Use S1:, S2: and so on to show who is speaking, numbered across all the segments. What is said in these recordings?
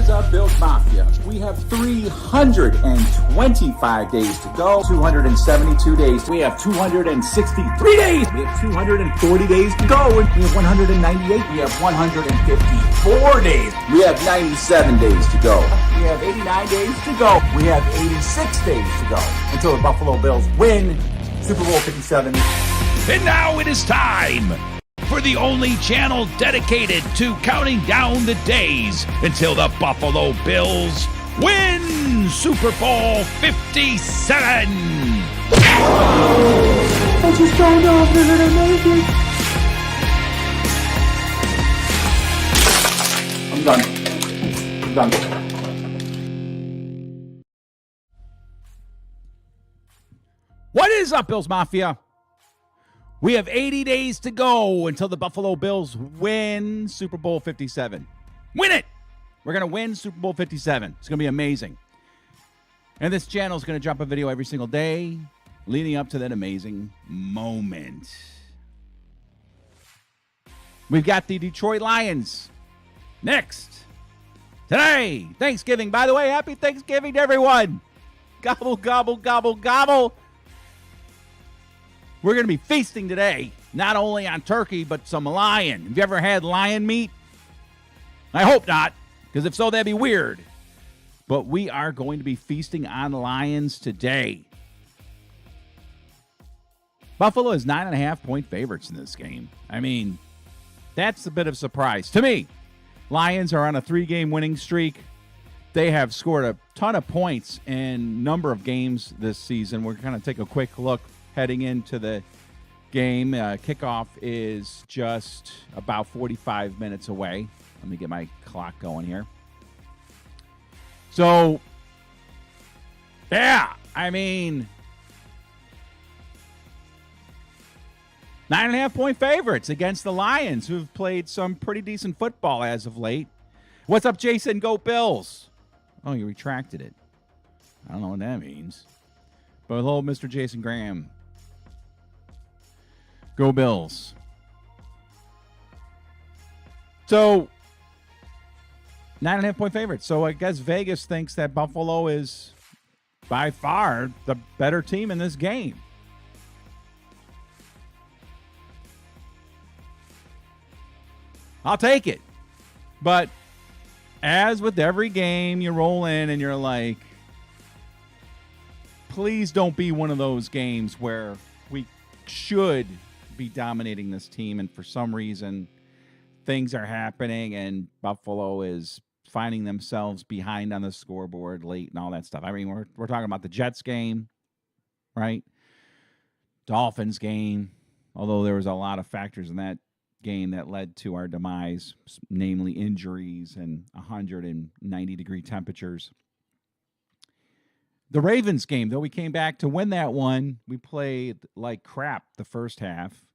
S1: is up, Bills Mafia? We have 325 days to go, 272 days. We have 263 days. We have 240 days to go. We have 198. We have 154 days. We have 97 days to go. We have 89 days to go. We have 86 days to go until the Buffalo Bills win Super Bowl 57.
S2: And now it is time for the only channel dedicated to counting down the days until the Buffalo Bills win Super Bowl 57.
S3: I just don't know if they're going to make it.
S1: I'm done.
S2: What is up, Bills Mafia? We have 80 days to go until the Buffalo Bills win Super Bowl 57. Win it! We're going to win Super Bowl 57. It's going to be amazing. And this channel is going to drop a video every single day leading up to that amazing moment. We've got the Detroit Lions next. Today, Thanksgiving. By the way, happy Thanksgiving to everyone. Gobble, gobble, gobble, gobble. We're going to be feasting today, not only on turkey, but some lion. Have you ever had lion meat? I hope not, because if so, that'd be weird. But we are going to be feasting on lions today. Buffalo is 9.5-point favorites in this game. I mean, that's a bit of a surprise to me. Lions are on a 3-game winning streak. They have scored a ton of points in number of games this season. We're going to take a quick look heading into the game. Kickoff is just about 45 minutes away. Let me get my clock going here. So, yeah, I mean, 9.5-point favorites against the Lions, who've played some pretty decent football as of late. What's up, Jason? Go Bills. Oh, you retracted it. I don't know what that means. But hello, Mr. Jason Graham. Go Bills. So, 9.5-point favorites. So I guess Vegas thinks that Buffalo is by far the better team in this game. I'll take it. But as with every game, you roll in and you're like, please don't be one of those games where we should be dominating this team, and for some reason things are happening and Buffalo is finding themselves behind on the scoreboard late and all that stuff. I mean, we're talking about the Jets game, right? Dolphins game, although there was a lot of factors in that game that led to our demise, namely injuries and 190-degree temperatures. The Ravens game, though we came back to win that one, we played like crap the first half,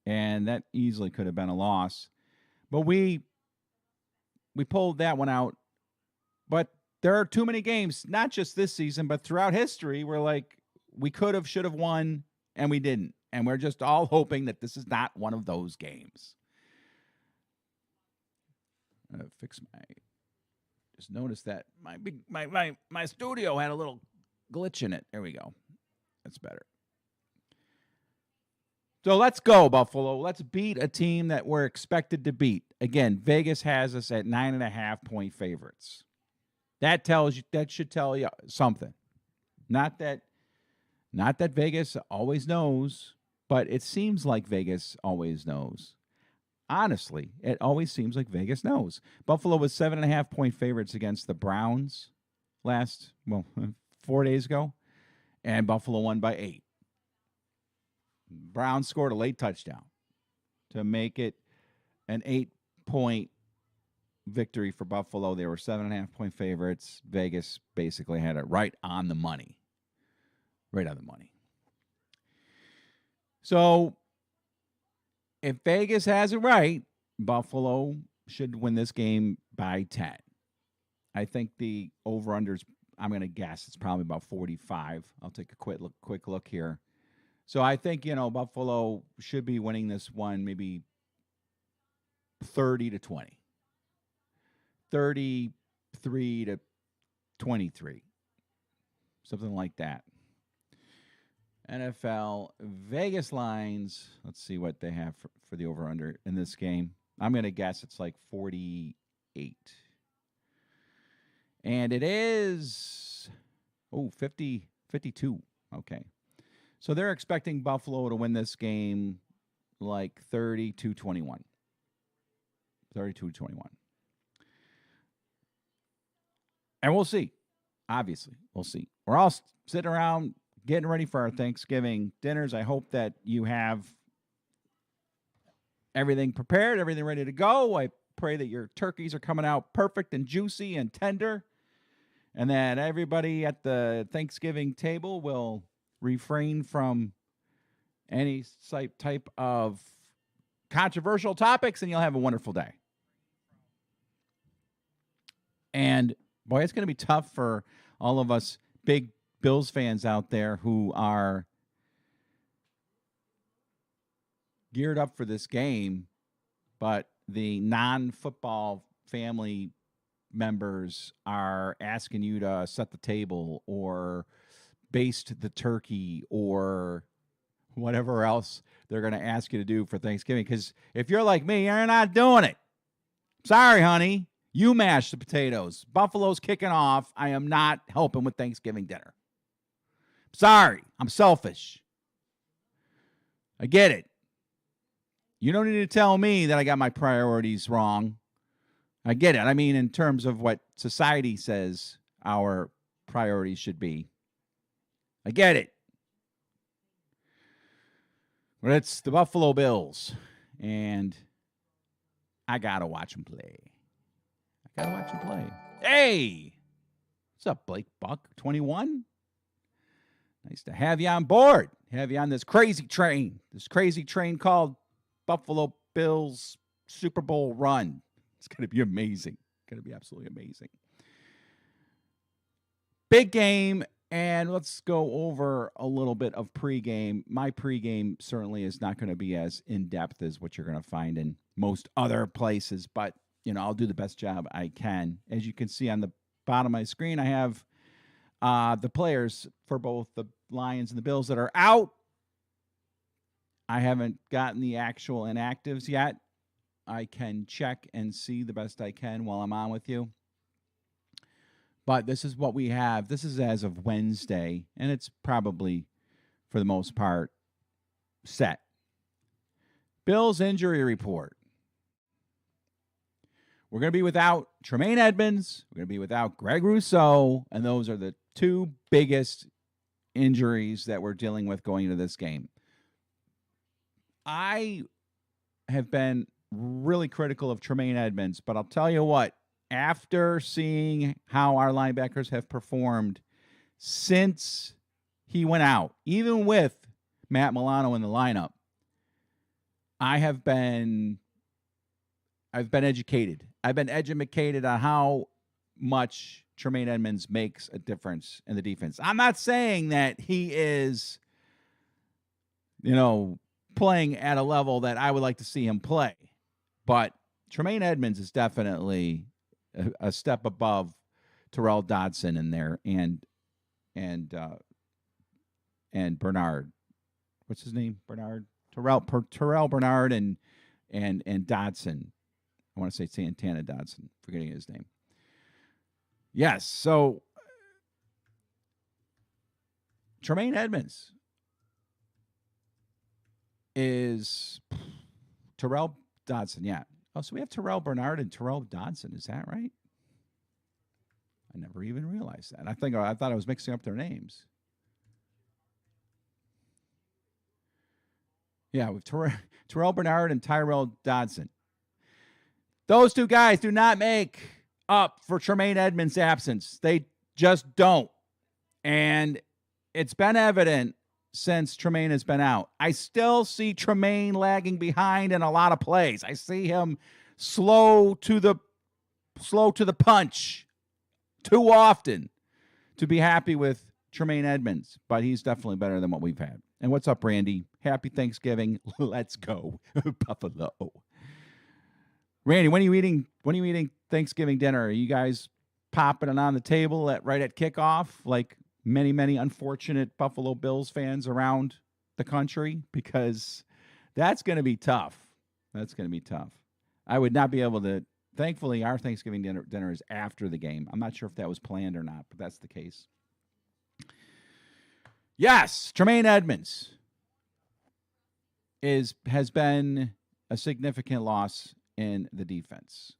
S2: and that easily could have been a loss. But we pulled that one out. But there are too many games, not just this season, but throughout history, where like we could have, should have won, and we didn't. And we're just all hoping that this is not one of those games. Just noticed that my studio had a little glitch in it. There we go. That's better. So let's go, Buffalo. Let's beat a team that we're expected to beat. Again, Vegas has us at 9.5-point favorites. That should tell you something. Not that Vegas always knows, but it seems like Vegas always knows. Honestly, it always seems like Vegas knows. Buffalo was 7.5-point favorites against the Browns 4 days ago, and Buffalo won by 8. Browns scored a late touchdown to make it an 8-point victory for Buffalo. They were 7.5-point favorites. Vegas basically had it right on the money. Right on the money. So, if Vegas has it right, Buffalo should win this game by 10. I think the over-unders, I'm going to guess it's probably about 45. I'll take a quick look here. So I think, Buffalo should be winning this one maybe 30-20. 30 to 23. Something like that. NFL Vegas lines. Let's see what they have for the over-under in this game. I'm going to guess it's like 48. And it is, 52. Okay. So they're expecting Buffalo to win this game like 32-21. 32-21. And we'll see. Obviously, we'll see. We're all sitting around getting ready for our Thanksgiving dinners. I hope that you have everything prepared, everything ready to go. I pray that your turkeys are coming out perfect and juicy and tender, and that everybody at the Thanksgiving table will refrain from any type of controversial topics, and you'll have a wonderful day. And boy, it's going to be tough for all of us big Bills fans out there who are geared up for this game, but the non-football family members are asking you to set the table or baste the turkey or whatever else they're going to ask you to do for Thanksgiving. Because if you're like me, you're not doing it. Sorry, honey. You mash the potatoes. Buffalo's kicking off. I am not helping with Thanksgiving dinner. Sorry, I'm selfish. I get it. You don't need to tell me that I got my priorities wrong. I get it. I mean, in terms of what society says our priorities should be. I get it. But it's the Buffalo Bills, and I got to watch them play. Hey! What's up, Blake Buck, 21? Nice to have you on board. Have you on this crazy train. This crazy train called Buffalo Bills Super Bowl run. It's going to be amazing. Going to be absolutely amazing. Big game, and let's go over a little bit of pregame. My pregame certainly is not going to be as in-depth as what you're going to find in most other places, but I'll do the best job I can. As you can see on the bottom of my screen, I have the players for both the Lions and the Bills that are out. I haven't gotten the actual inactives yet. I can check and see the best I can while I'm on with you. But this is what we have. This is as of Wednesday, and it's probably, for the most part, set. Bills injury report. We're going to be without Tremaine Edmonds. We're going to be without Greg Rousseau, and those are the two biggest injuries that we're dealing with going into this game. I have been really critical of Tremaine Edmonds, but I'll tell you what, after seeing how our linebackers have performed since he went out, even with Matt Milano in the lineup, I've been educated. I've been educated on how much Tremaine Edmonds makes a difference in the defense. I'm not saying that he is, playing at a level that I would like to see him play, but Tremaine Edmonds is definitely a step above Terrell Dodson in there and Bernard. What's his name? Bernard. Terrell Bernard and Dodson. I want to say Santana Dodson, forgetting his name. Yes, so Tremaine Edmonds is Terrell Dodson, yeah. Oh, so we have Terrell Bernard and Terrell Dodson. Is that right? I never even realized that. I thought I was mixing up their names. Yeah, with Terrell Bernard and Tyrell Dodson. Those two guys do not make up for Tremaine Edmonds' absence. They just don't. And it's been evident since Tremaine has been out. I still see Tremaine lagging behind in a lot of plays. I see him slow to the punch too often to be happy with Tremaine Edmonds, but he's definitely better than what we've had. And what's up, Randy? Happy Thanksgiving. Let's go, Buffalo. Randy, when are you eating Thanksgiving dinner? Are you guys popping it on the table right at kickoff, like many, many unfortunate Buffalo Bills fans around the country, because that's going to be tough. That's going to be tough. I would not be able to. Thankfully, our Thanksgiving dinner is after the game. I'm not sure if that was planned or not, but that's the case. Yes, Tremaine Edmonds has been a significant loss in the defense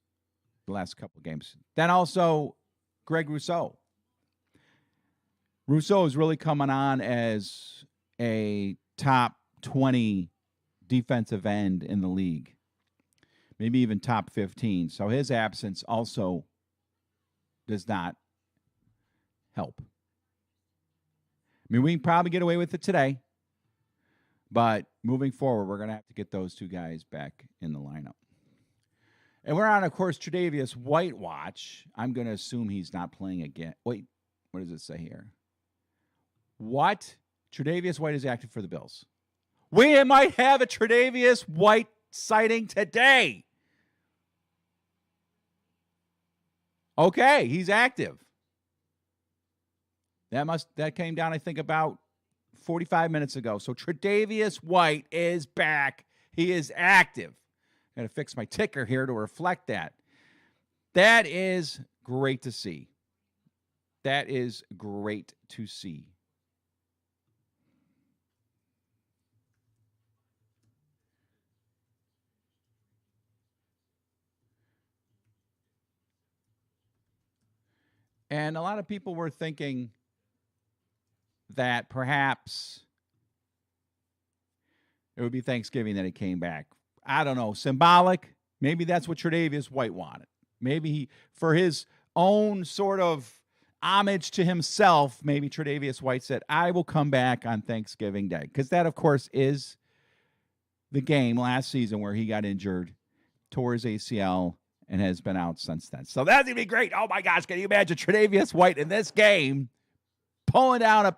S2: the last couple of games. Then also Greg Rousseau. Rousseau is really coming on as a top 20 defensive end in the league, maybe even top 15. So his absence also does not help. I mean, we can probably get away with it today, but moving forward, we're going to have to get those two guys back in the lineup. And we're on, of course, Tre'Davious White watch. I'm going to assume he's not playing again. Wait, what does it say here? What? Tre'Davious White is active for the Bills. We might have a Tre'Davious White sighting today. Okay, he's active. That came down, I think, about 45 minutes ago. So Tre'Davious White is back. He is active. Got to fix my ticker here to reflect that. That is great to see. That is great to see. And a lot of people were thinking that perhaps it would be Thanksgiving that he came back. I don't know. Symbolic. Maybe that's what Tre'Davious White wanted. Maybe he, for his own sort of homage to himself, maybe Tre'Davious White said, I will come back on Thanksgiving Day. Because that, of course, is the game last season where he got injured, tore his ACL, and has been out since then. So that's going to be great. Oh, my gosh. Can you imagine Tre'Davious White in this game pulling down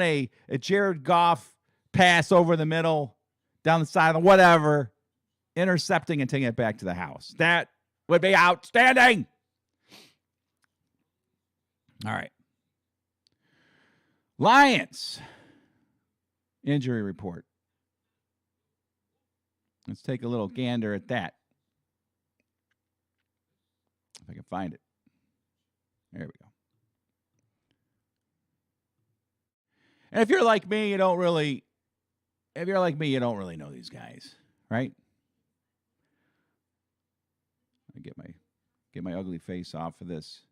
S2: a Jared Goff pass over the middle, down the sideline, whatever, intercepting and taking it back to the house. That would be outstanding. All right. Lions injury report. Let's take a little gander at that. If I can find it. There we go. And if you're like me, you don't really know these guys, right? I get my ugly face off of this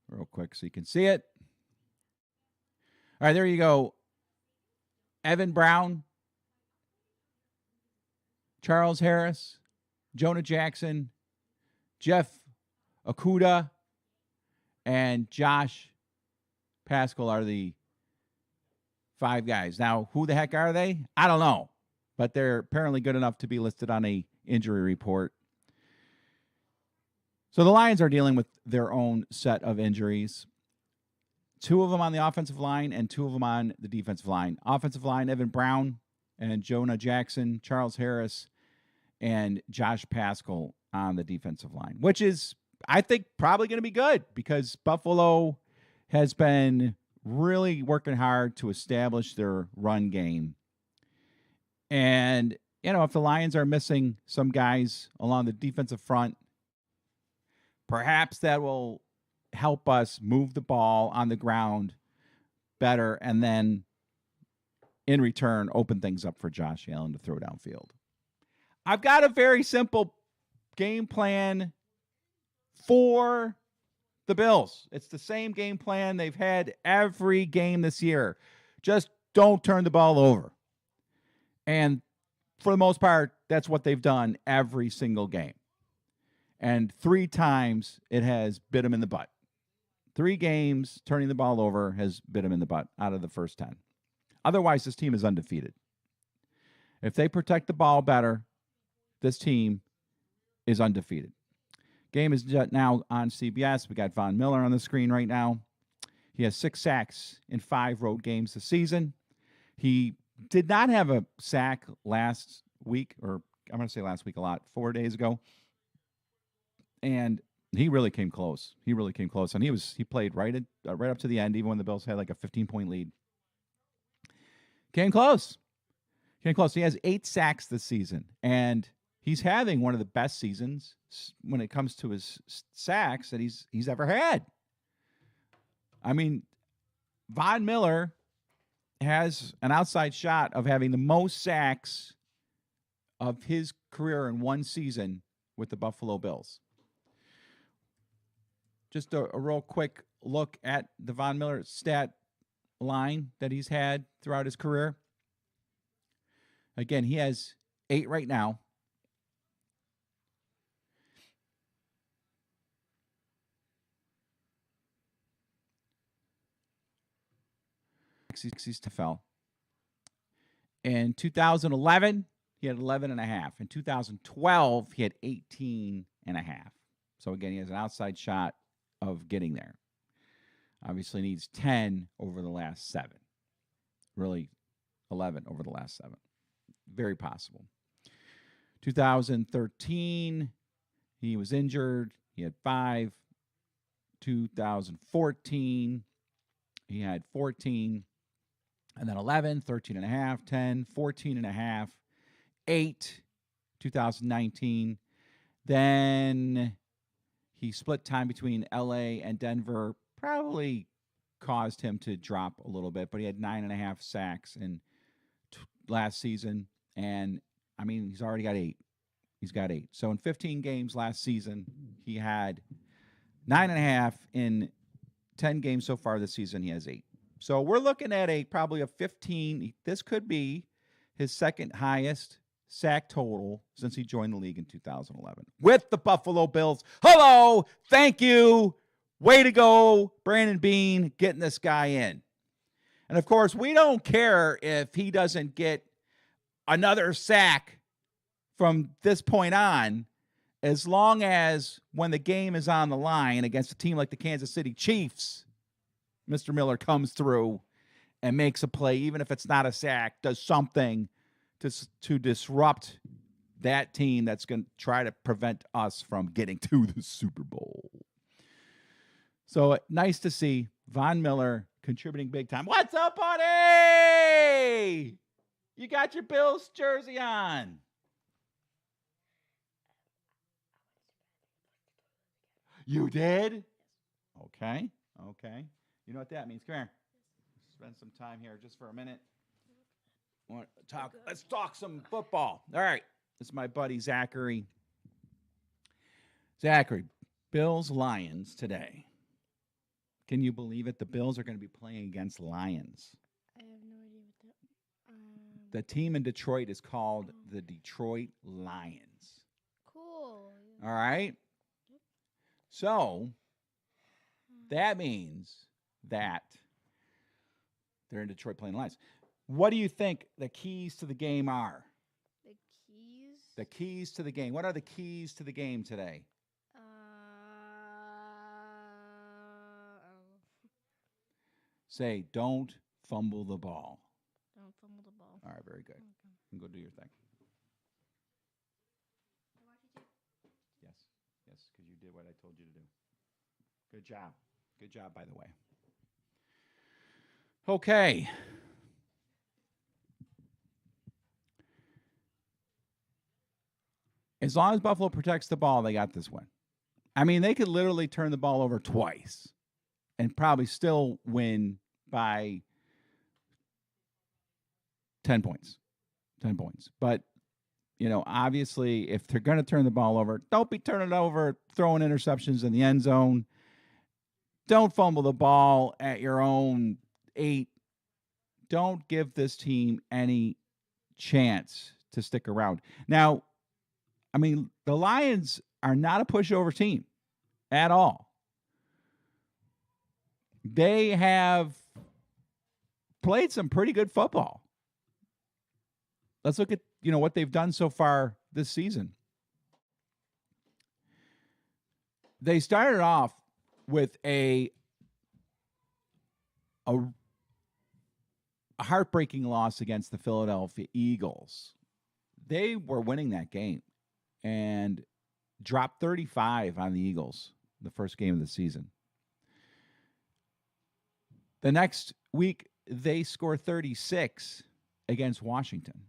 S2: real quick so you can see it. All right, there you go. Evan Brown, Charles Harris, Jonah Jackson, Jeff Okudah, and Josh Paschal are the 5 guys. Now, who the heck are they? I don't know, but they're apparently good enough to be listed on a injury report. So the Lions are dealing with their own set of injuries. 2 of them on the offensive line and 2 of them on the defensive line. Offensive line, Evan Brown and Jonah Jackson, Charles Harris, and Josh Paschal on the defensive line, which is, I think, probably going to be good because Buffalo has been really working hard to establish their run game. And, if the Lions are missing some guys along the defensive front, perhaps that will help us move the ball on the ground better and then, in return, open things up for Josh Allen to throw downfield. I've got a very simple game plan for the Bills. It's the same game plan they've had every game this year. Just don't turn the ball over. And for the most part, that's what they've done every single game. And 3 times it has bit them in the butt. 3 games turning the ball over has bit them in the butt out of the first 10. Otherwise, this team is undefeated. If they protect the ball better, this team is undefeated. Game is now on CBS. We got Von Miller on the screen right now. He has 6 sacks in 5 road games this season. He did not have a sack last week, or I'm going to say last week a lot, 4 days ago. And He really came close. And he played right up to the end, even when the Bills had like a 15-point lead. Came close. He has 8 sacks this season, and he's having one of the best seasons when it comes to his sacks that he's ever had. I mean, Von Miller has an outside shot of having the most sacks of his career in one season with the Buffalo Bills. Just a real quick look at the Von Miller stat line that he's had throughout his career. Again, he has 8 right now. He's TFL. In 2011, he had 11.5. In 2012, he had 18.5. So again, he has an outside shot of getting there. Obviously needs 10 over the last 7. Really 11 over the last 7. Very possible. 2013, he was injured. He had 5. 2014, he had 14. And then 11, 13.5, 10, 14.5, 8, 2019. Then he split time between LA and Denver. Probably caused him to drop a little bit, but he had 9.5 sacks in last season. And, I mean, he's already got 8. He's got 8. So in 15 games last season, he had 9.5. In 10 games so far this season, he has 8. So we're looking at probably a 15. This could be his second highest sack total since he joined the league in 2011 with the Buffalo Bills. Hello. Thank you. Way to go, Brandon Beane, getting this guy in. And, of course, we don't care if he doesn't get another sack from this point on, as long as when the game is on the line against a team like the Kansas City Chiefs, Mr. Miller comes through and makes a play, even if it's not a sack, does something to disrupt that team that's going to try to prevent us from getting to the Super Bowl. So nice to see Von Miller contributing big time. What's up, buddy? You got your Bills jersey on. You did? Okay. You know what that means. Come here. Spend some time here just for a minute. Let's talk some football. All right. This is my buddy Zachary. Zachary, Bills Lions today. Can you believe it? The Bills are going to be playing against Lions.
S4: I have no idea what that.
S2: The team in Detroit is called the Detroit Lions.
S4: Cool.
S2: All right. So that means that they're in Detroit playing Lions. What do you think the keys to the game are?
S4: The keys?
S2: The keys to the game. What are the keys to the game today? Say, don't fumble the ball.
S4: Don't fumble the ball.
S2: All right, very good.
S4: Okay.
S2: You can go do your thing. Yes, because you did what I told you to do. Good job. Good job, by the way. Okay. As long as Buffalo protects the ball, they got this win. I mean, they could literally turn the ball over twice and probably still win by 10 points. 10 points. But, you know, obviously, if they're going to turn the ball over, don't be turning it over, throwing interceptions in the end zone. Don't fumble the ball at your own 8. Don't give this team any chance to stick around. Now, I mean, the Lions are not a pushover team at all. They have played some pretty good football. Let's look at, you know, what they've done so far this season. They started off with a heartbreaking loss against the Philadelphia Eagles. They were winning that game and dropped 35 on the Eagles the first game of the season. The next week, they score 36 against Washington.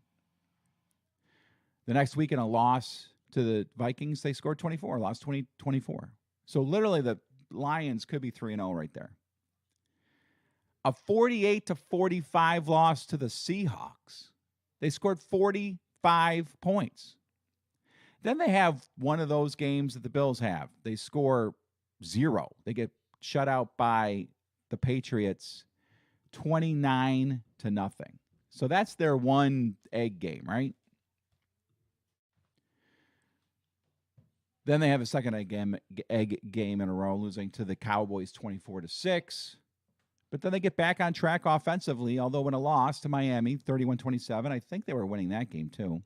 S2: The next week, in a loss to the Vikings, they scored 24, lost 20-24. So literally, the Lions could be 3-0 right there. A 48-45 loss to the Seahawks. They scored 45 points. Then they have one of those games that the Bills have. They score 0. They get shut out by the Patriots 29-0. So that's their one egg game, right? Then they have a second egg game in a row, losing to the Cowboys 24-6. But then they get back on track offensively, although in a loss to Miami, 31-27. I think they were winning that game too.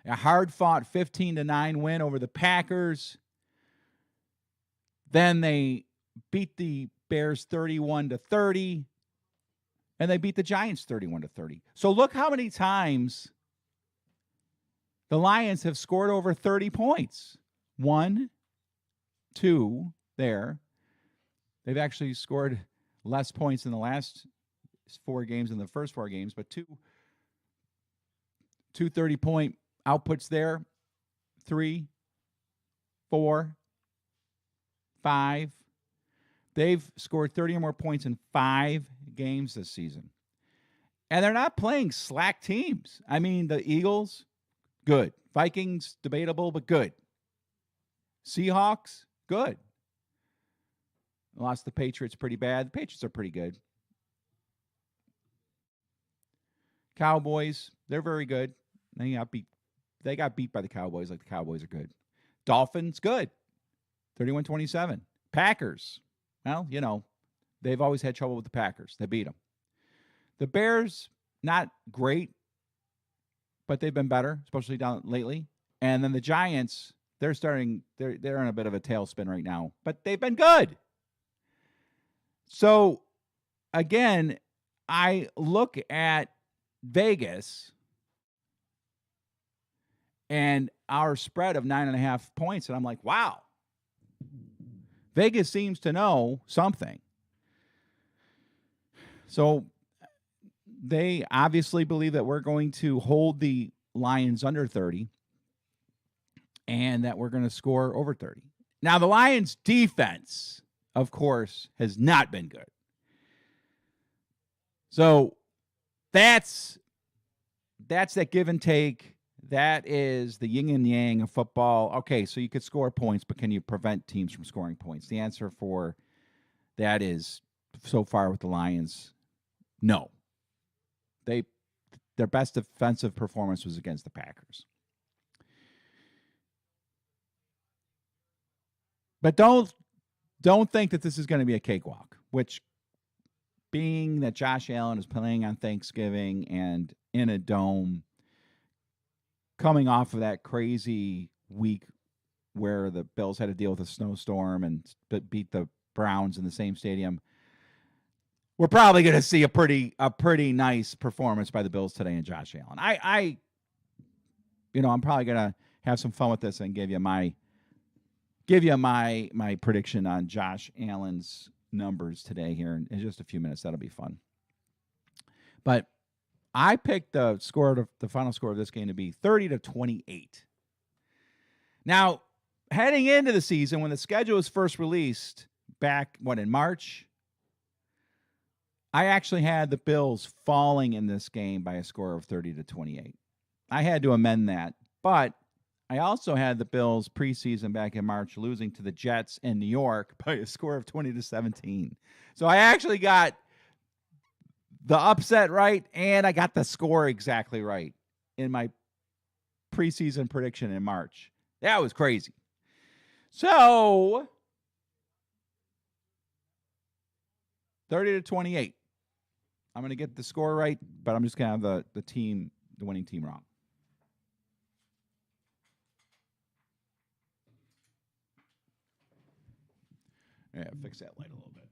S2: A hard-fought 15-9 win over the Packers. Then they beat the Bears 31-30. And they beat the Giants 31-30. So look how many times the Lions have scored over 30 points. 1, 2, there. They've actually scored less points in the last 4 games than the first 4 games, but two 30-point outputs there. 3, 4, 5. They've scored 30 or more points in 5 games this season. And they're not playing slack teams. I mean, the Eagles, good. Vikings, debatable, but good. Seahawks, good. Lost the Patriots pretty bad. The Patriots are pretty good. Cowboys, they're very good. They got beat by the Cowboys like the Cowboys are good. Dolphins, good. 31-27. Packers, well, you know, they've always had trouble with the Packers. They beat them. The Bears, not great, but they've been better, especially down lately. And then the Giants, they're in a bit of a tailspin right now, but they've been good. So, again, I look at Vegas and our spread of 9.5 points, and I'm like, wow. Vegas seems to know something. So they obviously believe that we're going to hold the Lions under 30 and that we're going to score over 30. Now, the Lions' defense, of course, has not been good. So that's that give and take. That is the yin and yang of football. Okay, so you could score points, but can you prevent teams from scoring points? The answer for that is, so far with the Lions, no. Their best defensive performance was against the Packers. But don't think that this is going to be a cakewalk, which, being that Josh Allen is playing on Thanksgiving and in a dome, coming off of that crazy week where the Bills had to deal with a snowstorm and beat the Browns in the same stadium, we're probably going to see a pretty nice performance by the Bills today and Josh Allen. I'm probably going to have some fun with this and give you my prediction on Josh Allen's numbers today here in just a few minutes. That'll be fun. But I picked the final score of this game to be 30-28. Now, heading into the season, when the schedule was first released back, in March, I actually had the Bills falling in this game by a score of 30-28. I had to amend that, but I also had the Bills preseason back in March losing to the Jets in New York by a score of 20-17. So I actually got the upset right, and I got the score exactly right in my preseason prediction in March. That was crazy. So 30-28. I'm going to get the score right, but I'm just going to have the winning team wrong. Yeah, fix that light a little bit.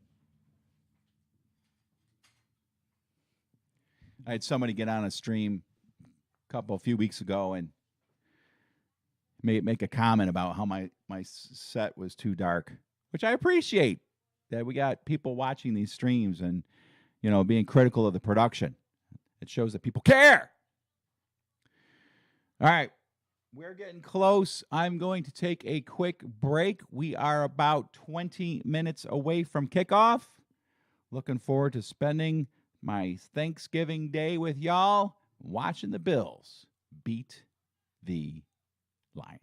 S2: I had somebody get on a stream a few weeks ago and make a comment about how my my set was too dark, which I appreciate that we got people watching these streams and, being critical of the production. It shows that people care. All right. We're getting close. I'm going to take a quick break. We are about 20 minutes away from kickoff. Looking forward to spending my Thanksgiving day with y'all watching the Bills beat the Lions.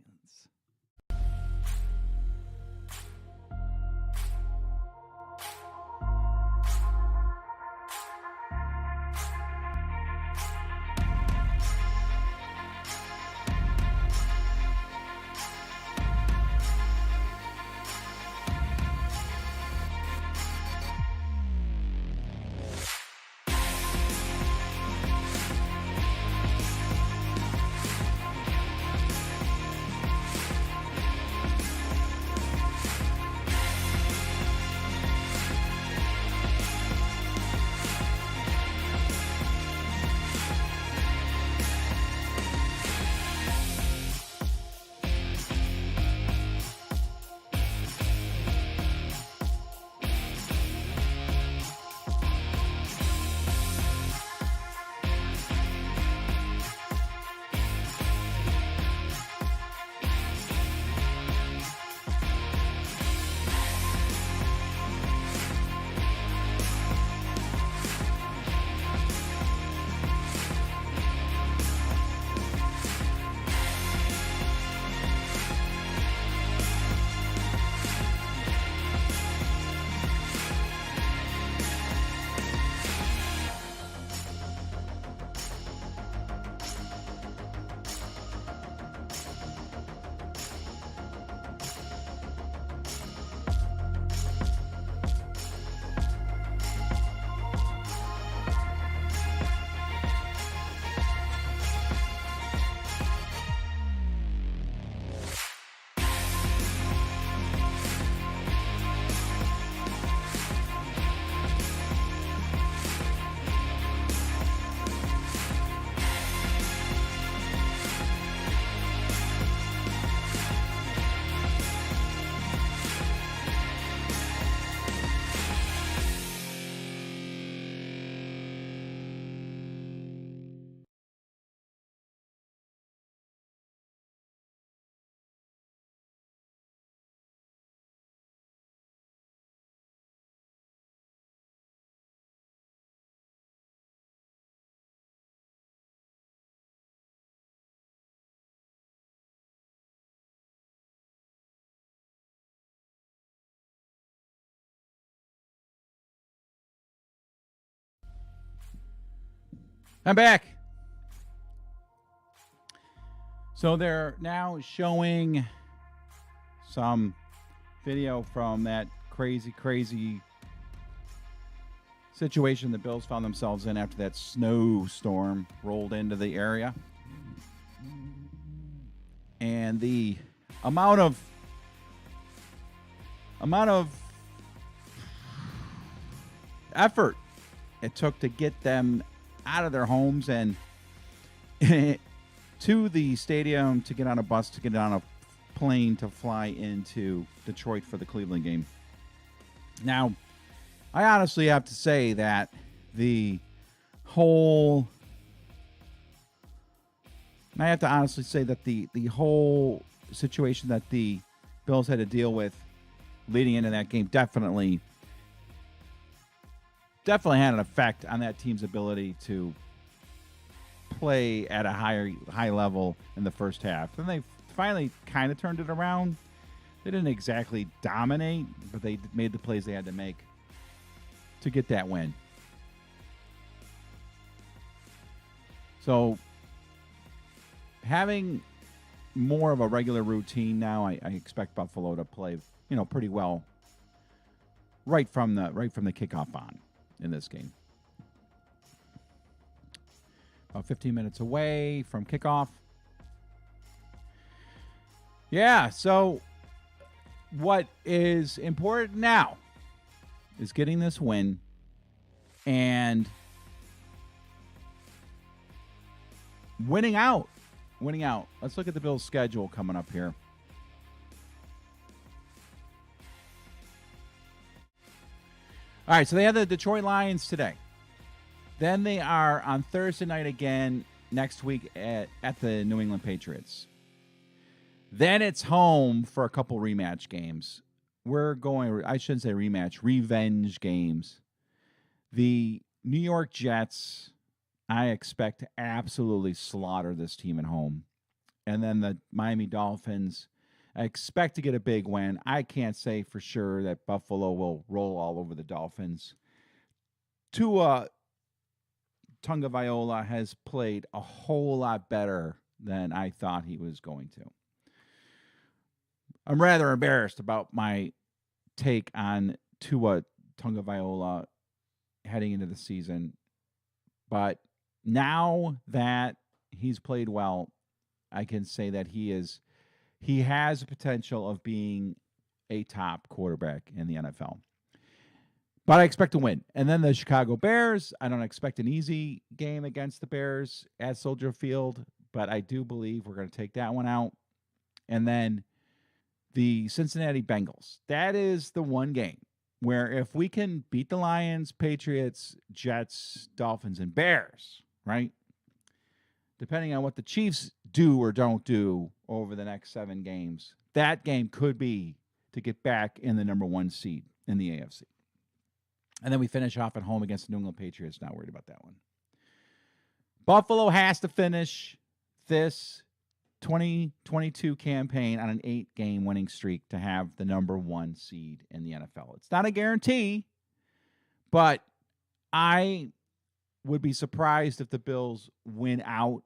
S2: I'm back. So they're now showing some video from that crazy situation the Bills found themselves in after that snowstorm rolled into the area. And the amount of effort it took to get them out of their homes and to the stadium, to get on a bus, to get on a plane, to fly into Detroit for the Cleveland game. Now, I honestly have to say that the whole situation that the Bills had to deal with leading into that game definitely had an effect on that team's ability to play at a high level in the first half. And they finally kind of turned it around. They didn't exactly dominate, but they made the plays they had to make to get that win. So having more of a regular routine now, I expect Buffalo to play, pretty well right from the kickoff on in this game. About 15 minutes away from kickoff. Yeah, so what is important now is getting this win and winning out. Let's look at the Bills' schedule coming up here. All right, so they have the Detroit Lions today. Then they are on Thursday night again next week at the New England Patriots. Then it's home for a couple rematch games. I shouldn't say rematch, revenge games. The New York Jets, I expect to absolutely slaughter this team at home. And then the Miami Dolphins, I expect to get a big win. I can't say for sure that Buffalo will roll all over the Dolphins. Tua Tagovailoa has played a whole lot better than I thought he was going to. I'm rather embarrassed about my take on Tua Tagovailoa heading into the season. But now that he's played well, I can say that he has the potential of being a top quarterback in the NFL. But I expect to win. And then the Chicago Bears, I don't expect an easy game against the Bears at Soldier Field, but I do believe we're going to take that one out. And then the Cincinnati Bengals. That is the one game where if we can beat the Lions, Patriots, Jets, Dolphins, and Bears, right? Depending on what the Chiefs do or don't do over the next 7 games, that game could be to get back in the number 1 seed in the AFC. And then we finish off at home against the New England Patriots. Not worried about that one. Buffalo has to finish this 2022 campaign on an 8-game winning streak to have the number 1 seed in the NFL. It's not a guarantee, but I would be surprised if the Bills win out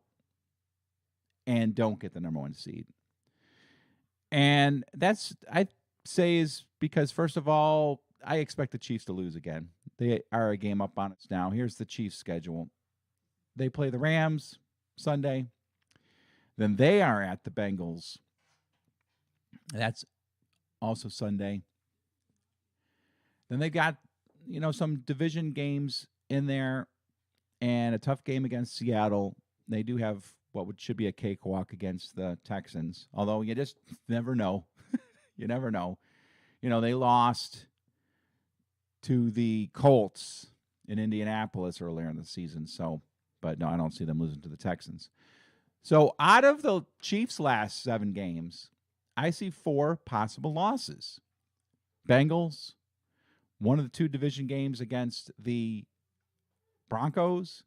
S2: and don't get the number 1 seed. And that's, I'd say, is because, first of all, I expect the Chiefs to lose again. They are a game up on us now. Here's the Chiefs' schedule. They play the Rams Sunday. Then they are at the Bengals. That's also Sunday. Then they got, some division games in there and a tough game against Seattle. They do have what should be a cakewalk against the Texans, although you just never know. You never know. They lost to the Colts in Indianapolis earlier in the season. But no, I don't see them losing to the Texans. So out of the Chiefs' last 7 games, I see 4 possible losses. Bengals, one of the 2 division games against the Broncos,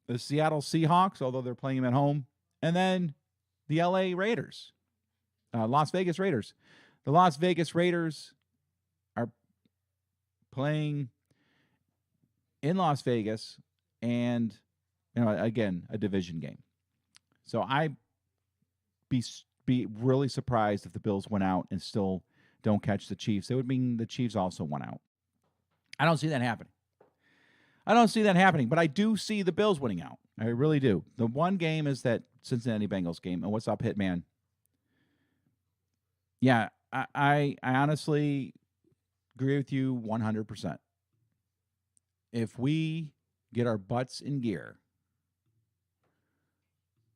S2: the Seattle Seahawks, although they're playing them at home, and then the Las Vegas Raiders. The Las Vegas Raiders are playing in Las Vegas and, again, a division game. So I'd be really surprised if the Bills went out and still don't catch the Chiefs. It would mean the Chiefs also went out. I don't see that happening. But I do see the Bills winning out. I really do. The one game is that Cincinnati Bengals game. And what's up, Hitman? Yeah, I honestly agree with you 100%. If we get our butts in gear,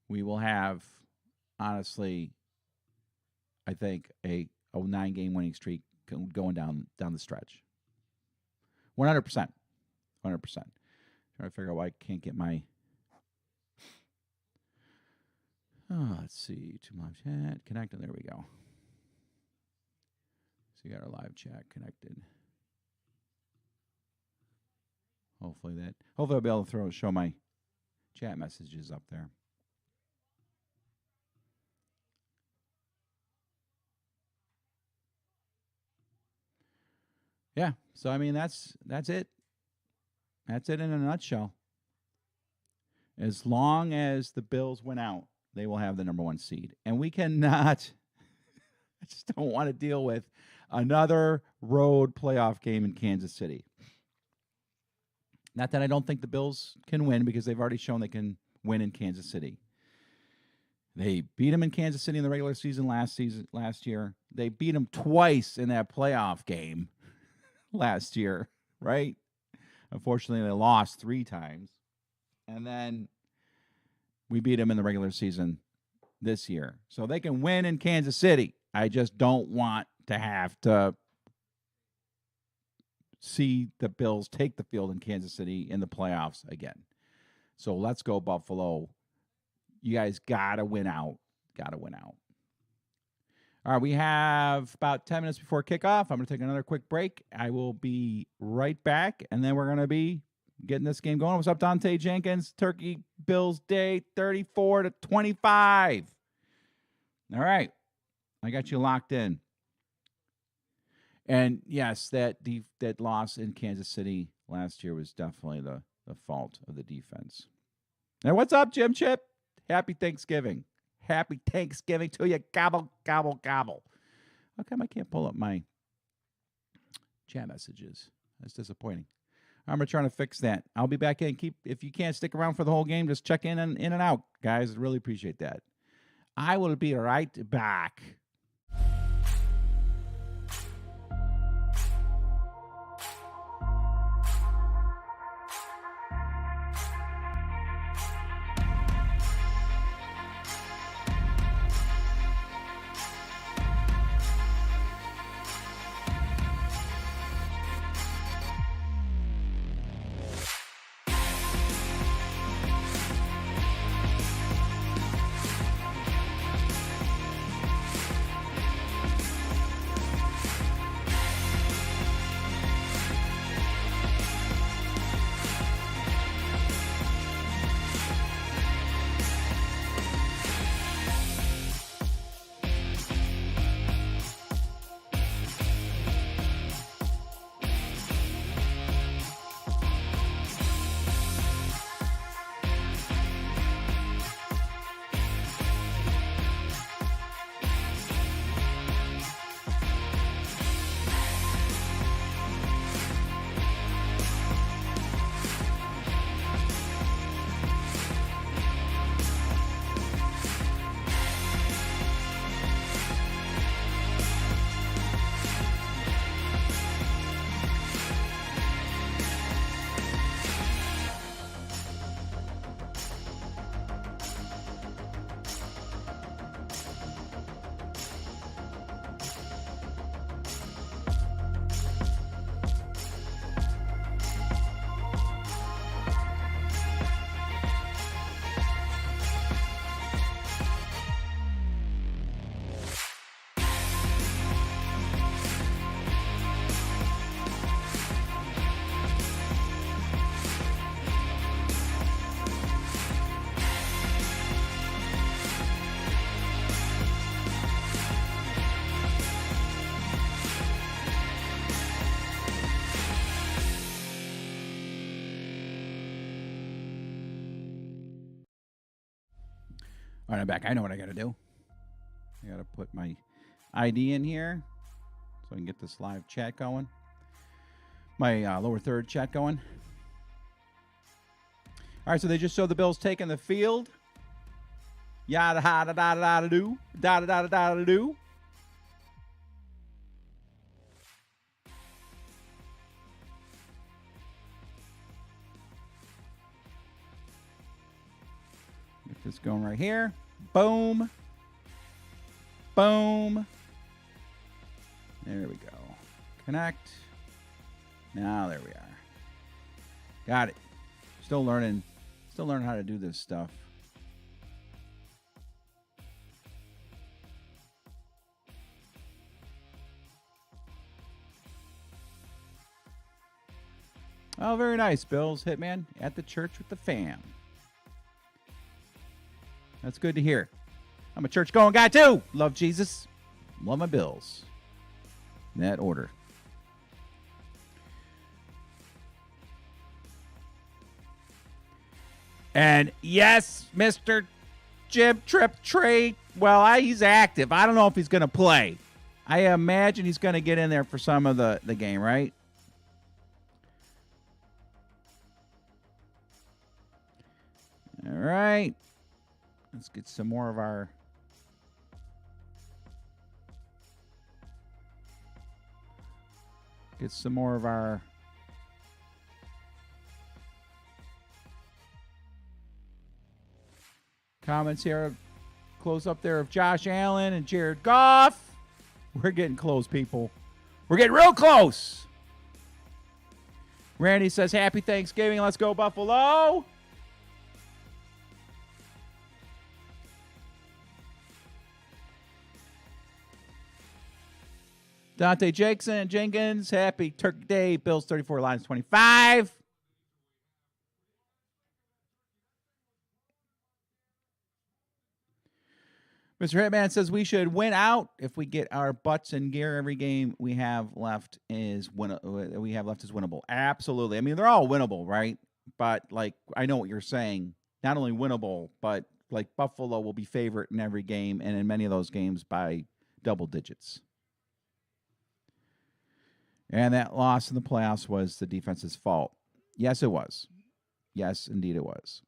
S2: we will have, honestly, I think, a 9-game winning streak going down the stretch. 100%. 100%. Trying to figure out why I can't get my... let's see. Too much chat. Connected. There we go. So you got our live chat connected. Hopefully I'll be able to show my chat messages up there. Yeah, so I mean that's it. That's it in a nutshell. As long as the Bills win out, they will have the number 1 seed. And we cannot, I just don't want to deal with another road playoff game in Kansas City. Not that I don't think the Bills can win, because they've already shown they can win in Kansas City. They beat them in Kansas City in the regular season last year. They beat them twice in that playoff game last year, right? Unfortunately, they lost 3 times. And then we beat them in the regular season this year. So they can win in Kansas City. I just don't want to have to see the Bills take the field in Kansas City in the playoffs again. So let's go, Buffalo. You guys got to win out. Got to win out. All right, we have about 10 minutes before kickoff. I'm going to take another quick break. I will be right back, and then we're going to be getting this game going. What's up, Dante Jenkins? Turkey Bills Day 34-25. All right, I got you locked in. And yes, that loss in Kansas City last year was definitely the fault of the defense. And what's up, Jim Chip? Happy Thanksgiving. Happy Thanksgiving to you. Gobble, gobble, gobble. How come I can't pull up my chat messages? That's disappointing. I'm trying to fix that. I'll be back in. If you can't stick around for the whole game, just check in and out, guys. Really appreciate that. I will be right back. All right, I'm back. I know what I got to do. I got to put my ID in here so I can get this live chat going. My lower third chat going. All right, so they just showed the Bills taking the field. Yada da da da da da do. Da da da da da do. Get this going right here. Boom. Boom. There we go. Connect. Now there we are. Got it. Still learning how to do this stuff. Oh, very nice, Bills Hitman at the church with the fam. That's good to hear. I'm a church-going guy, too. Love Jesus. Love my Bills. In that order. And yes, Mr. Jim Trip Trey, well, he's active. I don't know if he's going to play. I imagine he's going to get in there for some of the game, right? All right. Let's get some more of our comments here. Close up there of Josh Allen and Jared Goff. We're getting close, people. We're getting real close. Randy says, happy Thanksgiving. Let's go, Buffalo. Dante Jackson Jenkins, happy Turkey Day. Bills 34, Lions 25. Mr. Hitman says we should win out if we get our butts in gear. Every game we have left is winnable. Absolutely. I mean, they're all winnable, right? But like, I know what you're saying. Not only winnable, but like Buffalo will be favorite in every game, and in many of those games by double digits. And that loss in the playoffs was the defense's fault. Yes, it was. Yes, indeed it was.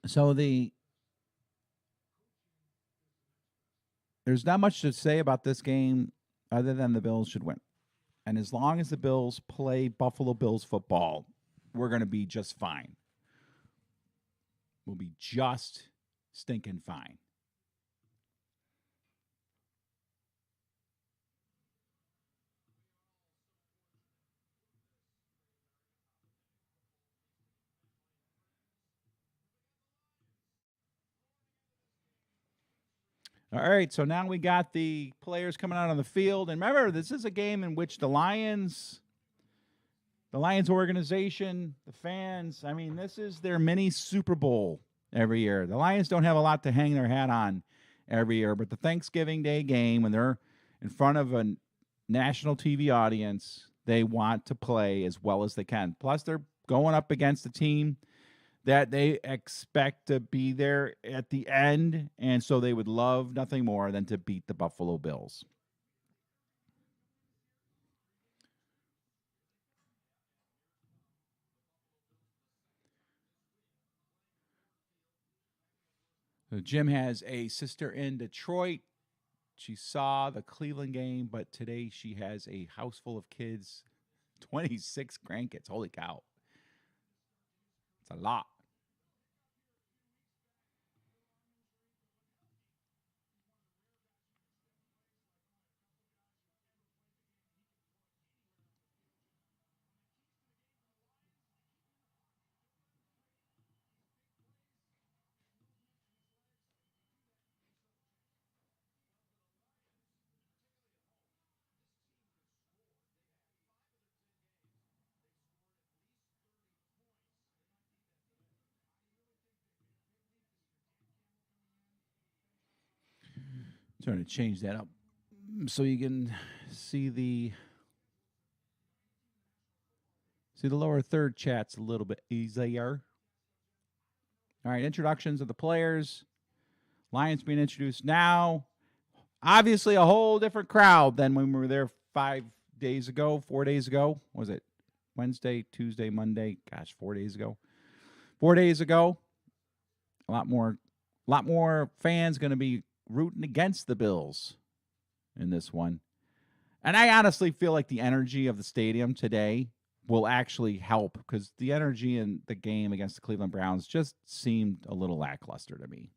S2: So there's not much to say about this game other than the Bills should win. And as long as the Bills play Buffalo Bills football, we're going to be just fine. We'll be just stinking fine. All right, so now we got the players coming out on the field. And remember, this is a game in which the Lions organization, the fans, I mean, this is their mini Super Bowl every year. The Lions don't have a lot to hang their hat on every year, but the Thanksgiving Day game, when they're in front of a national TV audience, they want to play as well as they can. Plus, they're going up against a team that they expect to be there at the end, and so they would love nothing more than to beat the Buffalo Bills. So Jim has a sister in Detroit. She saw the Cleveland game, but today she has a house full of kids, 26 grandkids. Holy cow. It's a lot. Trying to change that up so you can see the lower third chats a little bit easier. All right, introductions of the players. Lions being introduced now. Obviously, a whole different crowd than when we were there 4 days ago. Was it Wednesday, Tuesday, Monday? Gosh, 4 days ago. 4 days ago. A lot more fans going to be rooting against the Bills in this one. And I honestly feel like the energy of the stadium today will actually help, because the energy in the game against the Cleveland Browns just seemed a little lackluster to me.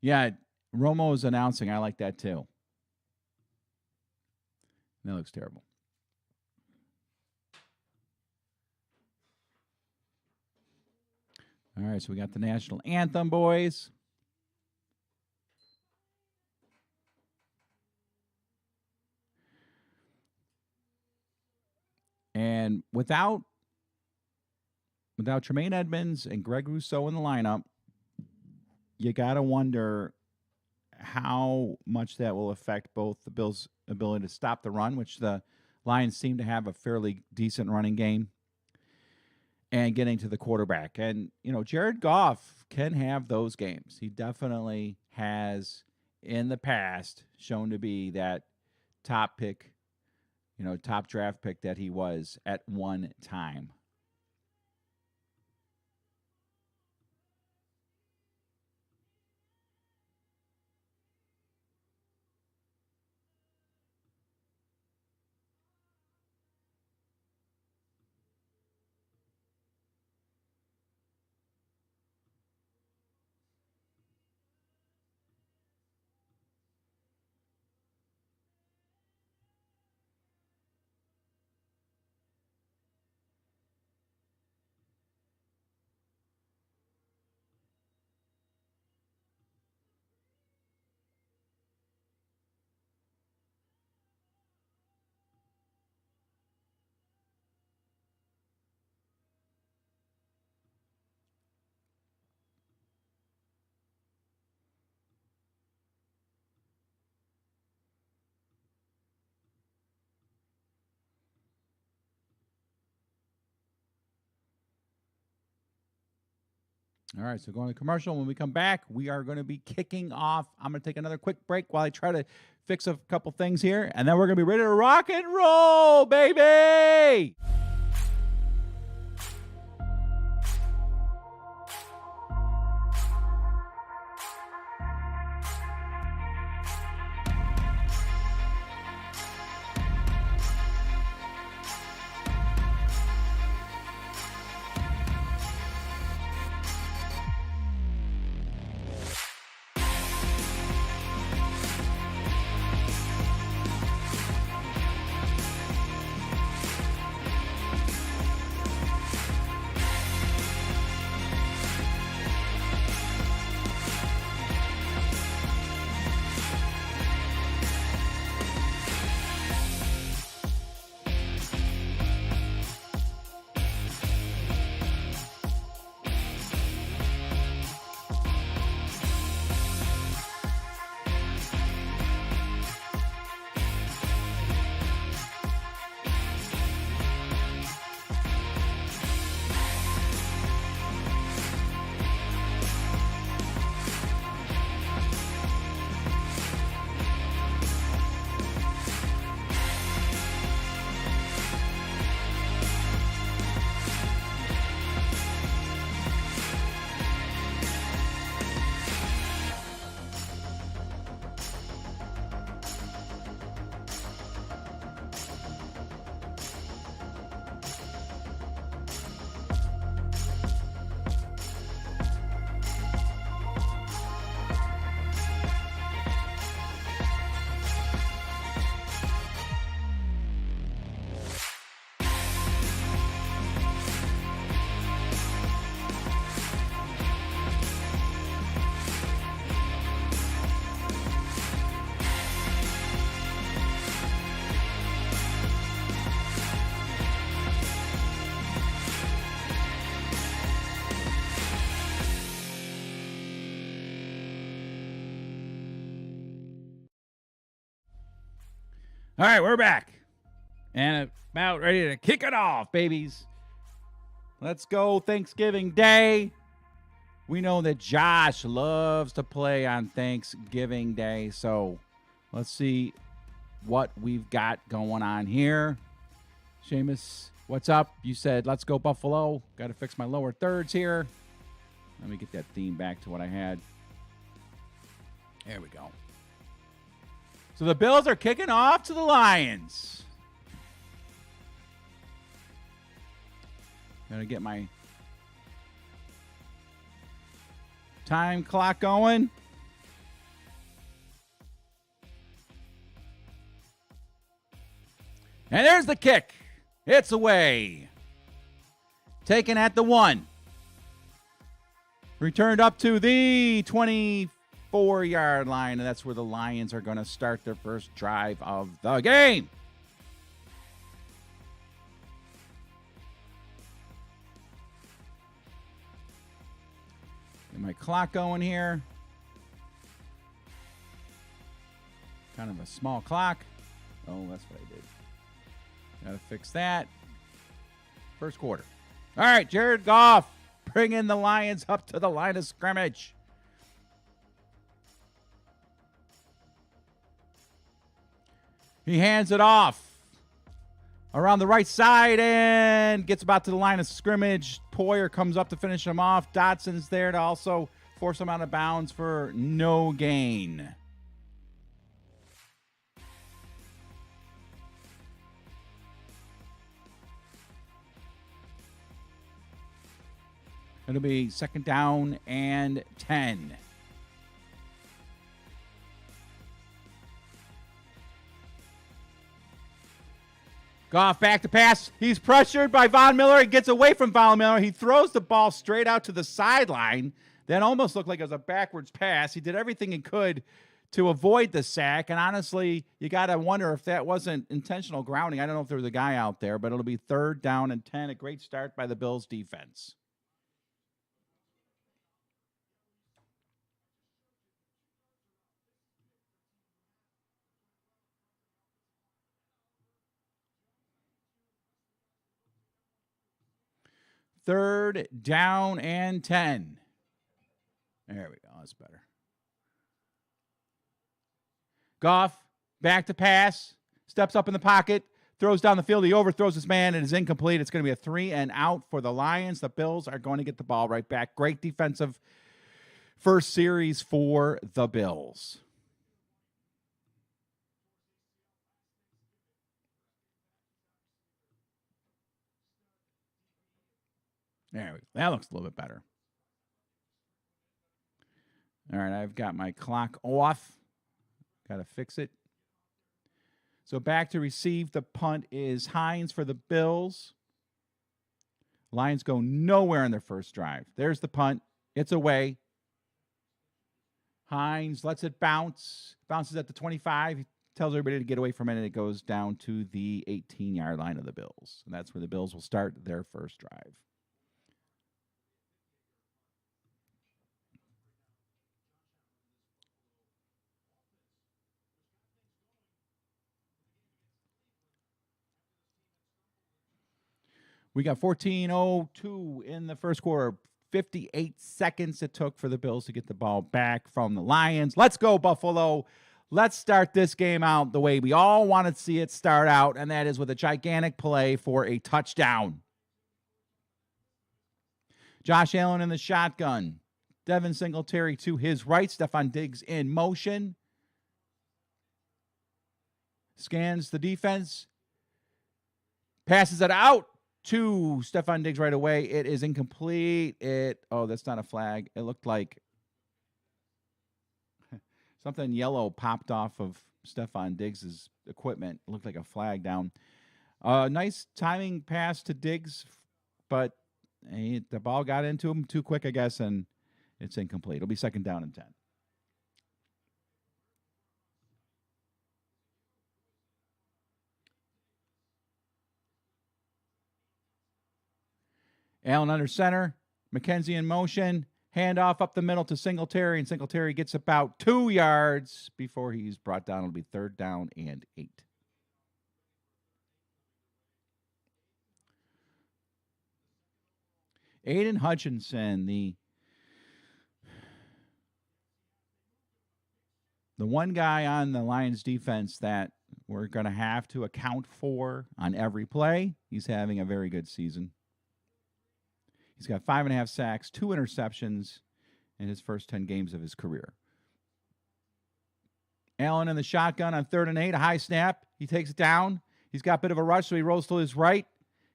S2: Yeah, Romo is announcing. I like that too. That looks terrible. All right, so we got the national anthem, boys. And without Tremaine Edmonds and Greg Rousseau in the lineup, you got to wonder how much that will affect both the Bills' ability to stop the run, which the Lions seem to have a fairly decent running game, and getting to the quarterback. And, Jared Goff can have those games. He definitely has in the past shown to be that top pick, top draft pick that he was at one time. All right, so going to commercial. When we come back, we are going to be kicking off. I'm going to take another quick break while I try to fix a couple things here, and then we're going to be ready to rock and roll, baby! All right, we're back. And about ready to kick it off, babies. Let's go Thanksgiving Day. We know that Josh loves to play on Thanksgiving Day, so let's see what we've got going on here. Seamus, what's up? You said, let's go Buffalo. Got to fix my lower thirds here. Let me get that theme back to what I had. There we go. So the Bills are kicking off to the Lions. Gotta get my time clock going. And there's the kick. It's away. Taken at the 1. Returned up to the 24-yard line, and that's where the Lions are going to start their first drive of the game. Get my clock going here. Kind of a small clock. Oh, that's what I did. Got to fix that. First quarter. All right, Jared Goff bringing the Lions up to the line of scrimmage. He hands it off around the right side and gets about to the line of scrimmage. Poyer comes up to finish him off. Dotson's there to also force him out of bounds for no gain. It'll be second down and 10. Goff back to pass. He's pressured by Von Miller. He gets away from Von Miller. He throws the ball straight out to the sideline. That almost looked like it was a backwards pass. He did everything he could to avoid the sack. And honestly, you got to wonder if that wasn't intentional grounding. I don't know if there was a guy out there, but it'll be third down and 10. A great start by the Bills defense. Third down and 10. There we go. That's better. Goff, back to pass. Steps up in the pocket. Throws down the field. He overthrows his man. It is incomplete. It's going to be a 3 and out for the Lions. The Bills are going to get the ball right back. Great defensive first series for the Bills. There we go. That looks a little bit better. All right, I've got my clock off. Got to fix it. So back to receive. The punt is Hines for the Bills. Lions go nowhere in their first drive. There's the punt. It's away. Hines lets it bounce. Bounces at the 25. He tells everybody to get away from it, and it goes down to the 18-yard line of the Bills. And that's where the Bills will start their first drive. We got 14:02 in the first quarter. 58 seconds it took for the Bills to get the ball back from the Lions. Let's go, Buffalo. Let's start this game out the way we all want to see it start out, and that is with a gigantic play for a touchdown. Josh Allen in the shotgun. Devin Singletary to his right. Stefon Diggs in motion. Scans the defense. Passes it out to Stefon Diggs right away. It is incomplete. Oh, that's not a flag. It looked like something yellow popped off of Stefon Diggs' equipment. It looked like a flag down. Nice timing pass to Diggs, but the ball got into him too quick, I guess, and it's incomplete. It'll be second down and 10. Allen under center. McKenzie in motion. Handoff up the middle to Singletary, and Singletary gets about 2 yards before he's brought down. It'll be third down and 8. Aiden Hutchinson, the one guy on the Lions defense that we're going to have to account for on every play. He's having a very good season. He's got 5.5 sacks, 2 interceptions in his first 10 games of his career. Allen in the shotgun on 3rd and 8, a high snap. He takes it down. He's got a bit of a rush, so he rolls to his right.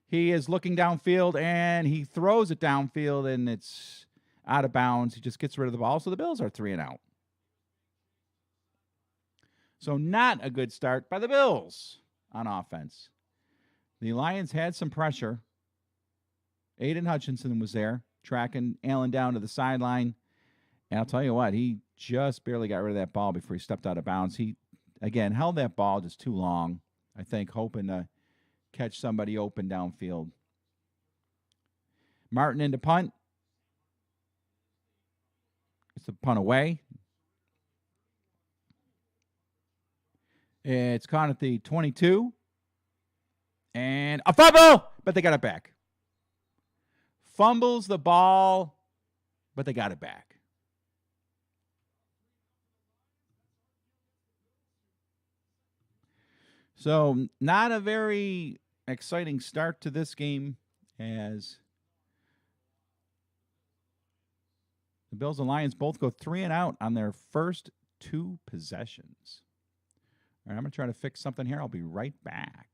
S2: He is looking downfield, and he throws it downfield, and it's out of bounds. He just gets rid of the ball, so the Bills are 3 and out. So not a good start by the Bills on offense. The Lions had some pressure. Aiden Hutchinson was there, tracking Allen down to the sideline. And I'll tell you what, he just barely got rid of that ball before he stepped out of bounds. He, again, held that ball just too long, I think, hoping to catch somebody open downfield. Martin into punt. It's a punt away. It's caught at the 22. And a fumble, but they got it back. Fumbles the ball, but they got it back. So not a very exciting start to this game as the Bills and Lions both go 3 and out on their first 2 possessions. All right, I'm going to try to fix something here. I'll be right back.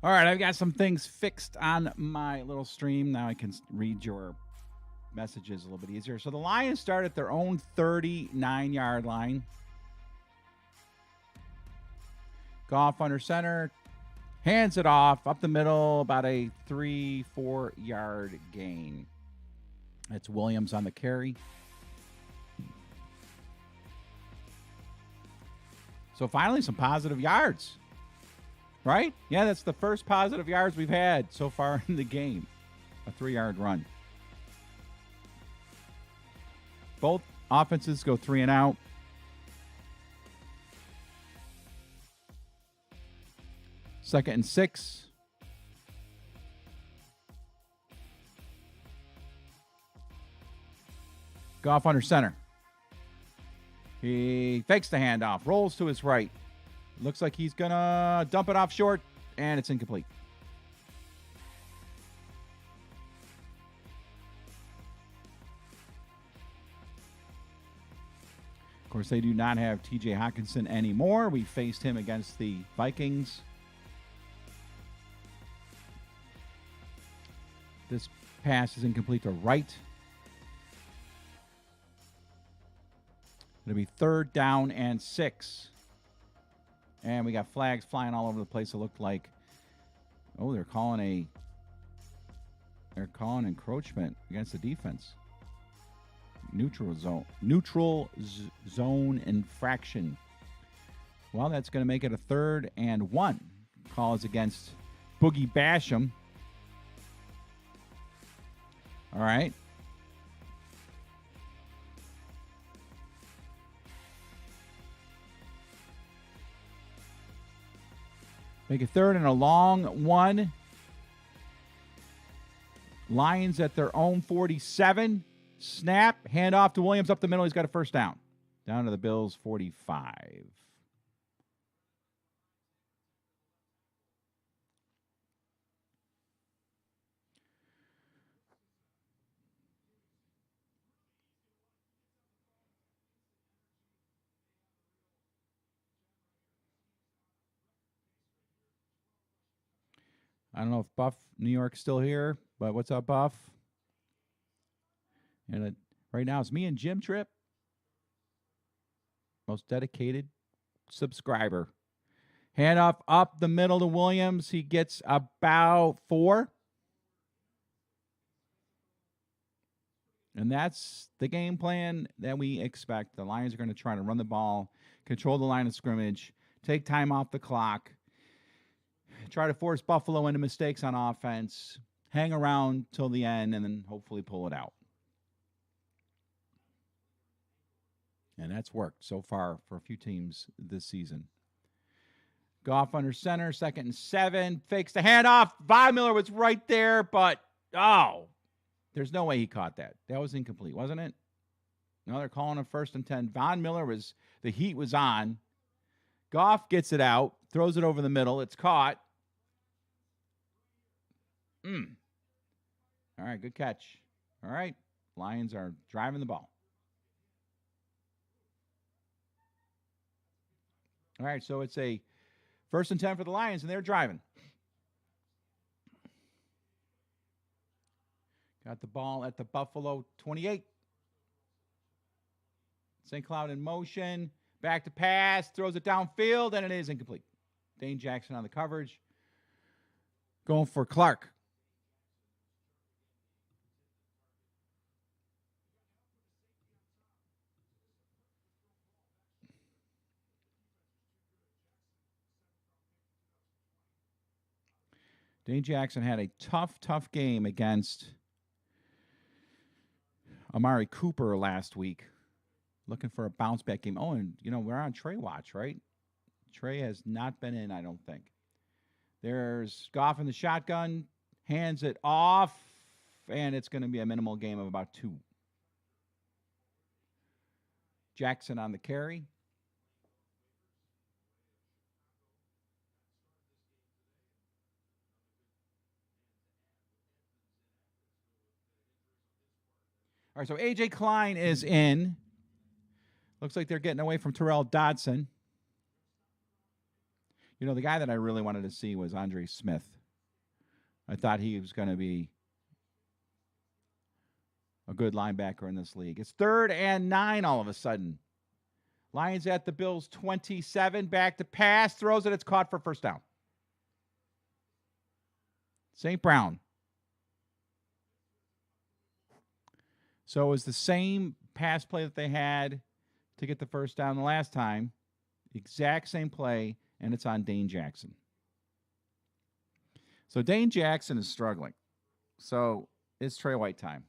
S2: All right, I've got some things fixed on my little stream. Now I can read your messages a little bit easier. So the Lions start at their own 39-yard line. Goff under center. Hands it off up the middle, about a 3-4 yard gain. That's Williams on the carry. So finally, some positive yards. Right? Yeah, that's the first positive yards we've had so far in the game. A 3-yard run. Both offenses go 3 and out. Second and 6. Goff under center. He fakes the handoff, rolls to his right. Looks like he's going to dump it off short, and it's incomplete. Of course, they do not have T.J. Hockenson anymore. We faced him against the Vikings. This pass is incomplete to right. It'll be 3rd down and 6. And we got flags flying all over the place. It looked like, oh, they're calling encroachment against the defense. Neutral zone infraction. Well, that's going to make it a 3rd and 1. Call is against Boogie Basham. All right. Make it 3rd and a long 1. Lions at their own 47. Snap. Hand off to Williams up the middle. He's got a first down. Down to the Bills 45. I don't know if Buff New York's still here, but what's up, Buff? And right now it's me and Jim Tripp, most dedicated subscriber. Handoff up the middle to Williams. He gets about 4. And that's the game plan that we expect. The Lions are going to try to run the ball, control the line of scrimmage, take time off the clock, try to force Buffalo into mistakes on offense, hang around till the end, and then hopefully pull it out. And that's worked so far for a few teams this season. Goff under center, 2nd and 7. Fakes the handoff. Von Miller was right there, but, there's no way he caught that. That was incomplete, wasn't it? No, they're calling a 1st and 10. Von Miller the heat was on. Goff gets it out, throws it over the middle. It's caught. All right, good catch. All right, Lions are driving the ball. All right, so it's a 1st and 10 for the Lions, and they're driving. Got the ball at the Buffalo 28. St. Cloud in motion. Back to pass. Throws it downfield, and it is incomplete. Dane Jackson on the coverage. Going for Clark. Dane Jackson had a tough game against Amari Cooper last week. Looking for a bounce-back game. Oh, and, we're on Trey watch, right? Trey has not been in, I don't think. There's Goff in the shotgun. Hands it off. And it's going to be a minimal game of about 2. Jackson on the carry. All right, so A.J. Klein is in. Looks like they're getting away from Terrell Dodson. You know, the guy that I really wanted to see was Andre Smith. I thought he was going to be a good linebacker in this league. It's 3rd and 9 all of a sudden. Lions at the Bills 27. Back to pass. Throws it. It's caught for first down. St. Brown. So it was the same pass play that they had to get the first down the last time. Exact same play, and it's on Dane Jackson. So Dane Jackson is struggling. So it's Trey White time.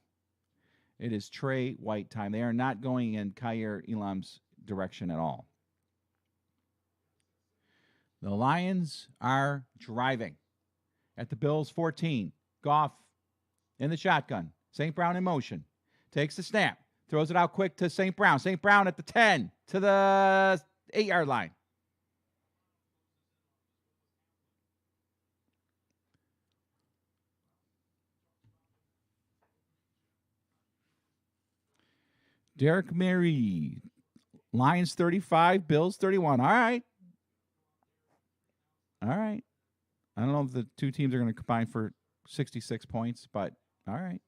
S2: It is Trey White time. They are not going in Kaiir Elam's direction at all. The Lions are driving at the Bills 14. Goff in the shotgun. St. Brown in motion. Takes the snap. Throws it out quick to St. Brown. St. Brown at the 10 to the 8-yard line. Derek Mary, Lions 35, Bills 31. All right. All right. I don't know if the two teams are going to combine for 66 points, but all right.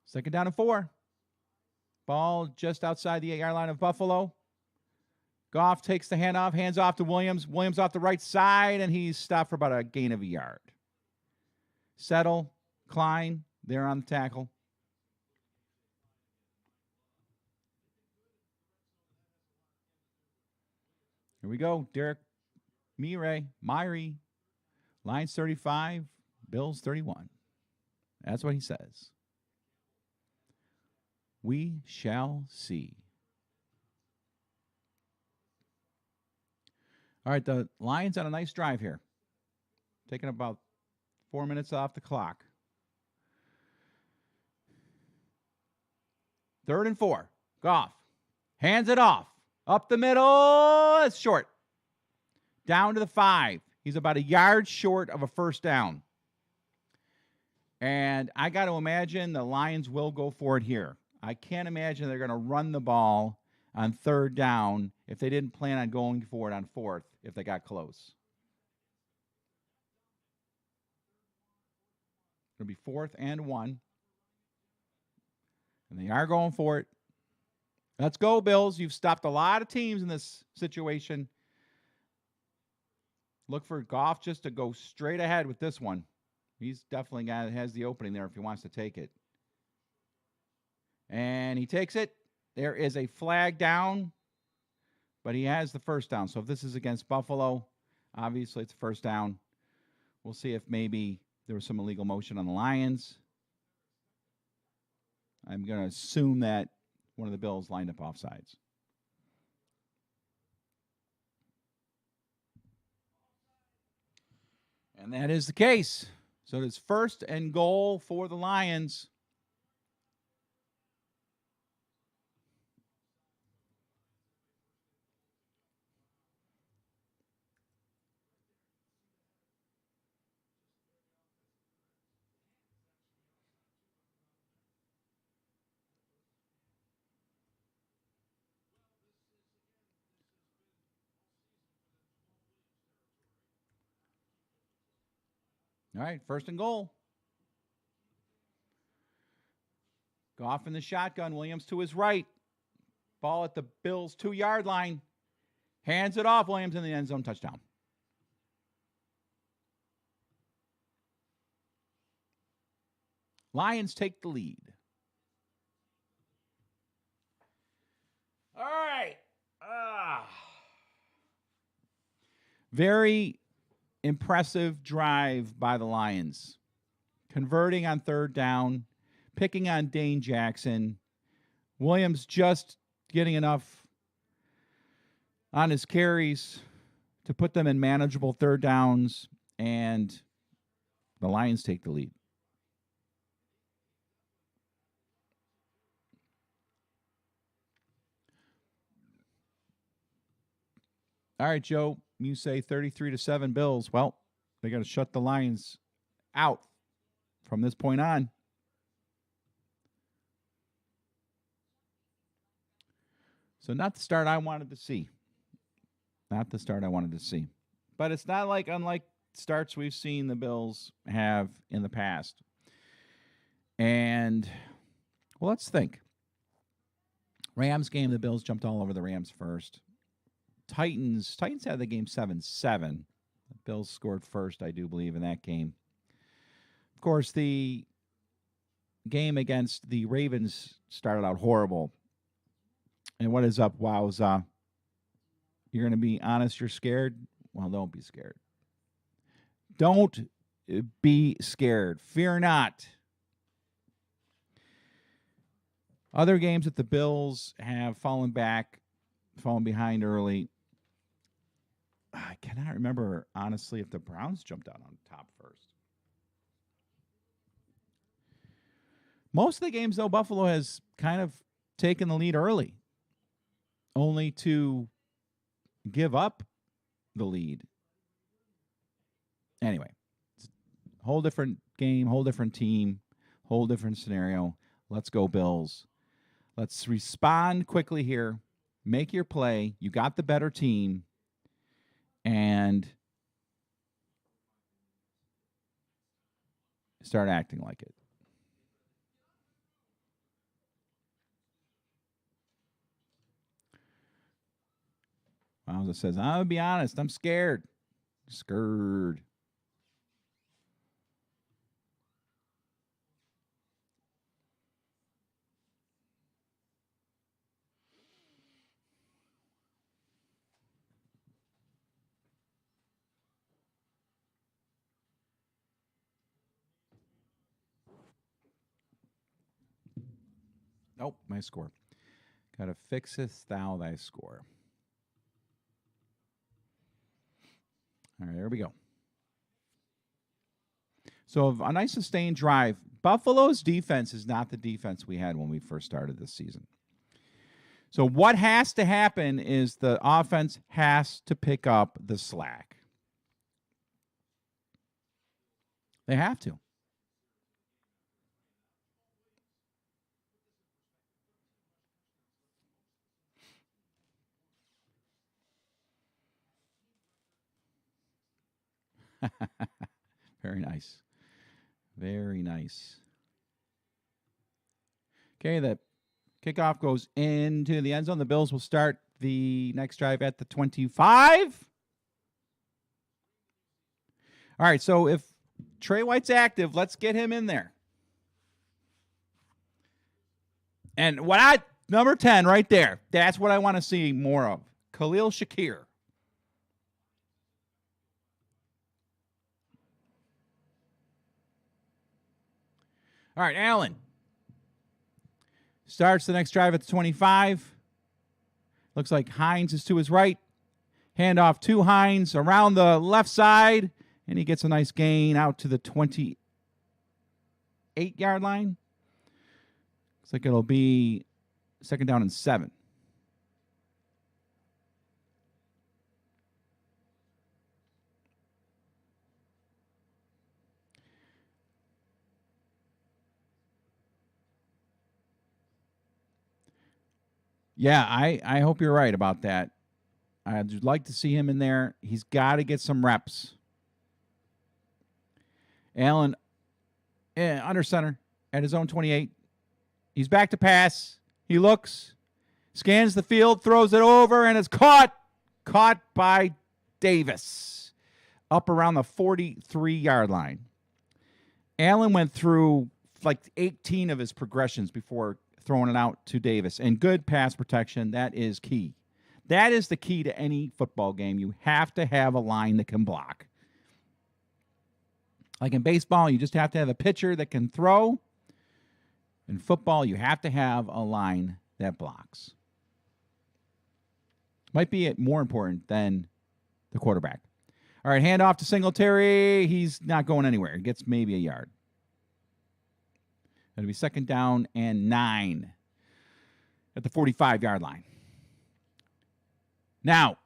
S2: Second down and 4. Ball just outside the 8-yard line of Buffalo. Goff takes the handoff, hands off to Williams. Williams off the right side, and he's stopped for about a gain of a yard. Settle, Klein, they're on the tackle. Here we go. Derek Myrie, Lions 35, Bills 31. That's what he says. We shall see. All right, the Lions on a nice drive here. Taking about 4 minutes off the clock. 3rd and 4. Goff hands it off. Up the middle. It's short. Down to the 5. He's about a yard short of a first down. And I got to imagine the Lions will go for it here. I can't imagine they're going to run the ball on 3rd down if they didn't plan on going for it on 4th if they got close. It'll be 4th and 1. And they are going for it. Let's go, Bills. You've stopped a lot of teams in this situation. Look for Goff just to go straight ahead with this one. He's definitely a guy that has the opening there if he wants to take it. And he takes it. There is a flag down, but he has the first down. So if this is against Buffalo, obviously it's a first down. We'll see if maybe there was some illegal motion on the Lions. I'm going to assume that one of the Bills lined up offsides. And that is the case. So it is 1st and goal for the Lions. All right, 1st and goal. Goff in the shotgun. Williams to his right. Ball at the Bills' 2-yard line. Hands it off. Williams in the end zone. Touchdown. Lions take the lead. All right. Very impressive drive by the Lions. Converting on 3rd down, picking on Dane Jackson. Williams just getting enough on his carries to put them in manageable 3rd downs, and the Lions take the lead. All right, Joe, you say 33-7 Bills. Well, they got to shut the Lions out from this point on. So not the start I wanted to see. Not the start I wanted to see. But it's not like unlike starts we've seen the Bills have in the past. And, well, let's think. Rams game, the Bills jumped all over the Rams first. Titans had the game 7-7. The Bills scored first, I do believe, in that game. Of course, the game against the Ravens started out horrible. And what is up, Wowza? You're going to be honest, you're scared? Well, don't be scared. Don't be scared. Fear not. Other games that the Bills have fallen behind early. I cannot remember, honestly, if the Browns jumped out on top first. Most of the games, though, Buffalo has kind of taken the lead early, only to give up the lead. Anyway, whole different game, whole different team, whole different scenario. Let's go, Bills. Let's respond quickly here. Make your play. You got the better team. And start acting like it. Wowza says, I'm going to be honest. I'm scared. Scared. Nope, my score. Gotta fixeth thou thy score. All right, there we go. So a nice sustained drive. Buffalo's defense is not the defense we had when we first started this season. So what has to happen is the offense has to pick up the slack. They have to. Very nice. Very nice. Okay, the kickoff goes into the end zone. The Bills will start the next drive at the 25. All right, so if Trey White's active, let's get him in there. And number 10 right there, that's what I want to see more of. Khalil Shakir. All right, Allen starts the next drive at the 25. Looks like Hines is to his right. Handoff to Hines around the left side, and he gets a nice gain out to the 28-yard line. Looks like it'll be second down and 7. Yeah, I hope you're right about that. I'd like to see him in there. He's got to get some reps. Allen under center at his own 28. He's back to pass. He looks, scans the field, throws it over, and it's caught. Caught by Davis up around the 43-yard line. Allen went through like 18 of his progressions before throwing it out to Davis. And good pass protection, that is key. That is the key to any football game. You have to have a line that can block. Like in baseball, you just have to have a pitcher that can throw. In football, you have to have a line that blocks. Might be more important than the quarterback. All right, handoff to Singletary. He's not going anywhere. He gets maybe a yard. It'll be second down and 9 at the 45-yard line. Now,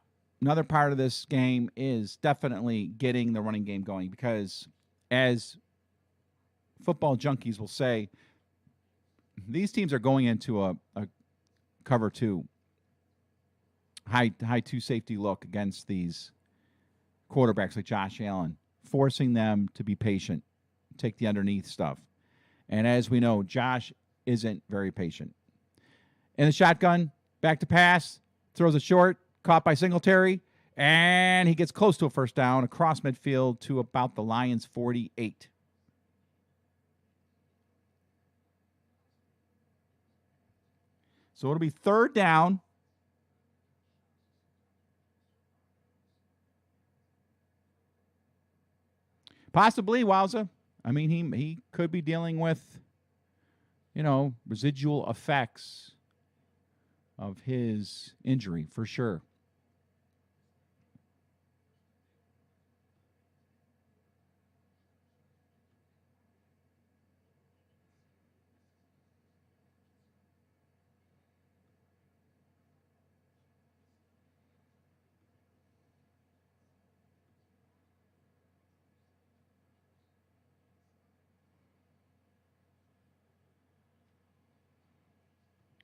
S2: another part of this game is definitely getting the running game going because, as football junkies will say, these teams are going into a cover 2 high two safety look against these quarterbacks like Josh Allen, forcing them to be patient, take the underneath stuff. And as we know, Josh isn't very patient. In the shotgun, back to pass, throws it short, caught by Singletary, and he gets close to a first down across midfield to about the Lions' 48. So it'll be third down. Possibly, Wowza. I mean, he could be dealing with, residual effects of his injury for sure.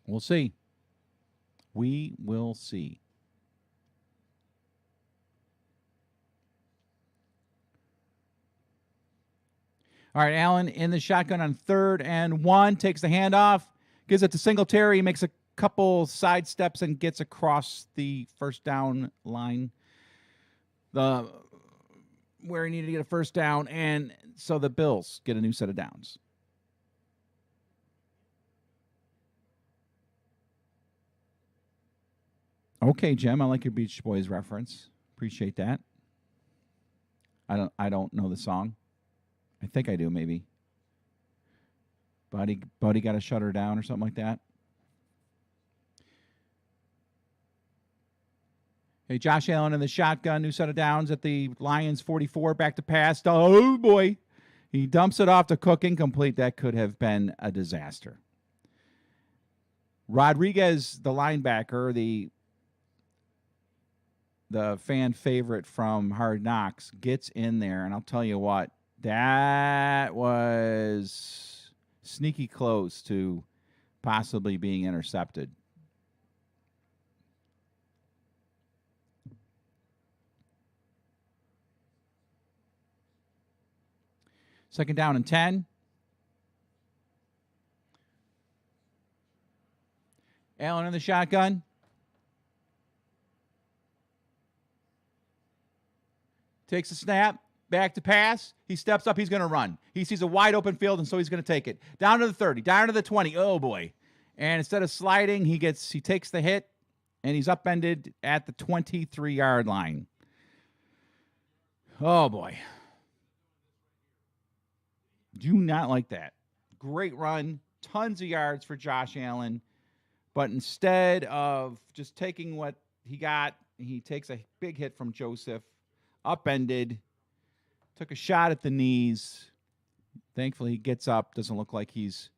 S2: We'll see. We will see. All right, Allen in the shotgun on 3rd and 1, takes the handoff, gives it to Singletary, makes a couple side steps and gets across the first down line, where he needed to get a first down, and so the Bills get a new set of downs. Okay, Jem, I like your Beach Boys reference. Appreciate that. I don't know the song. I think I do, maybe. Buddy got to shut her down or something like that. Hey, Josh Allen in the shotgun, new set of downs at the Lions 44, back to pass. Oh boy. He dumps it off to Cook, incomplete. That could have been a disaster. Rodriguez, the linebacker, the fan favorite from Hard Knocks, gets in there, and I'll tell you what, that was sneaky close to possibly being intercepted. Second down and 10. Allen in the shotgun. Takes a snap, back to pass. He steps up, he's going to run. He sees a wide open field, and so he's going to take it. Down to the 30, down to the 20. Oh, boy. And instead of sliding, he takes the hit, and he's upended at the 23-yard line. Oh, boy. Do not like that. Great run, tons of yards for Josh Allen. But instead of just taking what he got, he takes a big hit from Joseph. Upended, took a shot at the knees. Thankfully, he gets up. Doesn't look like he's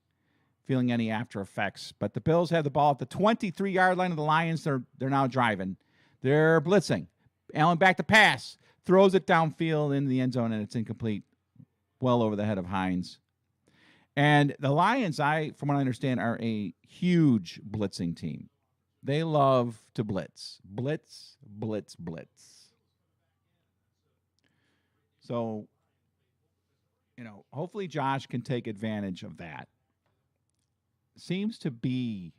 S2: feeling any after effects. But the Bills have the ball at the 23-yard line of the Lions. They're now driving. They're blitzing. Allen back to pass. Throws it downfield in the end zone, and it's incomplete. Well over the head of Hines. And the Lions, from what I understand, are a huge blitzing team. They love to blitz. Blitz, blitz, blitz. So, hopefully Josh can take advantage of that. Seems to be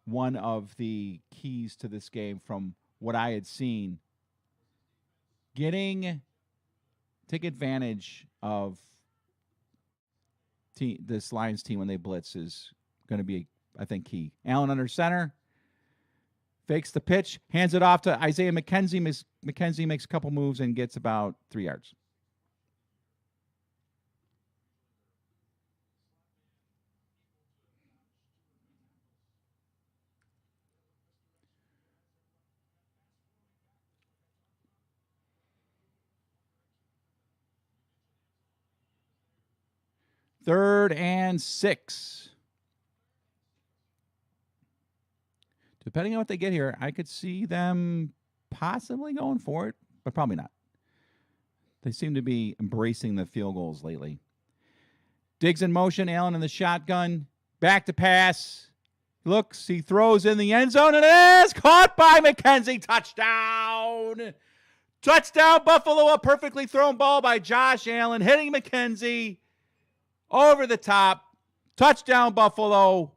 S2: one of the keys to this game from what I had seen. Take advantage of this Lions team when they blitz is going to be, I think, key. Allen under center. Fakes the pitch, hands it off to Isaiah McKenzie. McKenzie makes a couple moves and gets about 3 yards. Third and 6. Depending on what they get here, I could see them possibly going for it, but probably not. They seem to be embracing the field goals lately. Diggs in motion, Allen in the shotgun, back to pass, looks, he throws in the end zone, and it is caught by McKenzie. Touchdown. Touchdown, Buffalo. A perfectly thrown ball by Josh Allen, hitting McKenzie over the top. Touchdown, Buffalo.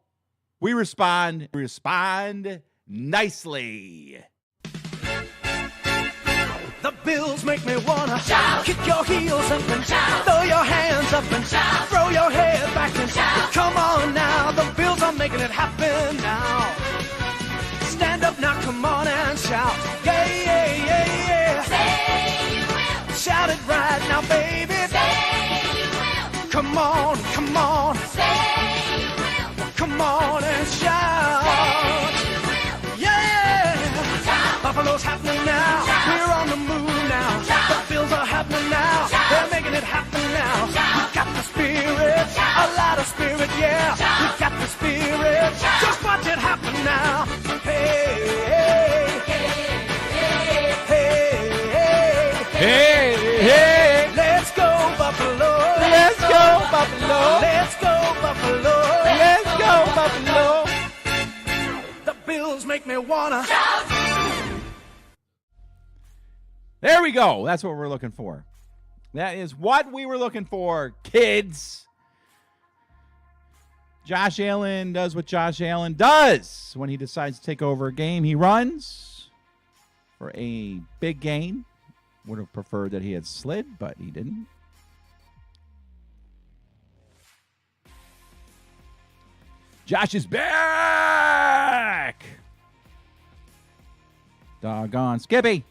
S2: We respond. Respond nicely.
S5: The Bills make me wanna shout, kick your heels up and shout, throw your hands up and shout, throw your head back and shout. Come on now, the Bills are making it happen now. Stand up now, come on and shout, yeah, yeah, yeah, yeah.
S6: Say you will.
S5: Shout it right now, baby.
S6: Say you will.
S5: Come on,
S6: Say you will.
S5: come on and shout.
S6: Say you will.
S5: Yeah,
S6: Shout.
S5: Buffalo's happening now.
S6: Shout.
S5: We're on the move now.
S6: Shout.
S5: The Bills are happening now.
S6: Shout.
S5: They're making it happen now.
S6: Shout.
S5: We got the spirit,
S6: Shout.
S5: a lot of spirit, yeah.
S6: Shout.
S5: We got the spirit.
S6: Shout.
S5: Just watch it happen now. Hey, hey, hey, hey,
S2: Hey, hey.
S5: Let's go Buffalo.
S2: Let's go, Buffalo.
S5: Let's go Buffalo.
S2: Let's go, Buffalo.
S5: The Bills make me wanna.
S2: There we go. That's what we're looking for. That is what we were looking for, kids. Josh Allen does what Josh Allen does when he decides to take over a game. He runs for a big gain. Would have preferred that he had slid, but he didn't. Josh is back. Doggone Skippy.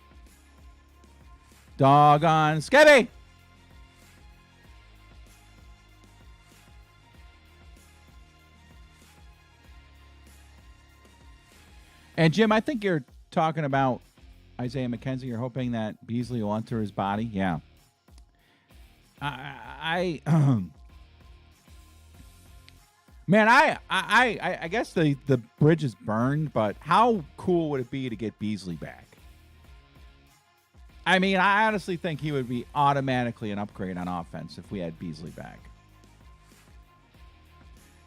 S2: Doggone Skippy. And Jim, I think you're talking about Isaiah McKenzie. You're hoping that Beasley will enter his body. Yeah. Man, I guess the bridge is burned, but how cool would it be to get Beasley back? I mean, I honestly think he would be automatically an upgrade on offense if we had Beasley back.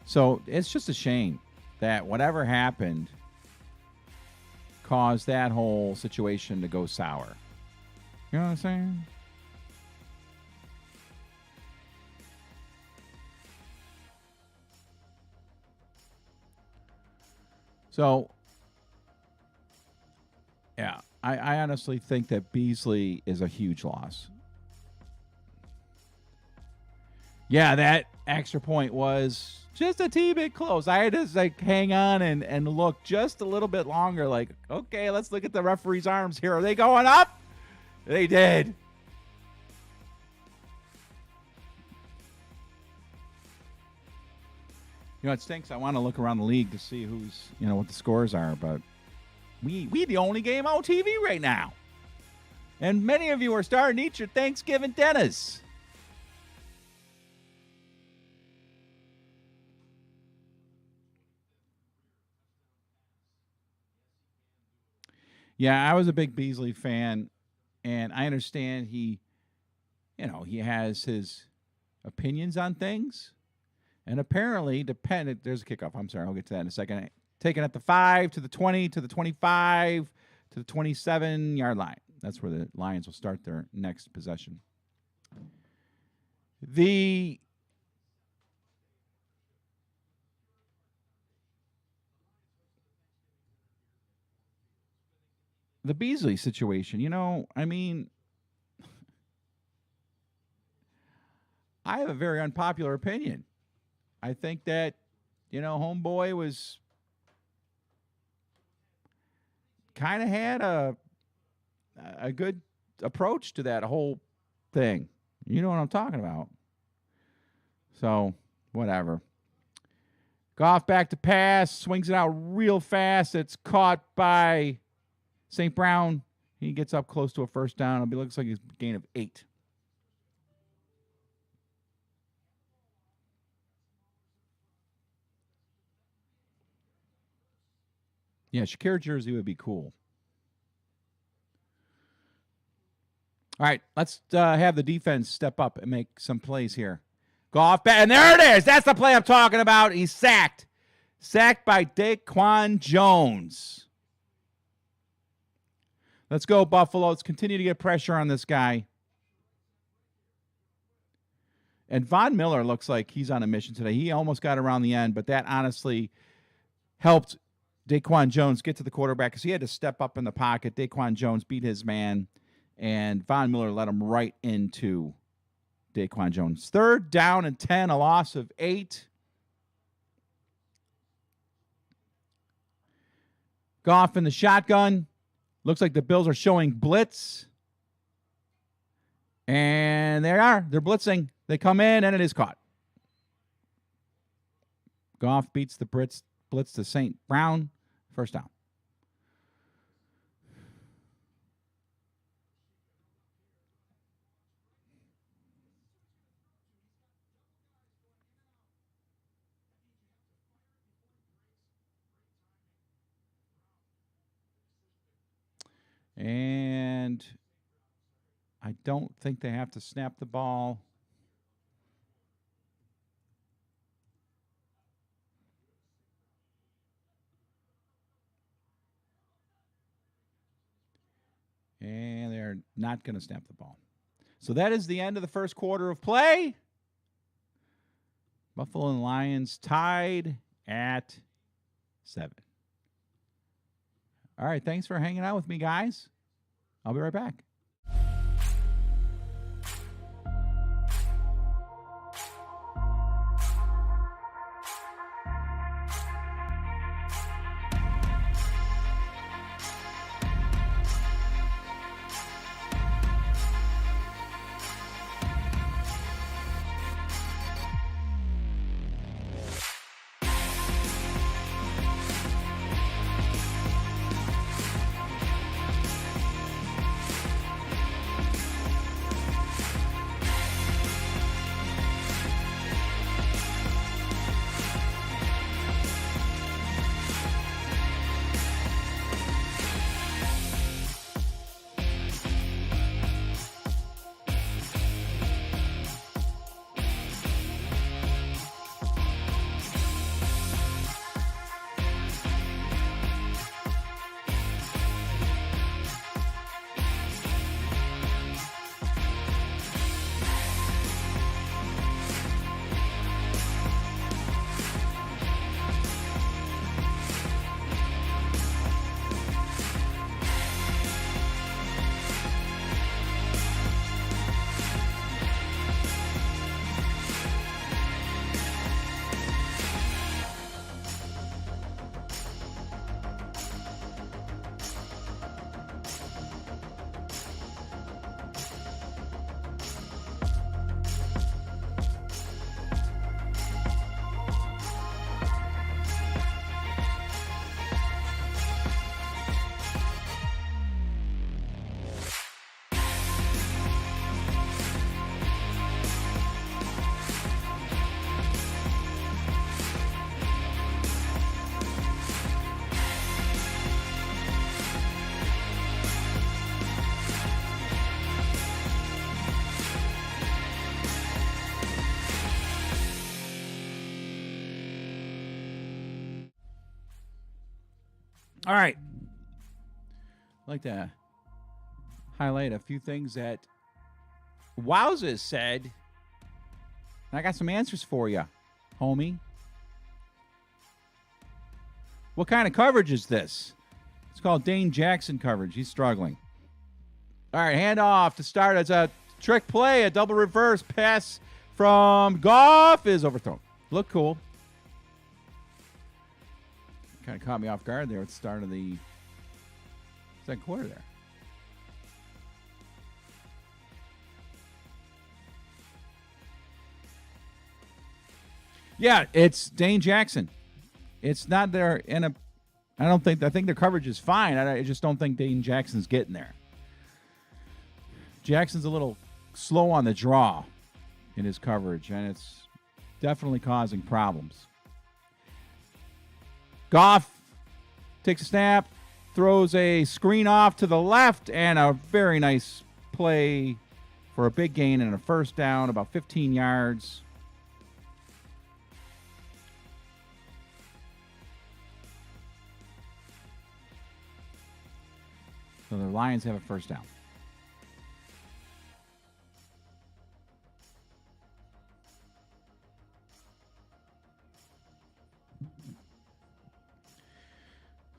S2: So it's just a shame that whatever happened caused that whole situation to go sour. You know what I'm saying? So, yeah, I honestly think that Beasley is a huge loss. Yeah, that extra point was just a teeny bit close. I had to hang on and look just a little bit longer. Like, okay, let's look at the referee's arms here. Are they going up? They did. You know, it stinks. I want to look around the league to see who's, what the scores are, but we the only game on TV right now. And many of you are starting to eat your Thanksgiving dinners. Yeah, I was a big Beasley fan, and I understand he has his opinions on things. And apparently, there's a kickoff. I'm sorry, I'll get to that in a second. Taken at the 5, to the 20, to the 25, to the 27-yard line. That's where the Lions will start their next possession. The Beasley situation, I mean, I have a very unpopular opinion. I think that, homeboy was kind of had a good approach to that whole thing. You know what I'm talking about. So, whatever. Goff back to pass, swings it out real fast. It's caught by St. Brown. He gets up close to a first down. It looks like he's a gain of 8. Yeah, Shakir jersey would be cool. All right, let's have the defense step up and make some plays here. Goff back, and there it is. That's the play I'm talking about. He's sacked. Sacked by Daquan Jones. Let's go, Buffalo. Let's continue to get pressure on this guy. And Von Miller looks like he's on a mission today. He almost got around the end, but that honestly helped Daquan Jones get to the quarterback because he had to step up in the pocket. Daquan Jones beat his man, and Von Miller led him right into Daquan Jones. 3rd down and 10, a loss of 8. Goff in the shotgun. Looks like the Bills are showing blitz. And they are. They're blitzing. They come in, and it is caught. Goff beats the blitz to St. Brown. First down. And I don't think they have to snap the ball. And they're not going to snap the ball. So that is the end of the first quarter of play. Buffalo and Lions tied at 7. All right, thanks for hanging out with me, guys. I'll be right back. All right. I'd like to highlight a few things that Wowza said. And I got some answers for you, homie. What kind of coverage is this? It's called Dane Jackson coverage. He's struggling. All right, handoff to start as a trick play. A double reverse pass from Goff is overthrown. Look cool. Kind of caught me off guard there at the start of the second quarter there. Yeah, it's Dane Jackson. It's not there in a. I think their coverage is fine. I just don't think Dane Jackson's getting there. Jackson's a little slow on the draw in his coverage, and it's definitely causing problems. Goff takes a snap, throws a screen off to the left, and a very nice play for a big gain and a first down, about 15 yards. So the Lions have a first down.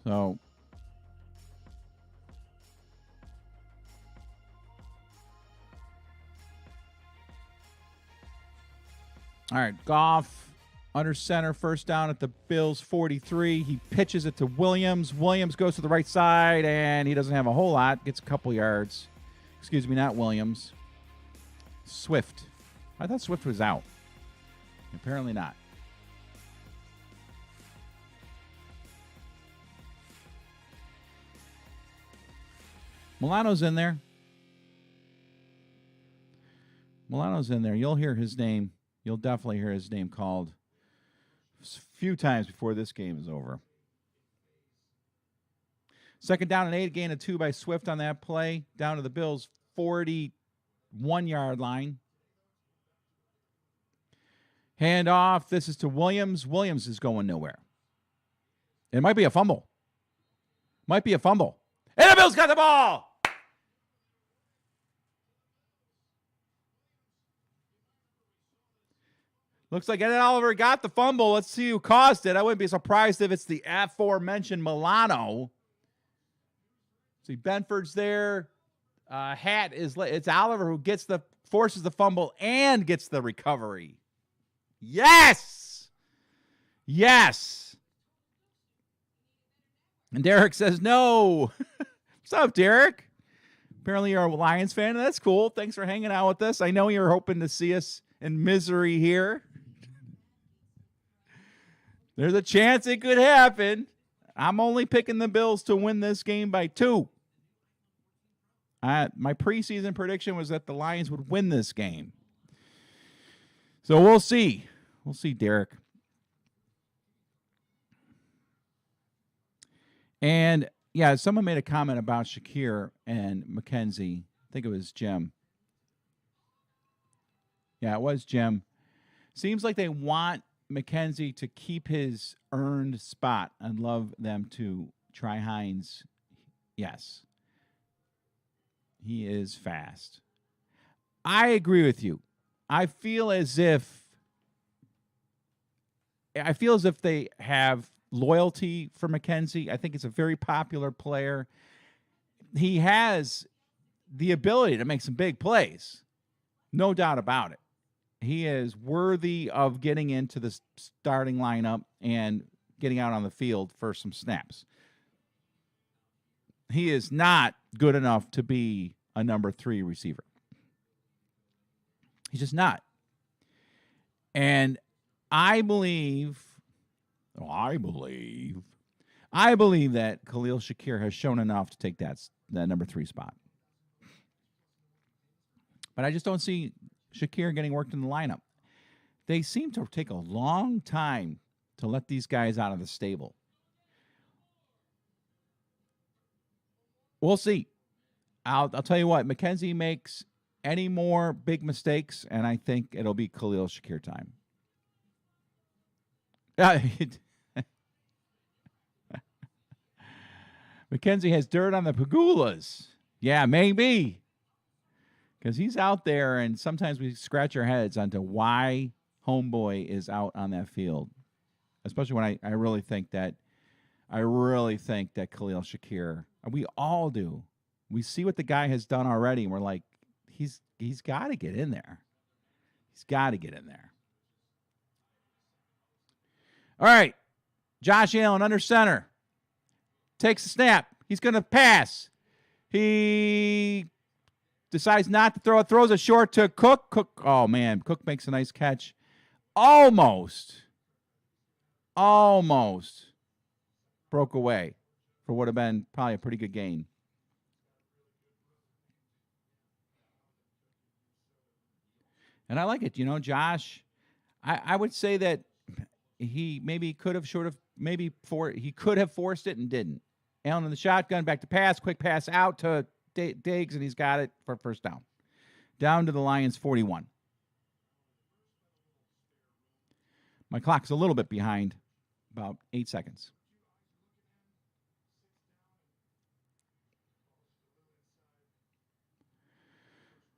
S2: So all right, Goff under center, first down at the Bills 43. He pitches it to Williams. Williams goes to the right side, and he doesn't have a whole lot. Gets a couple yards. Excuse me, not Williams. Swift. I thought Swift was out. Apparently not. Milano's in there. Milano's in there. You'll hear his name. You'll definitely hear his name called a few times before this game is over. Second down and 8, gain of 2 by Swift on that play. Down to the Bills' 41-yard line. Hand off. This is to Williams. Williams is going nowhere. It might be a fumble. Might be a fumble. And the Bills got the ball. Looks like Ed Oliver got the fumble. Let's see who caused it. I wouldn't be surprised if it's the aforementioned Milano. See, Benford's there. It's Oliver who forces the fumble and gets the recovery. Yes! Yes! And Derek says no. What's up, Derek? Apparently you're a Lions fan. That's cool. Thanks for hanging out with us. I know you're hoping to see us in misery here. There's a chance it could happen. I'm only picking the Bills to win this game by 2. My preseason prediction was that the Lions would win this game. So we'll see. We'll see, Derek. And, yeah, someone made a comment about Shakir and McKenzie. I think it was Jim. Yeah, it was Jim. Seems like they want McKenzie to keep his earned spot. I'd love them to try Hines. Yes. He is fast. I agree with you. I feel as if they have loyalty for McKenzie. I think it's a very popular player. He has the ability to make some big plays. No doubt about it. He is worthy of getting into the starting lineup and getting out on the field for some snaps. He is not good enough to be a number 3 receiver. He's just not. And I believe that Khalil Shakir has shown enough to take that number 3 spot. But I just don't see Shakir getting worked in the lineup. They seem to take a long time to let these guys out of the stable. We'll see. I'll tell you what, McKenzie makes any more big mistakes, and I think it'll be Khalil Shakir time. McKenzie has dirt on the Pagulas. Yeah, maybe. Because he's out there, and sometimes we scratch our heads onto why homeboy is out on that field. Especially when I really think that Khalil Shakir, we all do. We see what the guy has done already, and we're like, he's got to get in there. He's got to get in there. All right. Josh Allen under center. Takes the snap. He's going to pass. He decides not to throw it. Throws a short to Cook. Oh, man. Cook makes a nice catch. Almost broke away for what would have been probably a pretty good gain. And I like it. You know, Josh, I would say that he maybe could have he could have forced it and didn't. Allen in the shotgun, back to pass, quick pass out to Diggs, and he's got it for first down. Down to the Lions 41. My clock's a little bit behind, about 8 seconds.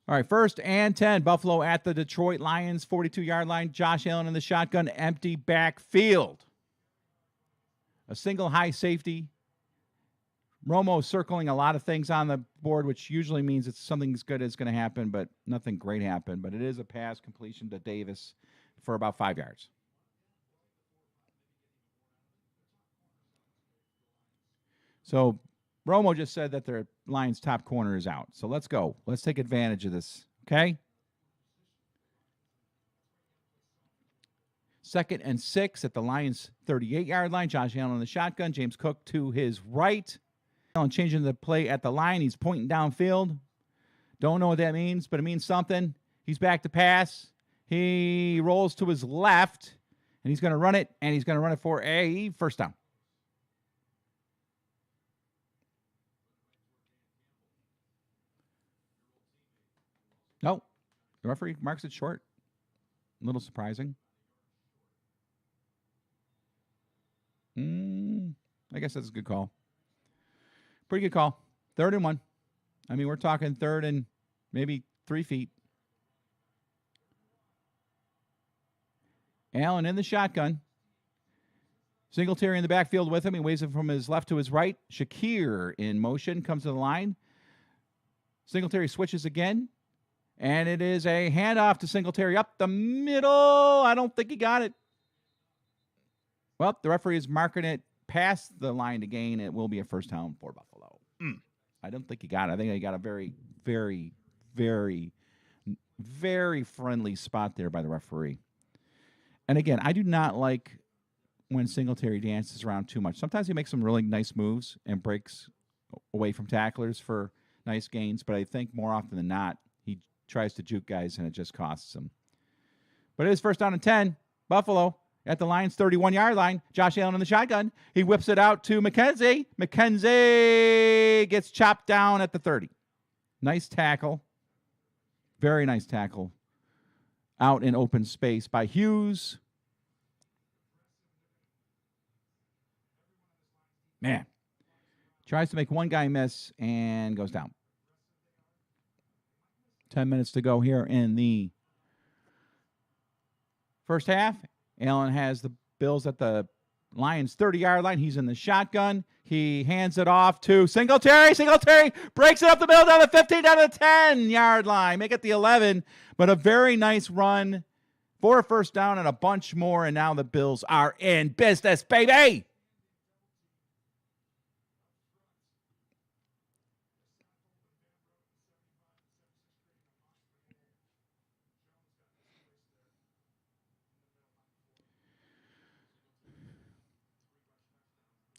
S2: All right, 1st and 10. Buffalo at the Detroit Lions 42-yard line. Josh Allen in the shotgun, empty backfield. A single high safety. Romo circling a lot of things on the board, which usually means it's something as good as going to happen, but nothing great happened. But it is a pass completion to Davis for about 5 yards. So Romo just said that their Lions' top corner is out. So let's go. Let's take advantage of this, okay? 2nd and 6 at the Lions' 38-yard line. Josh Allen in the shotgun. James Cook to his right. Allen changing the play at the line. He's pointing downfield. Don't know what that means, but it means something. He's back to pass. He rolls to his left, and he's going to run it, and he's going to run it for a first down. No, the referee marks it short. A little surprising. I guess that's a good call. Pretty good call. 3rd and 1. I mean, we're talking 3rd and maybe 3 feet. Allen in the shotgun. Singletary in the backfield with him. He waves him from his left to his right. Shakir in motion, comes to the line. Singletary switches again. And it is a handoff to Singletary up the middle. I don't think he got it. Well, the referee is marking it past the line to gain. It will be a first down for Buffalo. I don't think he got it. I think he got a very, very, very, very friendly spot there by the referee. And again, I do not like when Singletary dances around too much. Sometimes he makes some really nice moves and breaks away from tacklers for nice gains, but I think more often than not, he tries to juke guys and it just costs him. But it is 1st down and 10. Buffalo at the Lions' 31-yard line. Josh Allen in the shotgun. He whips it out to McKenzie. McKenzie gets chopped down at the 30. Nice tackle. Very nice tackle. Out in open space by Hughes. Man. Tries to make one guy miss and goes down. 10 minutes to go here in the first half. Allen has the Bills at the Lions' 30-yard line. He's in the shotgun. He hands it off to Singletary. Singletary breaks it up the middle down the 15, down to the 10-yard line. Make it the 11, but a very nice run for a first down and a bunch more, and now the Bills are in business, baby!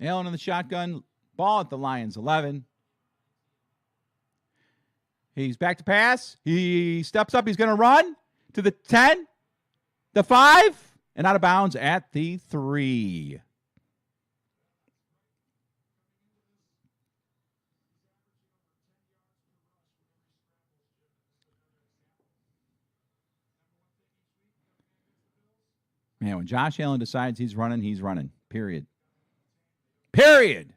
S2: Allen in the shotgun. Ball at the Lions' 11. He's back to pass. He steps up. He's going to run to the 10, the 5, and out of bounds at the 3. Man, when Josh Allen decides he's running, period. Period.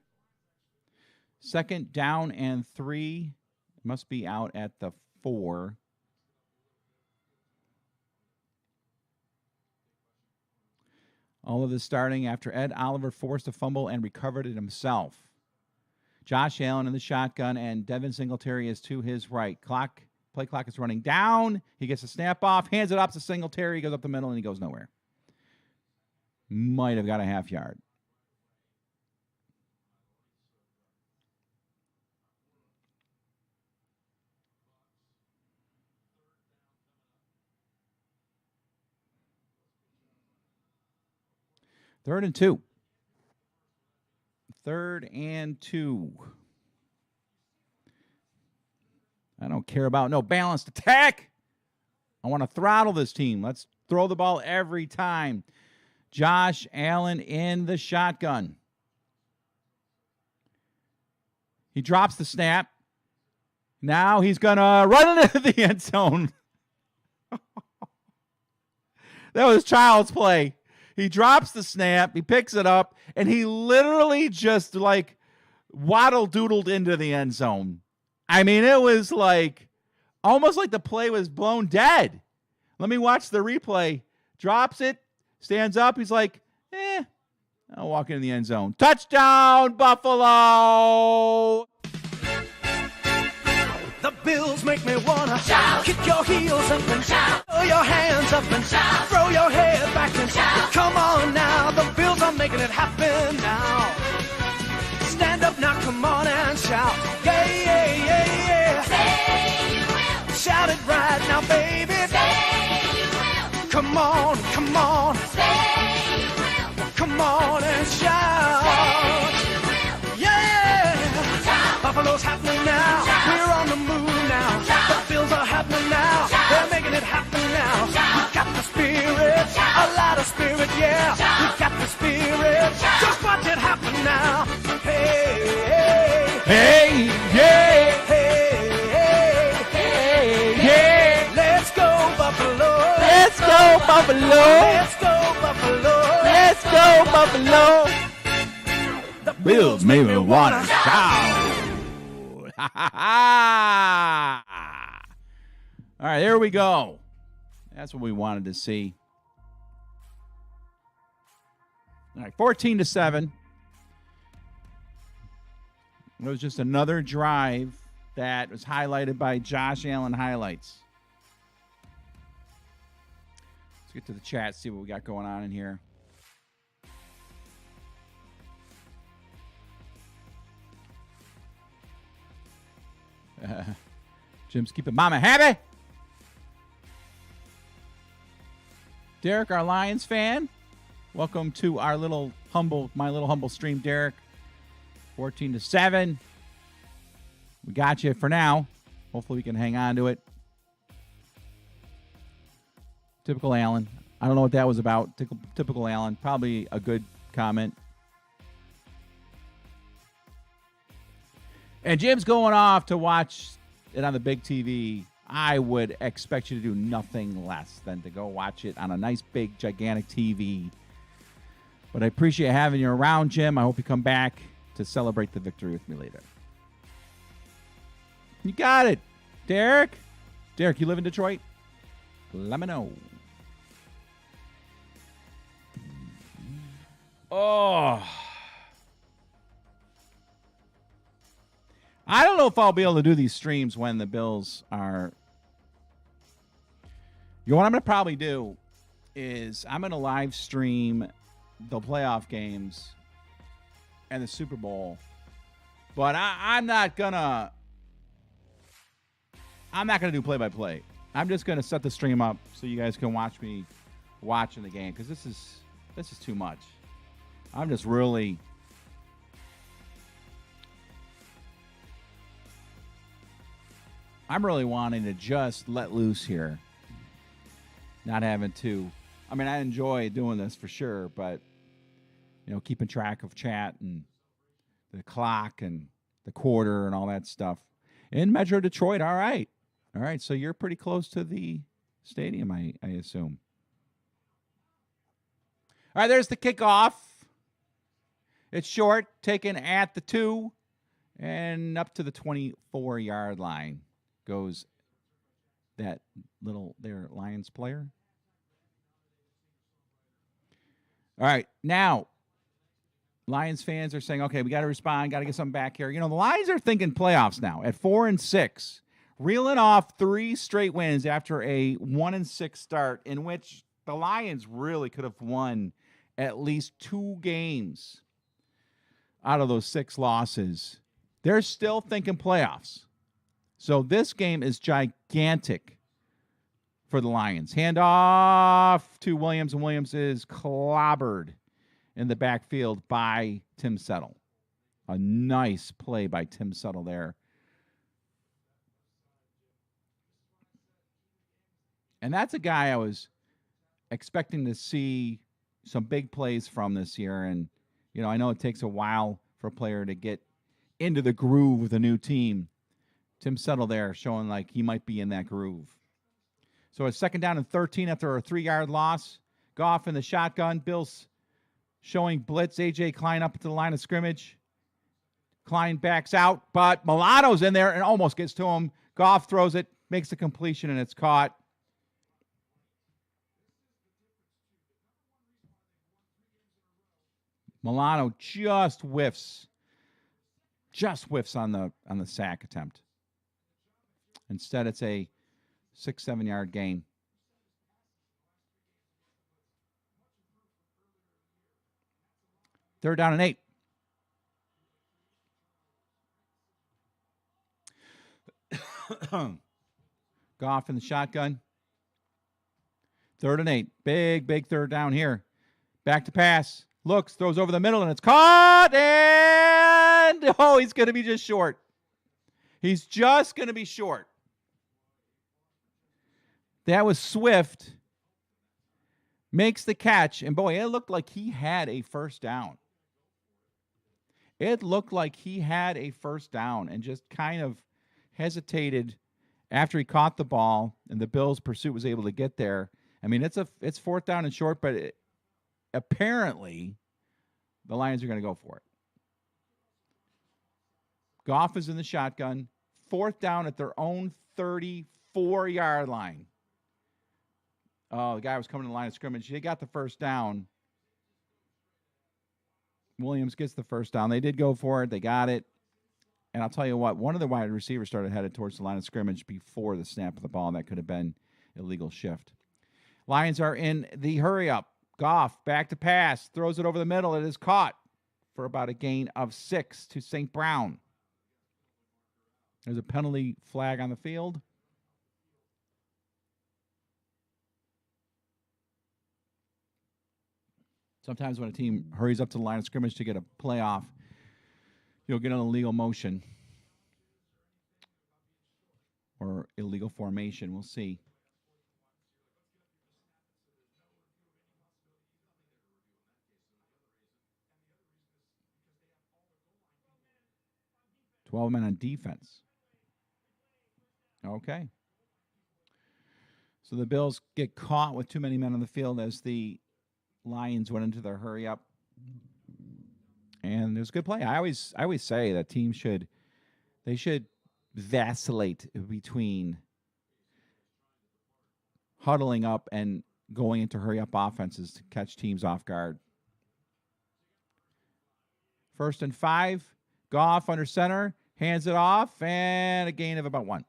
S2: 2nd down and 3. Must be out at the 4. All of this starting after Ed Oliver forced a fumble and recovered it himself. Josh Allen in the shotgun, and Devin Singletary is to his right. Play clock is running down. He gets a snap off, hands it off to Singletary. He goes up the middle, and he goes nowhere. Might have got a half yard. Third and 2. 3rd and 2. I don't care about no balanced attack. I want to throttle this team. Let's throw the ball every time. Josh Allen in the shotgun. He drops the snap. Now he's going to run into the end zone. That was child's play. He drops the snap, he picks it up, and he literally just waddle-doodled into the end zone. I mean, it was like Almost like the play was blown dead. Let me watch the replay. Drops it, stands up. He's like, I'll walk into the end zone. Touchdown, Buffalo!
S5: The Bills make me wanna shout. Kick your heels up and shout. Throw your hands up and shout. Throw your head back and shout. Come on now, the Bills are making it happen now. Stand up now, come on and shout. Yeah, yeah, yeah, yeah.
S6: Say you will.
S5: Shout it right now, baby.
S6: Say you will.
S5: Come on, come on.
S6: Say you will.
S5: Come on and shout.
S6: Say you will.
S5: Yeah.
S6: Shout.
S5: Buffalo's happening now.
S6: Shout.
S5: We're on the move now.
S6: Shout.
S5: The Bills are happening now.
S6: Shout.
S5: They're making it happen now.
S6: Shout.
S5: We got the spirit,
S6: Shout.
S5: a lot of spirit, yeah.
S6: Shout.
S5: We got the spirit.
S6: Shout.
S5: Just watch it happen now. Hey, hey,
S2: Hey, yeah,
S5: hey, hey,
S2: hey, yeah.
S5: Let's go Buffalo.
S2: Let's go, Buffalo.
S5: Let's go Buffalo.
S2: Let's go, Buffalo.
S5: The
S2: Bills made me wanna shout. All right, there we go. That's what we wanted to see. All right, 14-7. It was just another drive that was highlighted by Josh Allen highlights. Let's get to the chat, see what we got going on in here. Jim's keeping Mama happy. Derek, our Lions fan, welcome to my little humble stream, Derek. 14-7. We got you for now. Hopefully we can hang on to it. Typical Allen. I don't know what that was about. Typical Allen. Probably a good comment. And Jim's going off to watch it on the big TV. I would expect you to do nothing less than to go watch it on a nice, big, gigantic TV. But I appreciate having you around, Jim. I hope you come back to celebrate the victory with me later. You got it. Derek? Derek, you live in Detroit? Let me know. Oh. I don't know if I'll be able to do these streams when the Bills are. You know what I'm going to probably do is I'm going to live stream the playoff games and the Super Bowl, but I'm not gonna do play-by-play. I'm just gonna set the stream up so you guys can watch me watching the game, because this is too much. I'm just really. I'm really wanting to just let loose here. Not having to. I mean, I enjoy doing this for sure, but, you know, keeping track of chat and the clock and the quarter and all that stuff. In Metro Detroit, all right. All right, so you're pretty close to the stadium, I assume. All right, there's the kickoff. It's short, taken at the 2, and up to the 24-yard line goes that little their Lions player. All right, now, Lions fans are saying, okay, we got to respond, got to get something back here. You know, the Lions are thinking playoffs now at 4-6, reeling off 3 straight wins after a 1-6 start, in which the Lions really could have won at least 2 games out of those 6 losses. They're still thinking playoffs. So this game is gigantic for the Lions. Handoff to Williams, and Williams is clobbered in the backfield by Tim Settle. A nice play by Tim Settle there. And that's a guy I was expecting to see some big plays from this year. And, you know, I know it takes a while for a player to get into the groove with a new team. Tim Settle there showing like he might be in that groove. So it's 2nd down and 13 after a 3-yard loss. Goff in the shotgun. Bills showing blitz. A.J. Klein up to the line of scrimmage. Klein backs out, but Milano's in there and almost gets to him. Goff throws it makes the completion, and it's caught. Milano just whiffs on the sack attempt. Instead, it's a 6-7 yard gain. Third down and 8. Goff in the shotgun. 3rd and 8. Big third down here. Back to pass. Looks, throws over the middle, and it's caught. And, he's going to be just short. He's just going to be short. That was Swift. Makes the catch. And, boy, it looked like he had a first down. It looked like he had a first down and just kind of hesitated after he caught the ball and the Bills' pursuit was able to get there. I mean, it's 4th down and short, but apparently the Lions are going to go for it. Goff is in the shotgun. 4th down at their own 34-yard line. Oh, the guy was coming to the line of scrimmage. They got the first down. Williams gets the first down. They did go for it. They got it. And I'll tell you what, one of the wide receivers started headed towards the line of scrimmage before the snap of the ball. That could have been illegal shift. Lions are in the hurry-up. Goff back to pass. Throws it over the middle. It is caught for about a gain of 6 to St. Brown. There's a penalty flag on the field. Sometimes when a team hurries up to the line of scrimmage to get a playoff, you'll get an illegal motion or illegal formation. We'll see. $12 men on defense. Okay. So the Bills get caught with too many men on the field as the Lions went into their hurry up. And there's good play. I always say that teams should vacillate between huddling up and going into hurry up offenses to catch teams off guard. 1st and 5. Goff under center, hands it off, and a gain of about 1.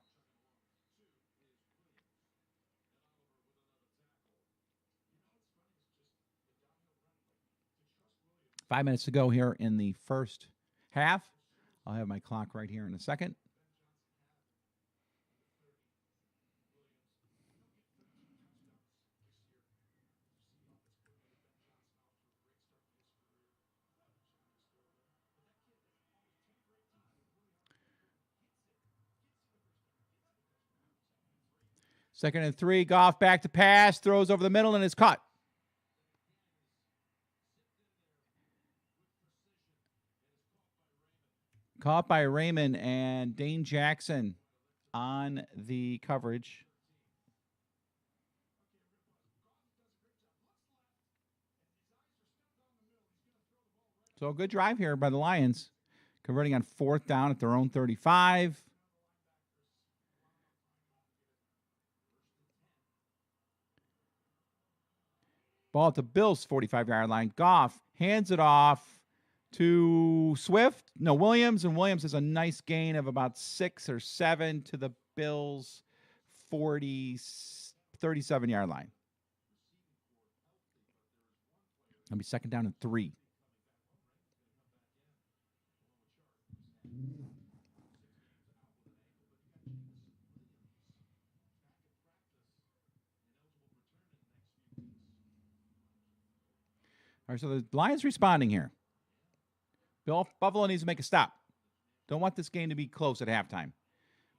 S2: Five minutes to go here in the first half. I'll have my clock right here in a second. Second and 3, Goff back to pass, throws over the middle, and is caught. Caught by Raymond and Dane Jackson on the coverage. So a good drive here by the Lions, converting on 4th down at their own 35. Ball at the Bills' 45-yard line. Goff hands it off to Williams, and Williams has a nice gain of about 6 or 7 to the Bills' 37-yard line. That'll be 2nd down and 3. All right, so the Lions responding here. Buffalo needs to make a stop. Don't want this game to be close at halftime.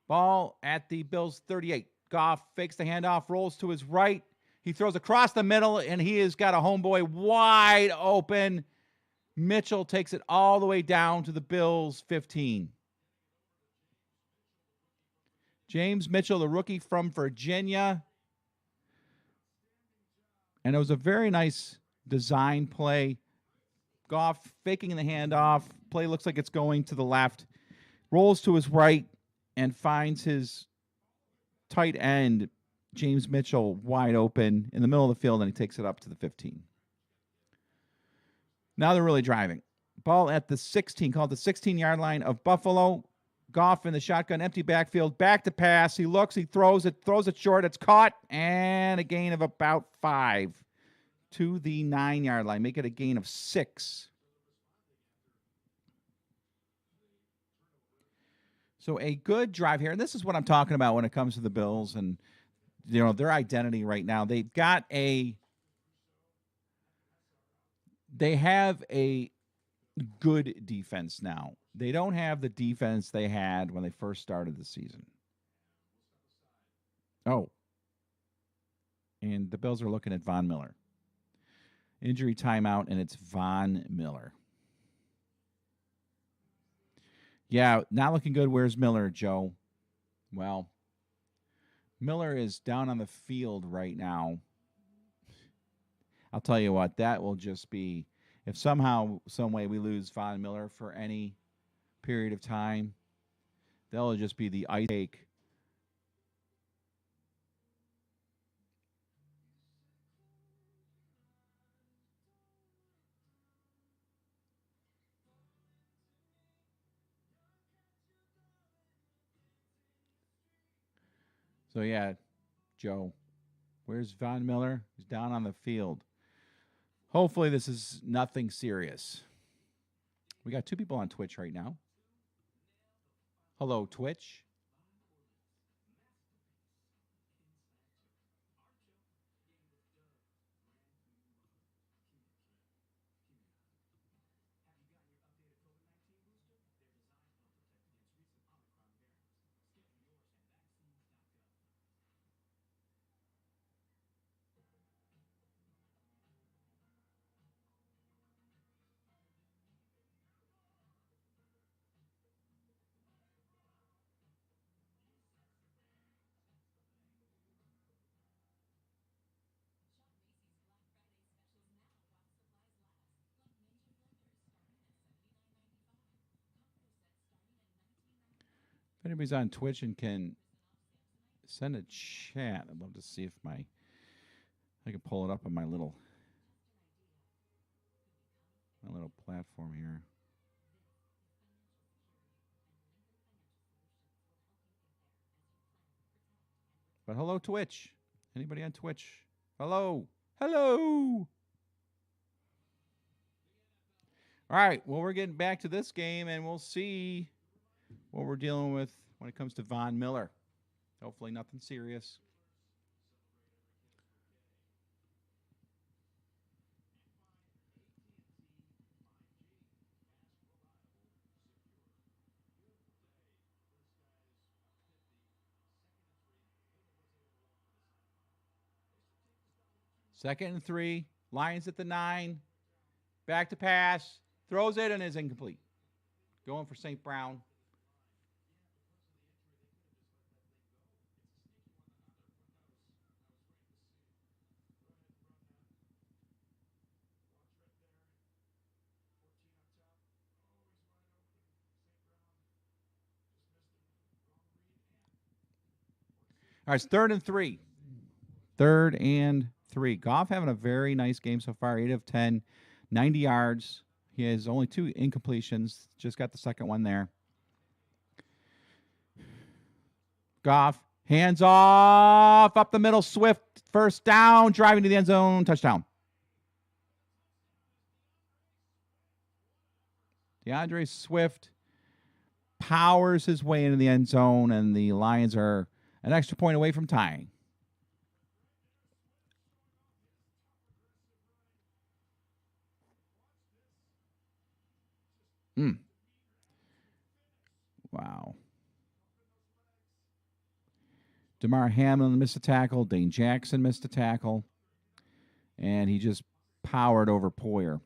S2: Ball at the Bills' 38. Goff fakes the handoff, rolls to his right. He throws across the middle, and he has got a homeboy wide open. Mitchell takes it all the way down to the Bills' 15. James Mitchell, the rookie from Virginia. And it was a very nice design play. Goff faking the handoff. Play looks like it's going to the left. Rolls to his right and finds his tight end, James Mitchell, wide open in the middle of the field, and he takes it up to the 15. Now they're really driving. Ball at the 16, called the 16-yard line of Buffalo. Goff in the shotgun, empty backfield, back to pass. He looks, he throws it short. It's caught, and a gain of about 5 to the 9-yard line. Make it a gain of 6. So a good drive here. And this is what I'm talking about when it comes to the Bills and their identity right now. They have a good defense now. They don't have the defense they had when they first started the season. Oh. And the Bills are looking at Von Miller. Injury timeout, and it's Von Miller. Yeah, not looking good. Where's Miller, Joe? Well, Miller is down on the field right now. I'll tell you what, that will just be, if somehow, some way we lose Von Miller for any period of time, that'll just be the ice take. So, yeah, Joe, where's Von Miller? He's down on the field. Hopefully this is nothing serious. We got 2 people on Twitch right now. Hello, Twitch. If anybody's on Twitch and can send a chat, I'd love to see if I can pull it up on my little platform here. But hello, Twitch. Anybody on Twitch? Hello. Hello. All right. Well, we're getting back to this game, and we'll see what we're dealing with when it comes to Von Miller. Hopefully nothing serious. Second and 3. Lions at the 9. Back to pass. Throws it and is incomplete. Going for St. Brown. All right, it's 3rd and 3. 3rd and 3. Goff having a very nice game so far. 8 of 10, 90 yards. He has only 2 incompletions. Just got the second one there. Goff, hands off, up the middle, Swift, first down, driving to the end zone, touchdown. DeAndre Swift powers his way into the end zone, and the Lions are an extra point away from tying. Wow. Damar Hamlin missed a tackle. Dane Jackson missed a tackle. And he just powered over Poyer.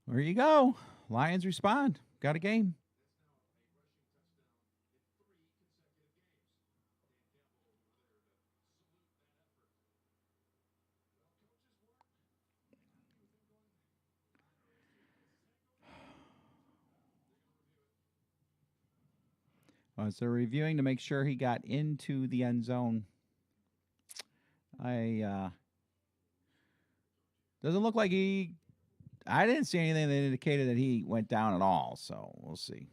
S2: There you go. Lions respond. Got a game. So reviewing to make sure he got into the end zone. Doesn't look like I didn't see anything that indicated that he went down at all, so we'll see.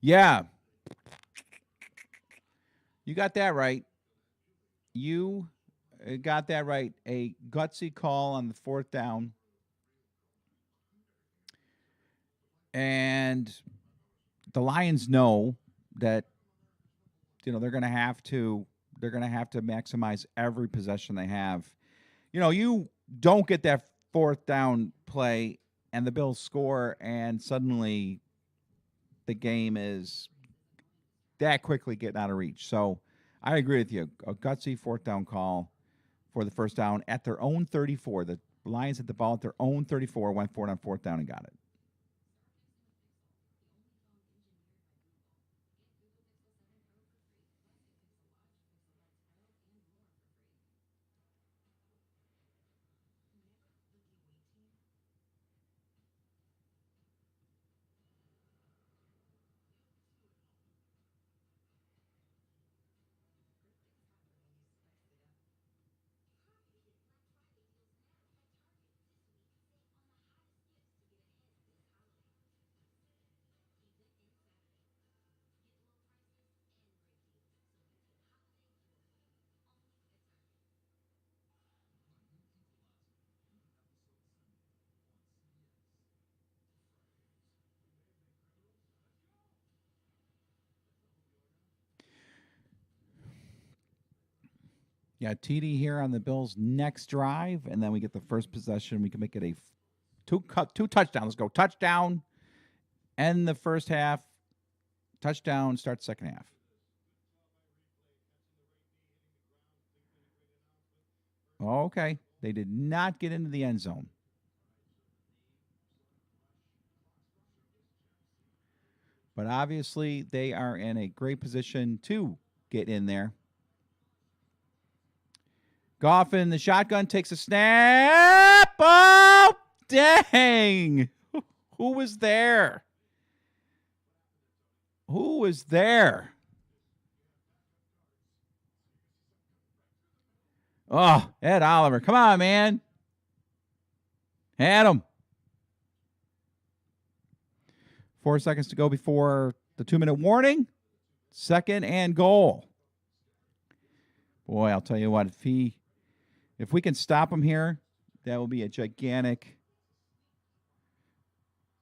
S2: Yeah. You got that right. You got that right. A gutsy call on the 4th down. And the Lions know that they're going to have to maximize every possession they have. You don't get that 4th down play and the Bills score and suddenly the game is that quickly getting out of reach. So I agree with you. A gutsy 4th down call for the 1st down at their own 34. The Lions had the ball at their own 34, went for it on 4th down and got it. Yeah, TD here on the Bills' next drive, and then we get the first possession. We can make it a two touchdowns. Let's go touchdown, end the first half, touchdown, start second half. Oh, okay, they did not get into the end zone. But obviously, they are in a great position to get in there. Goff in the shotgun takes a snap. Oh, dang. Who was there? Who was there? Oh, Ed Oliver. Come on, man. Had him. 4 seconds to go before the 2-minute warning. 2nd and goal. Boy, I'll tell you what, if we can stop him here, that will be a gigantic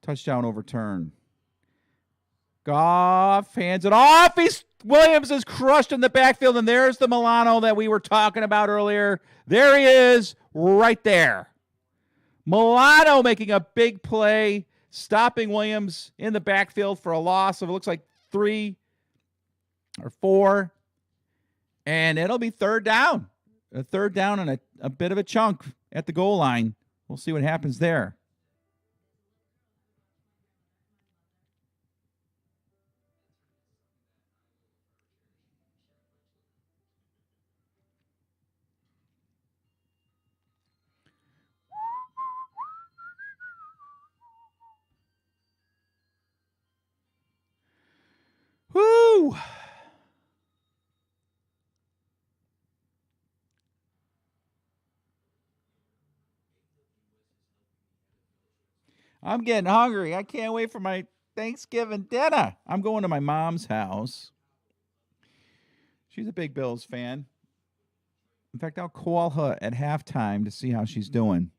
S2: touchdown overturn. Goff hands it off. Williams is crushed in the backfield, and there's the Milano that we were talking about earlier. There he is, right there. Milano making a big play, stopping Williams in the backfield for a loss of, it looks like 3 or 4. And it'll be 3rd down. A 3rd down and a bit of a chunk at the goal line. We'll see what happens there. Woo! I'm getting hungry. I can't wait for my Thanksgiving dinner. I'm going to my mom's house. She's a big Bills fan. In fact, I'll call her at halftime to see how she's doing.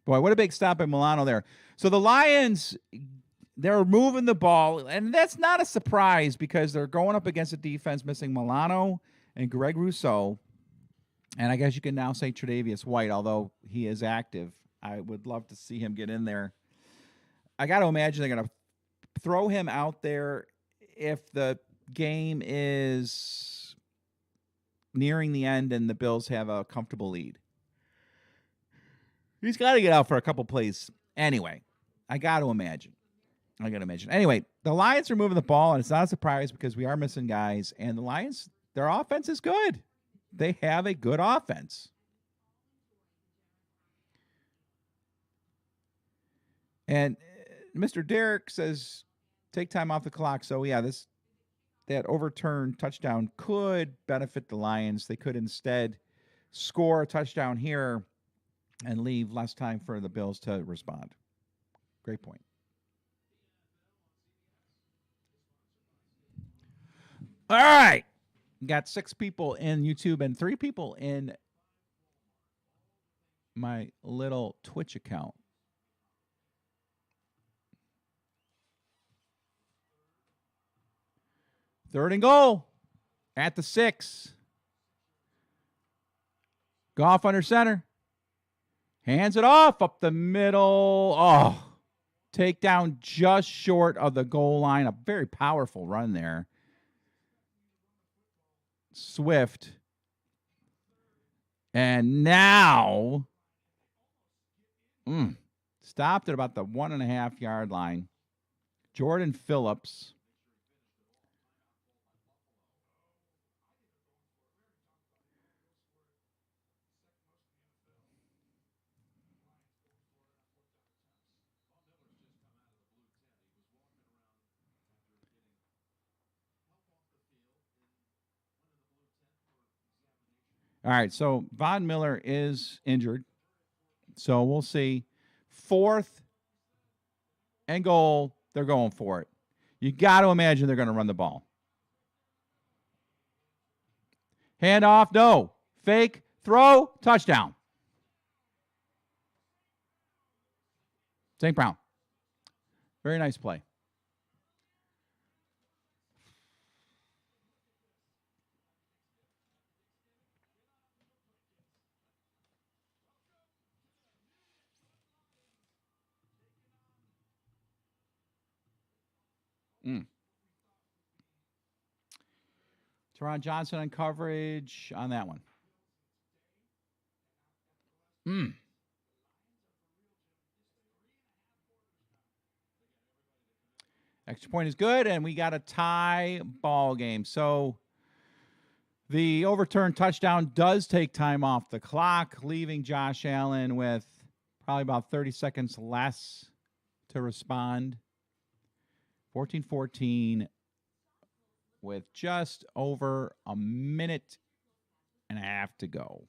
S2: Boy, what a big stop by Milano there. So the Lions, they're moving the ball, and that's not a surprise because they're going up against a defense missing Milano and Greg Rousseau. And I guess you can now say Tre'Davious White, although he is active. I would love to see him get in there. I got to imagine they're going to throw him out there if the game is nearing the end and the Bills have a comfortable lead. He's got to get out for a couple plays anyway. I got to imagine. Anyway, the Lions are moving the ball, and it's not a surprise because we are missing guys. And the Lions, their offense is good. They have a good offense. And Mr. Derek says, take time off the clock. So, yeah, that overturned touchdown could benefit the Lions. They could instead score a touchdown here and leave less time for the Bills to respond. Great point. All right. Got 6 people in YouTube and 3 people in my little Twitch account. Third and goal at the 6. Goff under center. Hands it off up the middle. Oh, takedown just short of the goal line. A very powerful run there. Swift. And now stopped at about the 1.5 yard line. Jordan Phillips. All right, so Von Miller is injured. So we'll see. 4th and goal, they're going for it. You got to imagine they're going to run the ball. Hand off, no. Fake, throw, touchdown. St. Brown. Very nice play. Teron Johnson on coverage on that one. Extra point is good, and we got a tie ball game. So the overturned touchdown does take time off the clock, leaving Josh Allen with probably about 30 seconds less to respond. 14-14 with just over a minute and a half to go.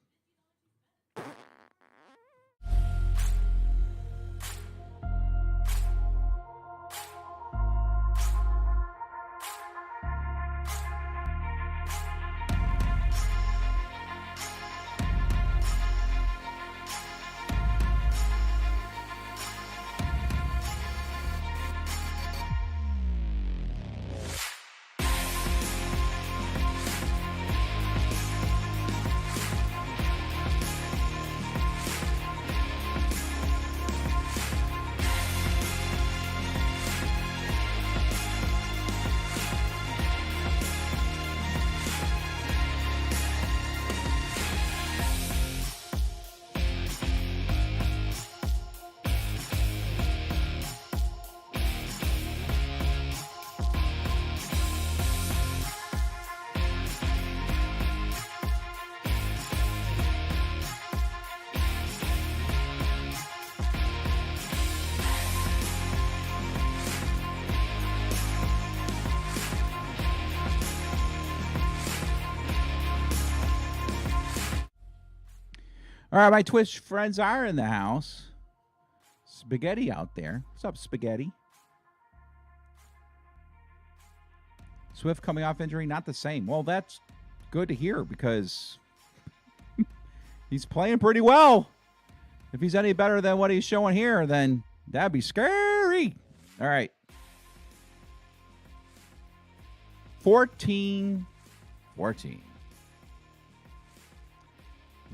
S2: All right, my Twitch friends are in the house. Spaghetti out there. What's up, Spaghetti? Swift coming off injury, not the same. Well, that's good to hear because he's playing pretty well. If he's any better than what he's showing here, then that'd be scary. All right. 14-14.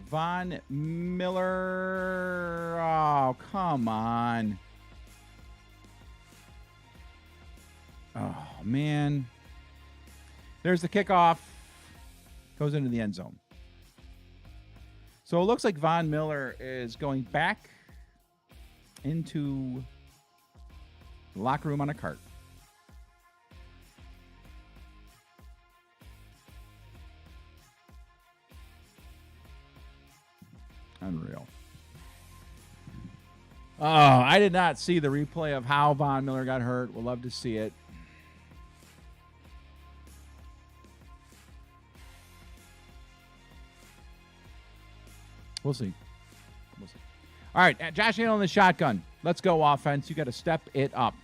S2: Von Miller. Oh, come on. Oh, man. There's the kickoff. Goes into the end zone. So it looks like Von Miller is going back into the locker room on a cart. Unreal. Oh, I did not see the replay of how Von Miller got hurt. We'll love to see it. We'll see. We'll see. All right, Josh Allen in the shotgun. Let's go offense. You got to step it up.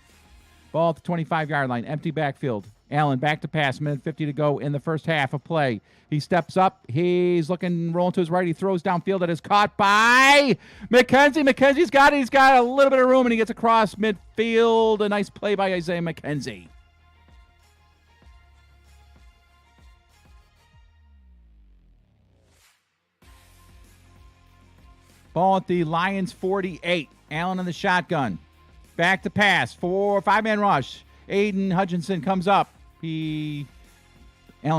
S2: Ball at the 25-yard line. Empty backfield. Allen back to pass. Minute 50 to go in the first half of play. He steps up. He's looking, rolling to his right. He throws downfield. That is caught by McKenzie. McKenzie's got it. He's got a little bit of room, and he gets across midfield. A nice play by Isaiah McKenzie. Ball at the Lions 48. Allen in the shotgun. Back to pass. 5-man rush. Aiden Hutchinson comes up. Allen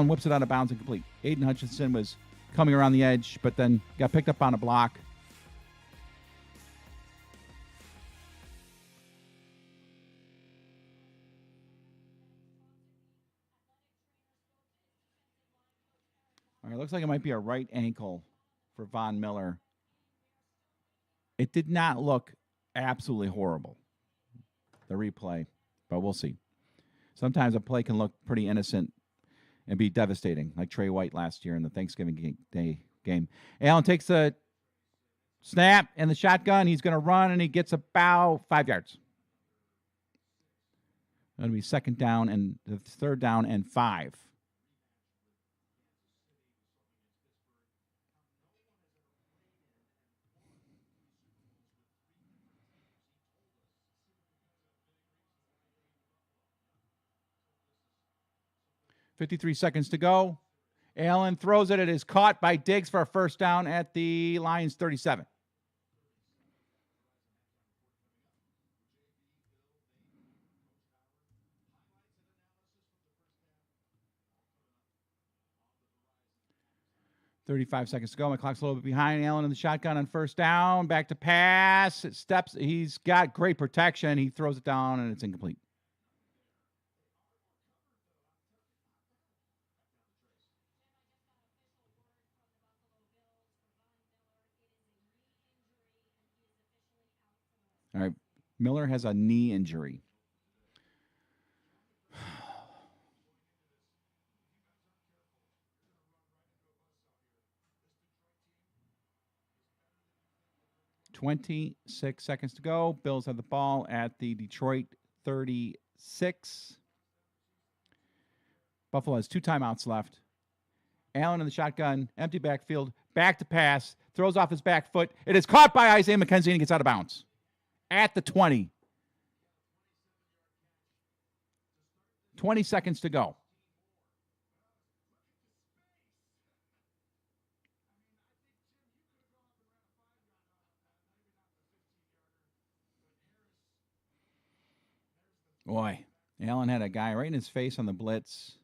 S2: whips it out of bounds and complete. Aiden Hutchinson was coming around the edge, but then got picked up on a block. All right, looks like it might be a right ankle for Von Miller. It did not look absolutely horrible, the replay, but we'll see. Sometimes a play can look pretty innocent and be devastating, like Trey White last year in the Thanksgiving Day game. Allen takes a snap and the shotgun. He's going to run, and he gets about 5 yards. It'll be second down and the third down and 5. .53 seconds to go. Allen throws it. It is caught by Diggs for a first down at the Lions 37. .35 seconds to go. My clock's a little bit behind. Allen in the shotgun on first down. Back to pass. It steps. He's got great protection. He throws it down, and it's incomplete. All right, Miller has a knee injury. .26 seconds to go. Bills have the ball at the Detroit 36. Buffalo has 2 timeouts left. Allen in the shotgun, empty backfield, back to pass, throws off his back foot. It is caught by Isaiah McKenzie, and he gets out of bounds. At the 20. 20 seconds to go. Boy, Allen had a guy right in his face on the blitz.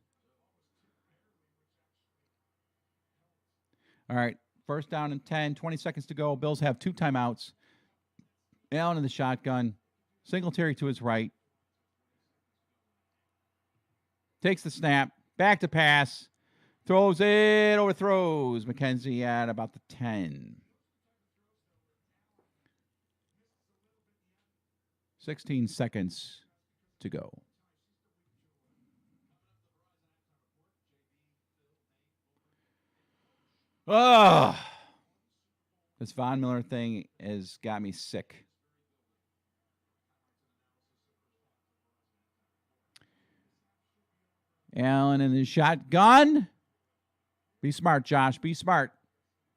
S2: All right, first down and 10, 20 seconds to go. Bills have 2 timeouts. Allen in the shotgun. Singletary to his right. Takes the snap. Back to pass. Throws it. Overthrows McKenzie at about the 10. 16 seconds to go. Oh, this Von Miller thing has got me sick. Allen in the shotgun. Be smart, Josh. Be smart.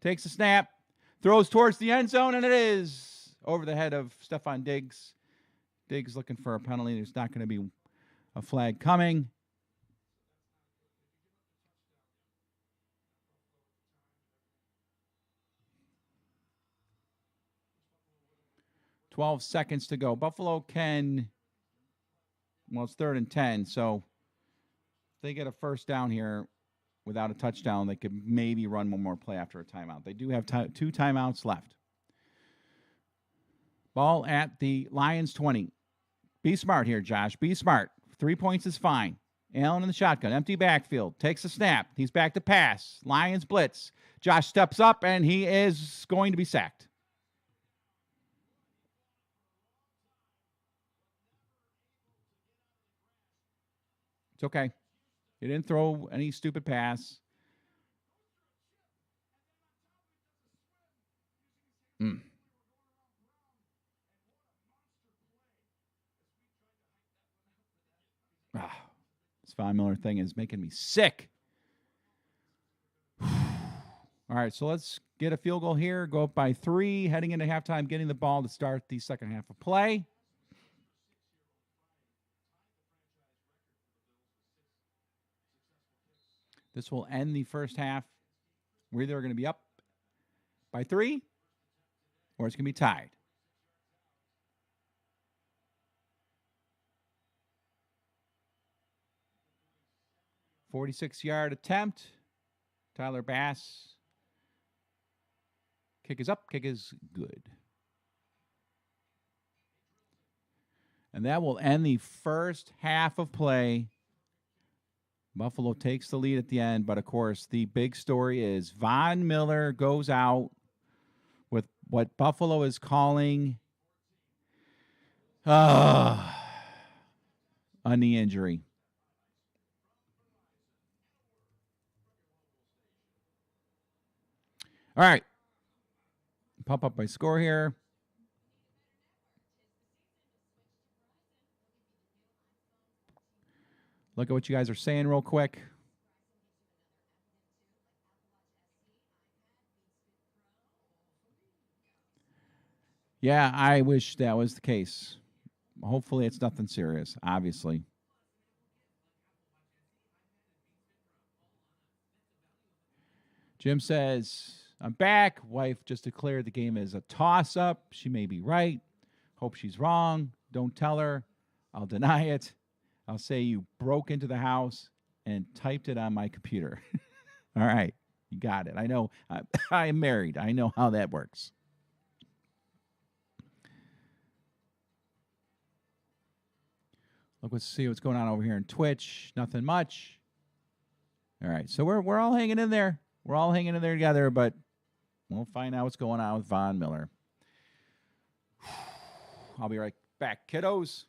S2: Takes a snap. Throws towards the end zone, and it is over the head of Stephon Diggs. Diggs looking for a penalty. There's not going to be a flag coming. 12 seconds to go. Buffalo can, well, it's 3rd and 10, so if they get a first down here without a touchdown, they could maybe run one more play after a timeout. They do have 2 timeouts left. Ball at the Lions 20. Be smart here, Josh. Be smart. 3 points is fine. Allen in the shotgun. Empty backfield. Takes a snap. He's back to pass. Lions blitz. Josh steps up, and he is going to be sacked. It's okay. He didn't throw any stupid pass. This Von Miller thing is making me sick. All right, so let's get a field goal here. Go up by 3, heading into halftime, getting the ball to start the second half of play. This will end the first half. We're either going to be up by 3 or it's going to be tied. "46-yard attempt. Tyler Bass. Kick is up. Kick is good. And that will end the first half of play. Buffalo takes the lead at the end, but of course, the big story is Von Miller goes out with what Buffalo is calling a knee injury. All right. Pump up my score here. Look at what you guys are saying real quick. Yeah, I wish that was the case. Hopefully it's nothing serious, obviously. Jim says, "I'm back. Wife just declared the game is a toss-up. She may be right. Hope she's wrong. Don't tell her. I'll deny it. I'll say you broke into the house and typed it on my computer." All right. You got it. I know. I am married. I know how that works. Let's see what's going on over here in Twitch. Nothing much. All right. So we're all hanging in there. We're all hanging in there together, but we'll find out what's going on with Von Miller. I'll be right back, kiddos.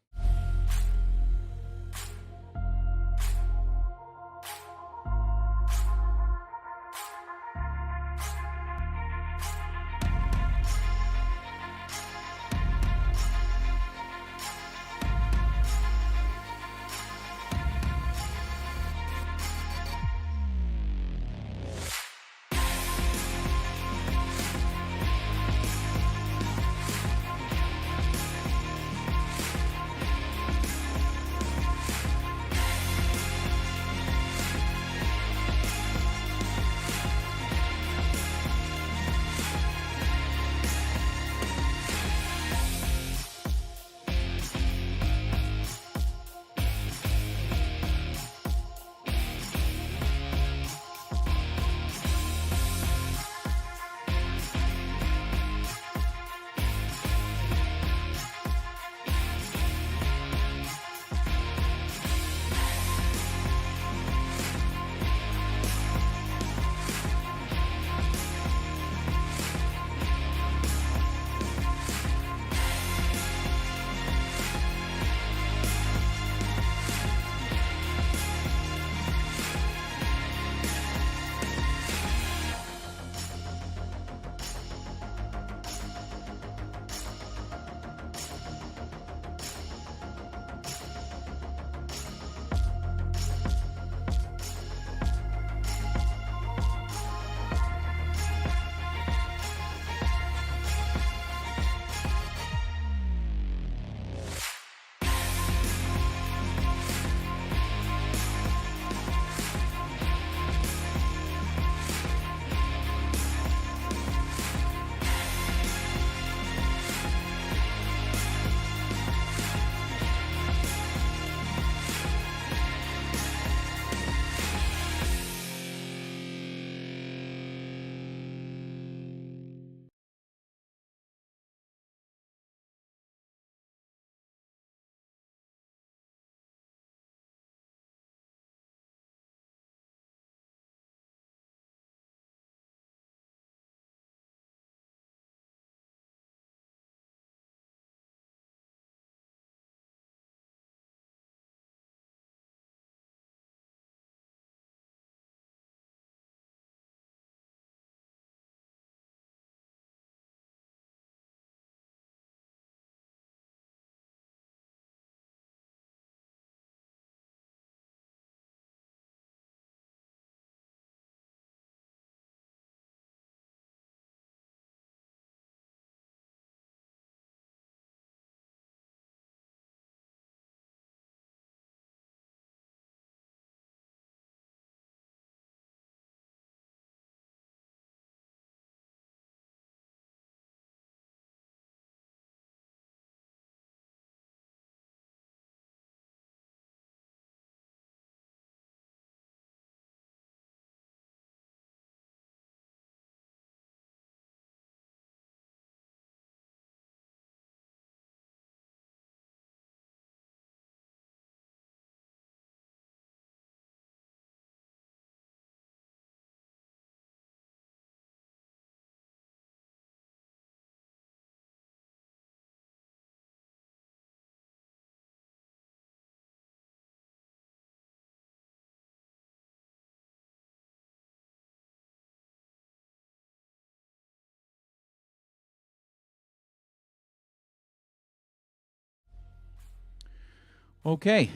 S2: Okay,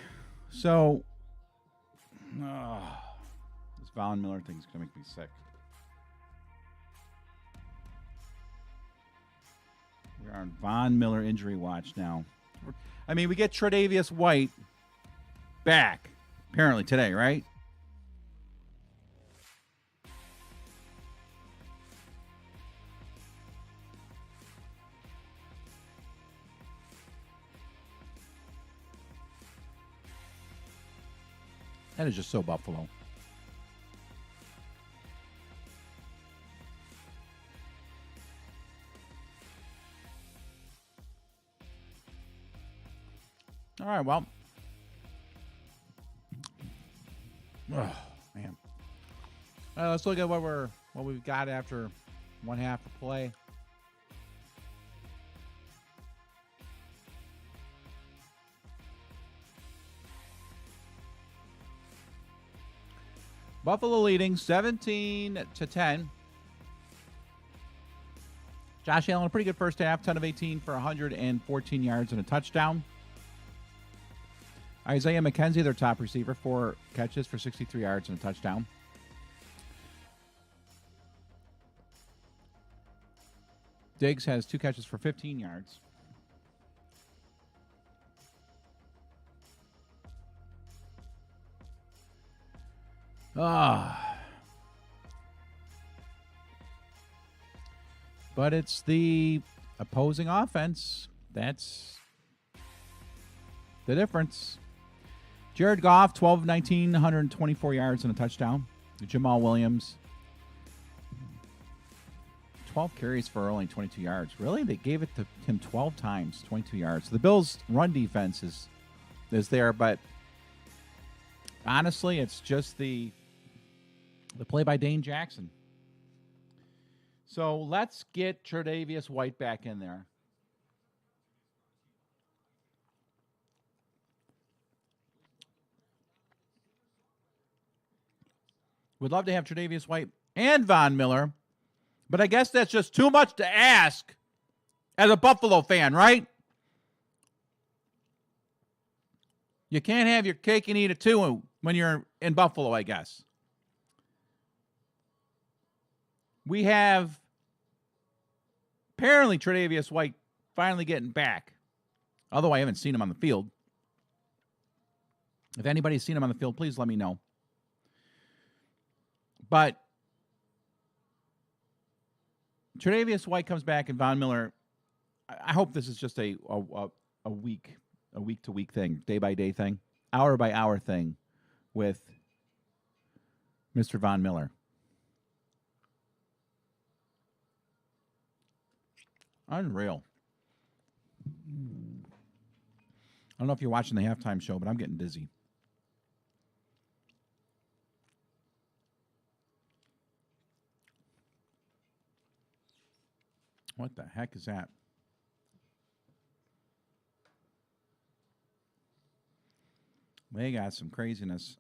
S2: so this Von Miller thing's gonna make me sick. We're on Von Miller injury watch now. I mean, we get Tre'Davious White back apparently today, right? That is just so Buffalo. All right, well. Oh, man. Let's look at what we've got after one half of play. Buffalo leading 17-10. Josh Allen, a pretty good first half, 10 of 18 for 114 yards and a touchdown. Isaiah McKenzie, their top receiver, 4 catches for 63 yards and a touchdown. Diggs has 2 catches for 15 yards. But it's the opposing offense. That's the difference. Jared Goff, 12 of 19, 124 yards and a touchdown. Jamal Williams, 12 carries for only 22 yards. Really? They gave it to him 12 times, 22 yards. The Bills' run defense is there, but honestly, it's just the play by Dane Jackson. So let's get Tre'Davious White back in there. We'd love to have Tre'Davious White and Von Miller, but I guess that's just too much to ask as a Buffalo fan, right? You can't have your cake and eat it too when you're in Buffalo, I guess. We have apparently Tre'Davious White finally getting back, although I haven't seen him on the field. If anybody's seen him on the field, please let me know. But Tre'Davious White comes back and Von Miller, I hope this is just a week-to-week thing, day-by-day thing, hour-by-hour thing with Mr. Von Miller. Unreal. I don't know if you're watching the halftime show, but I'm getting dizzy. What the heck is that? They got some craziness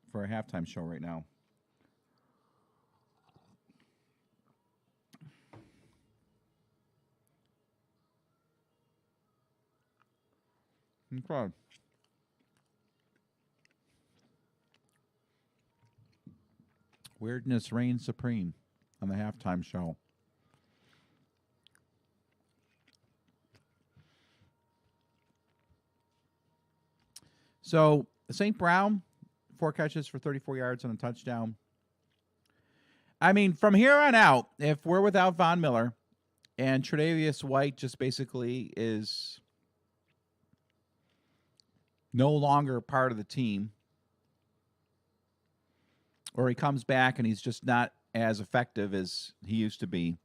S2: for a halftime show right now. Okay. Weirdness reigns supreme on the halftime show. So, St. Brown, 4 catches for 34 yards and a touchdown. I mean, from here on out, if we're without Von Miller and Tre'Davious White just basically is no longer part of the team, or he comes back and he's just not as effective as he used to be,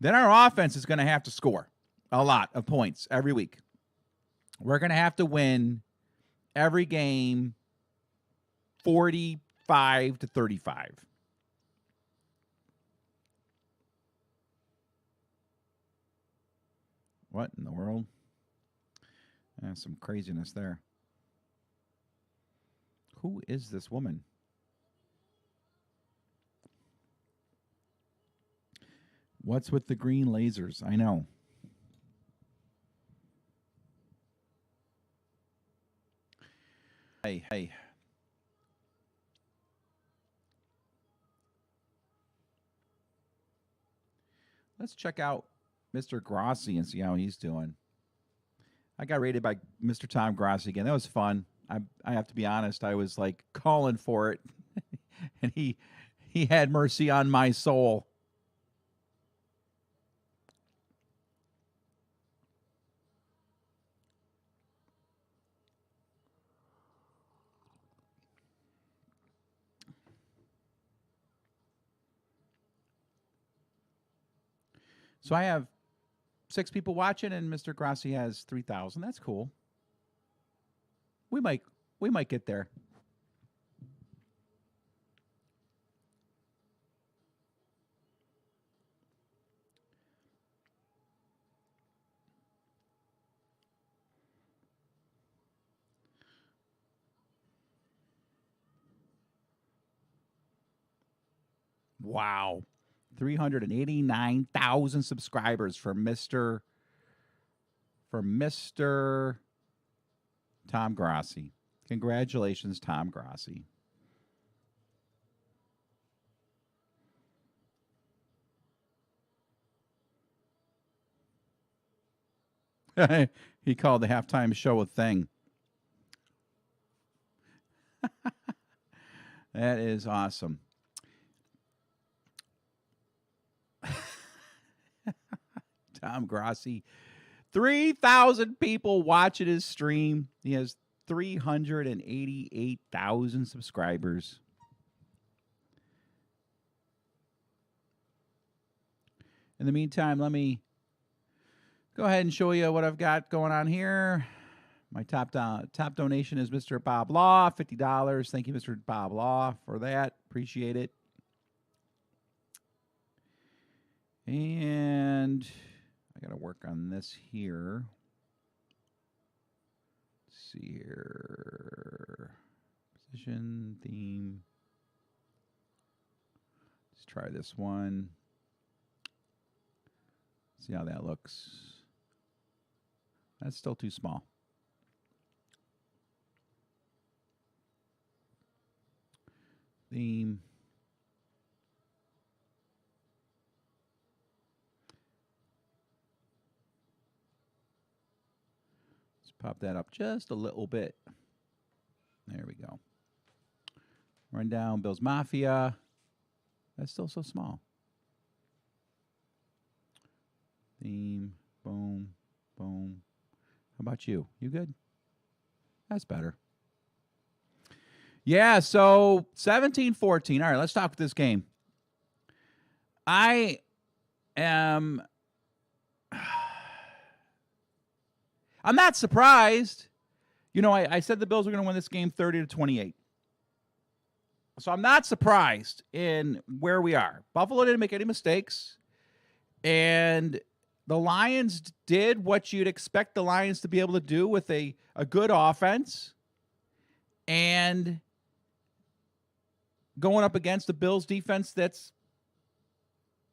S2: then our offense is going to have to score a lot of points every week. We're going to have to win every game 45-35. What in the world? Some craziness there. Who is this woman? What's with the green lasers? I know. Hey. Let's check out Mr. Grossi and see how he's doing. I got rated by Mr. Tom Grossi again. That was fun. I have to be honest. I was like calling for it, and he had mercy on my soul. So I have 6 people watching, and Mr. Grossi has 3,000. That's cool. We might get there. Wow. 389,000 subscribers for Mr. Tom Grossi. Congratulations, Tom Grossi. He called the halftime show a thing. That is awesome. Tom Grossi. 3,000 people watching his stream. He has 388,000 subscribers. In the meantime, let me go ahead and show you what I've got going on here. My top donation is Mr. Bob Law, $50. Thank you, Mr. Bob Law, for that. Appreciate it. And I got to work on this here. Let's see here. Position, theme. Let's try this one. See how that looks. That's still too small. Theme. Pop that up just a little bit. There we go. Run down Bill's Mafia. That's still so small. Theme. Boom. Boom. How about you? You good? That's better. Yeah, so 17-14. All right, let's talk this game. I'm not surprised. You know, I said the Bills were going to win this game 30-28. So I'm not surprised in where we are. Buffalo didn't make any mistakes. And the Lions did what you'd expect the Lions to be able to do with a good offense. And going up against the Bills defense that's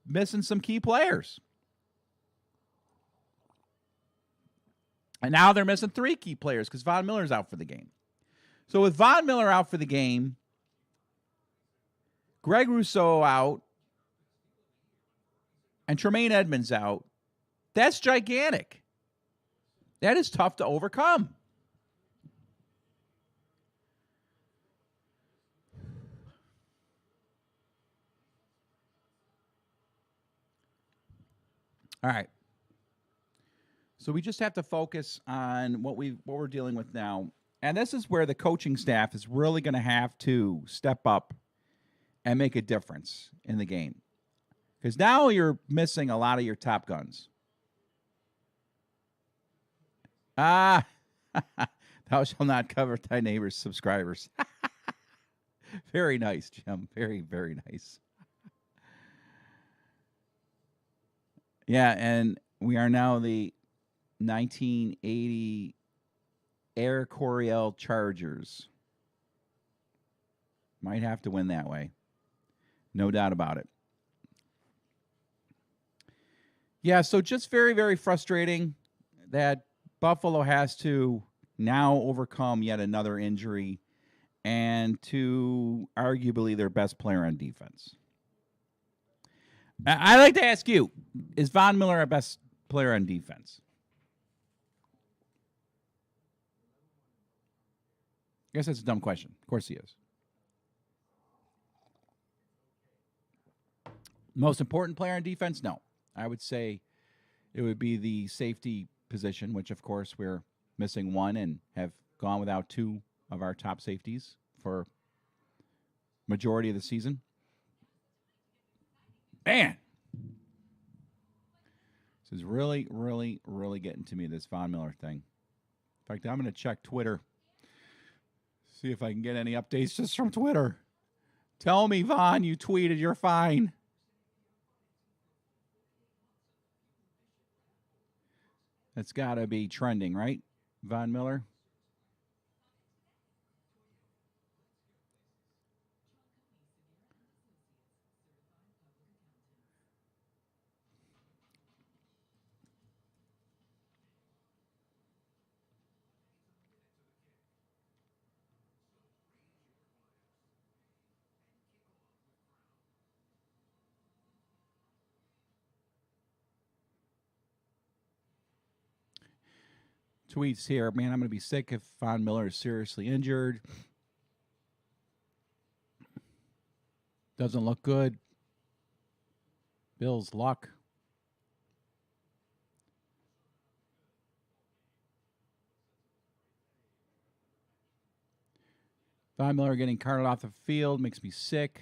S2: missing some key players. And now they're missing 3 key players because Von Miller's out for the game. So with Von Miller out for the game, Greg Rousseau out, and Tremaine Edmonds out, that's gigantic. That is tough to overcome. All right. So we just have to focus on what we're dealing with now. And this is where the coaching staff is really going to have to step up and make a difference in the game. Because now you're missing a lot of your top guns. Thou shalt not covet thy neighbor's subscribers. Very nice, Jim. Very, very nice. Yeah, and we are now the 1980 Air Coryell Chargers. Might have to win that way. No doubt about it. Yeah, so just very, very frustrating that Buffalo has to now overcome yet another injury and to arguably their best player on defense. I'd like to ask you, is Von Miller our best player on defense? I guess that's a dumb question. Of course he is. Most important player on defense? No. I would say it would be the safety position, which, of course, we're missing one and have gone without two of our top safeties for majority of the season. Man. This is really, really, really getting to me, this Von Miller thing. In fact, I'm going to check Twitter. See if I can get any updates just from Twitter. Tell me, Von, you tweeted you're fine. That's got to be trending, right? Von Miller. Tweets here, man, I'm going to be sick if Von Miller is seriously injured. Doesn't look good. Bills luck. Von Miller getting carted off the field makes me sick.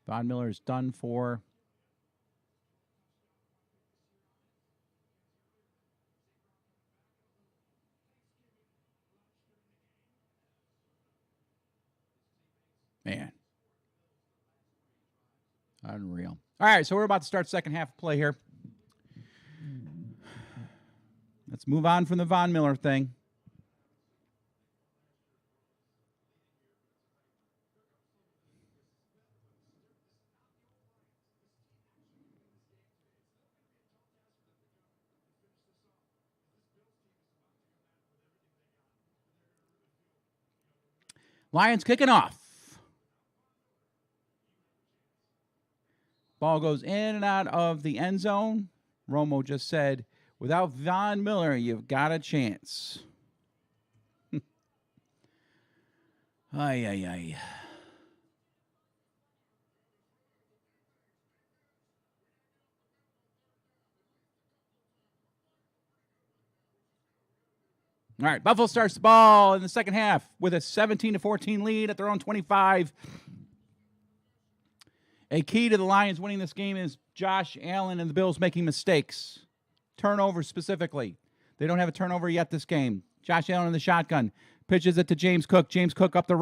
S2: Von Miller is done for. Man. Unreal. All right, so we're about to start second half of play here. Let's move on from the Von Miller thing. Lions kicking off. Ball goes in and out of the end zone. Romo just said, without Von Miller, you've got a chance. Ay, ay, ay. All right, Buffalo starts the ball in the second half with a 17-14 lead at their own 25. A key to the Lions winning this game is Josh Allen and the Bills making mistakes. Turnovers specifically. They don't have a turnover yet this game. Josh Allen in the shotgun. Pitches it to James Cook. James Cook up the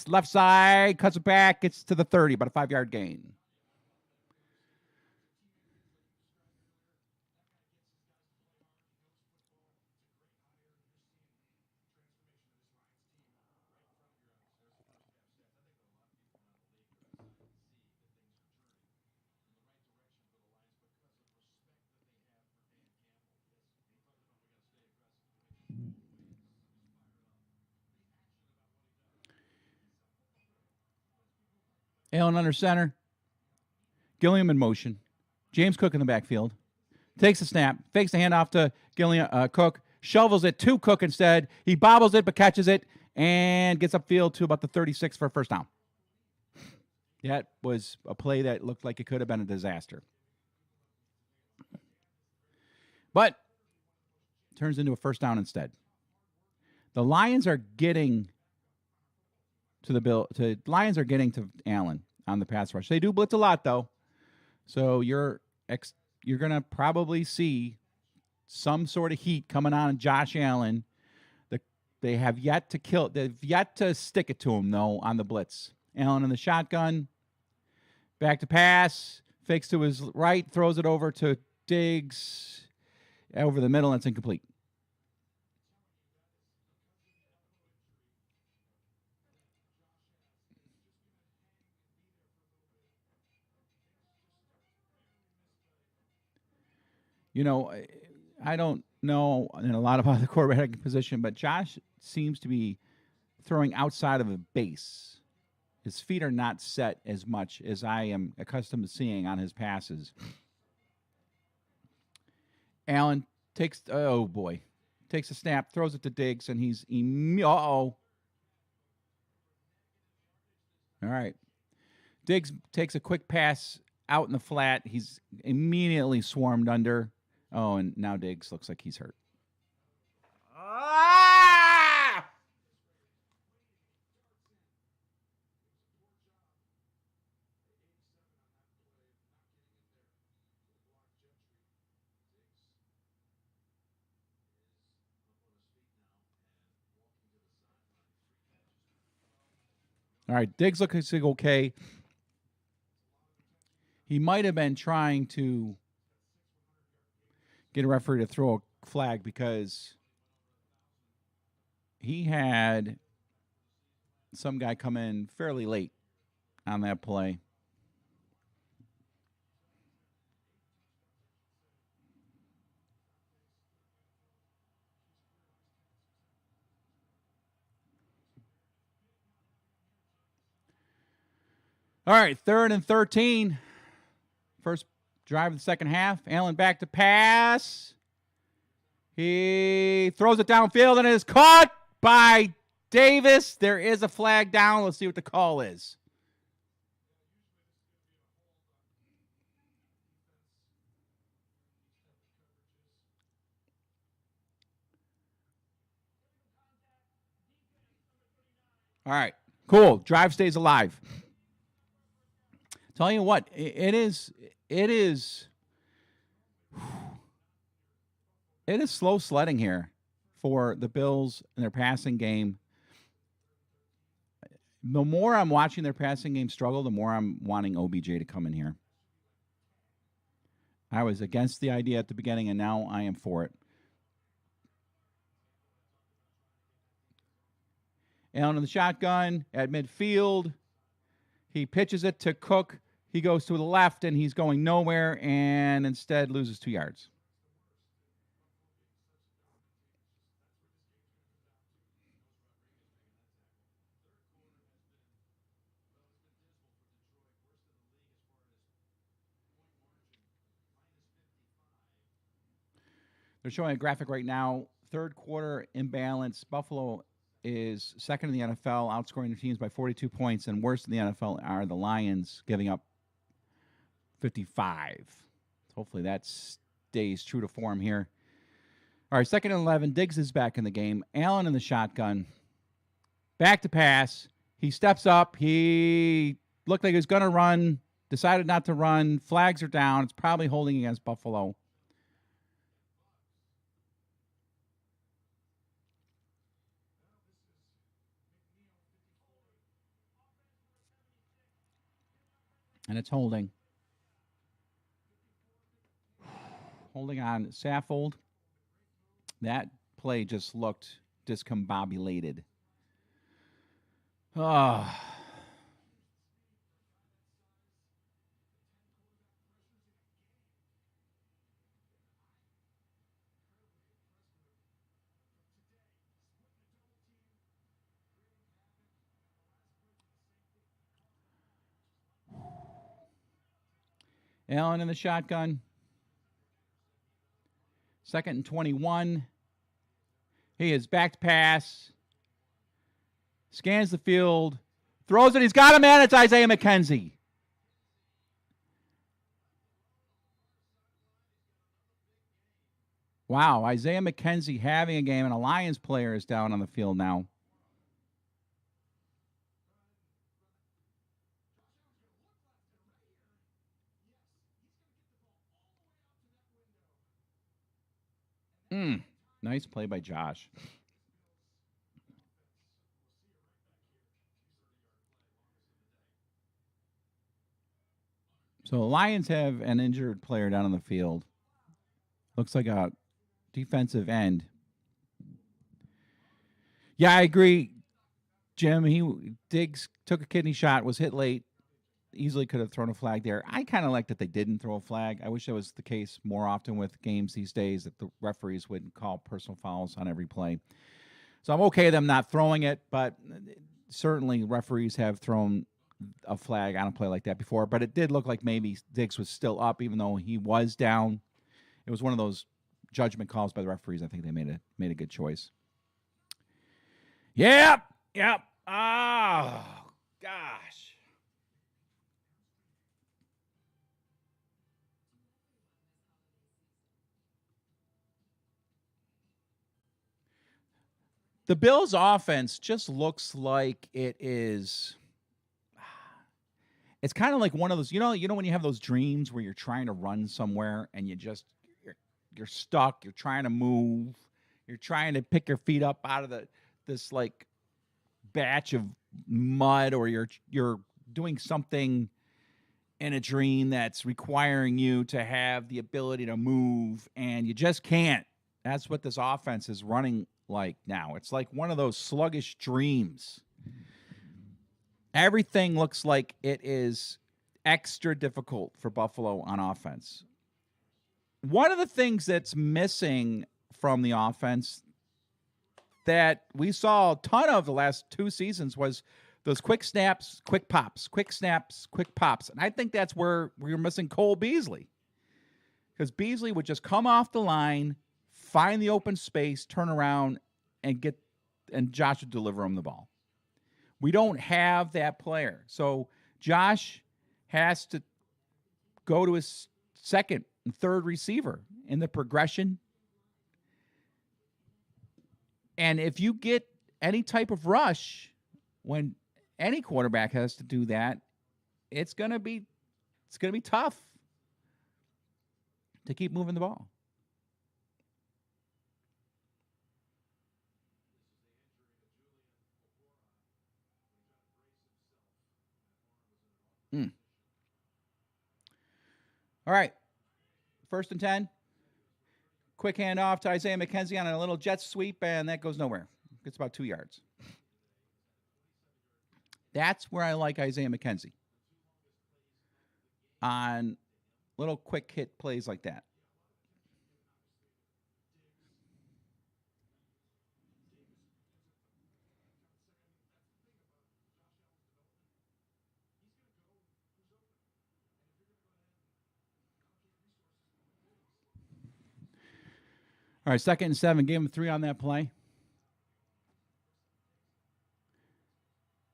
S2: left side. Cuts it back. Gets to the 30. About a 5-yard gain. Allen under center. Gilliam in motion. James Cook in the backfield. Takes the snap. Fakes the handoff to Cook. Shovels it to Cook instead. He bobbles it but catches it and gets upfield to about the 36 for a first down. That was a play that looked like it could have been a disaster. But turns into a first down instead. The Lions are getting Lions are getting to Allen on the pass rush. They do blitz a lot though. So you're going to probably see some sort of heat coming on Josh Allen. They have yet to kill. They've yet to stick it to him though on the blitz. Allen in the shotgun. Back to pass. Fakes to his right. Throws it over to Diggs. Over the middle. And it's incomplete. You know, I don't know in a lot about the quarterback position, but Josh seems to be throwing outside of the base. His feet are not set as much as I am accustomed to seeing on his passes. Allen takes a snap, throws it to Diggs, and he's all right. Diggs takes a quick pass out in the flat. He's immediately swarmed under. Oh, and now Diggs looks like he's hurt. All right, Diggs looks okay. He might have been trying to get a referee to throw a flag because he had some guy come in fairly late on that play. All right, 3rd and 13. First drive of the second half. Allen back to pass. He throws it downfield and it is caught by Davis. There is a flag down. Let's see what the call is. All right, cool. Drive stays alive. Tell you what, it is slow sledding here for the Bills and their passing game. The more I'm watching their passing game struggle, the more I'm wanting OBJ to come in here. I was against the idea at the beginning, and now I am for it. Allen in the shotgun at midfield. He pitches it to Cook. He goes to the left, and he's going nowhere, and instead loses 2 yards. They're showing a graphic right now. Third quarter imbalance. Buffalo is second in the NFL, outscoring their teams by 42 points, and worst in the NFL are the Lions, giving up 55. Hopefully that stays true to form here. All right, 2nd and 11. Diggs is back in the game. Allen in the shotgun. Back to pass. He steps up. He looked like he was going to run. Decided not to run. Flags are down. It's probably holding against Buffalo. And it's holding. Holding on Saffold. That play just looked discombobulated. Oh. Allen in the shotgun. 2nd and 21. He is back to pass. Scans the field. Throws it. He's got a man. It's Isaiah McKenzie. Wow. Isaiah McKenzie having a game, and a Lions player is down on the field now. Nice play by Josh. So the Lions have an injured player down on the field. Looks like a defensive end. Yeah, I agree, Jim. Diggs took a kidney shot, was hit late. easily could have thrown a flag there. I kind of like that they didn't throw a flag. I wish that was the case more often with games these days, that the referees wouldn't call personal fouls on every play. So I'm okay them not throwing it, but certainly referees have thrown a flag on a play like that before. But it did look like maybe Diggs was still up, even though he was down. It was one of those judgment calls by the referees. I think they made a good choice. Yep. Oh, gosh. The Bills' offense just looks like it is. It's kind of like one of those, you know, when you have those dreams where you're trying to run somewhere and you're stuck. You're trying to move. You're trying to pick your feet up out of this like batch of mud, or you're doing something in a dream that's requiring you to have the ability to move, and you just can't. That's what this offense is running like now. It's like one of those sluggish dreams. Everything looks like it is extra difficult for Buffalo on offense. One of the things that's missing from the offense that we saw a ton of the last 2 seasons was those quick snaps, quick pops, quick snaps, quick pops. And I think that's where we're missing Cole Beasley. Because Beasley would just come off the line, find the open space, turn around, and Josh would deliver him the ball. We don't have that player. So Josh has to go to his second and third receiver in the progression. And if you get any type of rush, when any quarterback has to do that, it's gonna be tough to keep moving the ball. All right. 1st and 10. Quick handoff to Isaiah McKenzie on a little jet sweep, and that goes nowhere. It's about 2 yards. That's where I like Isaiah McKenzie. On little quick hit plays like that. All right, 2nd and 7. Gave him 3 on that play.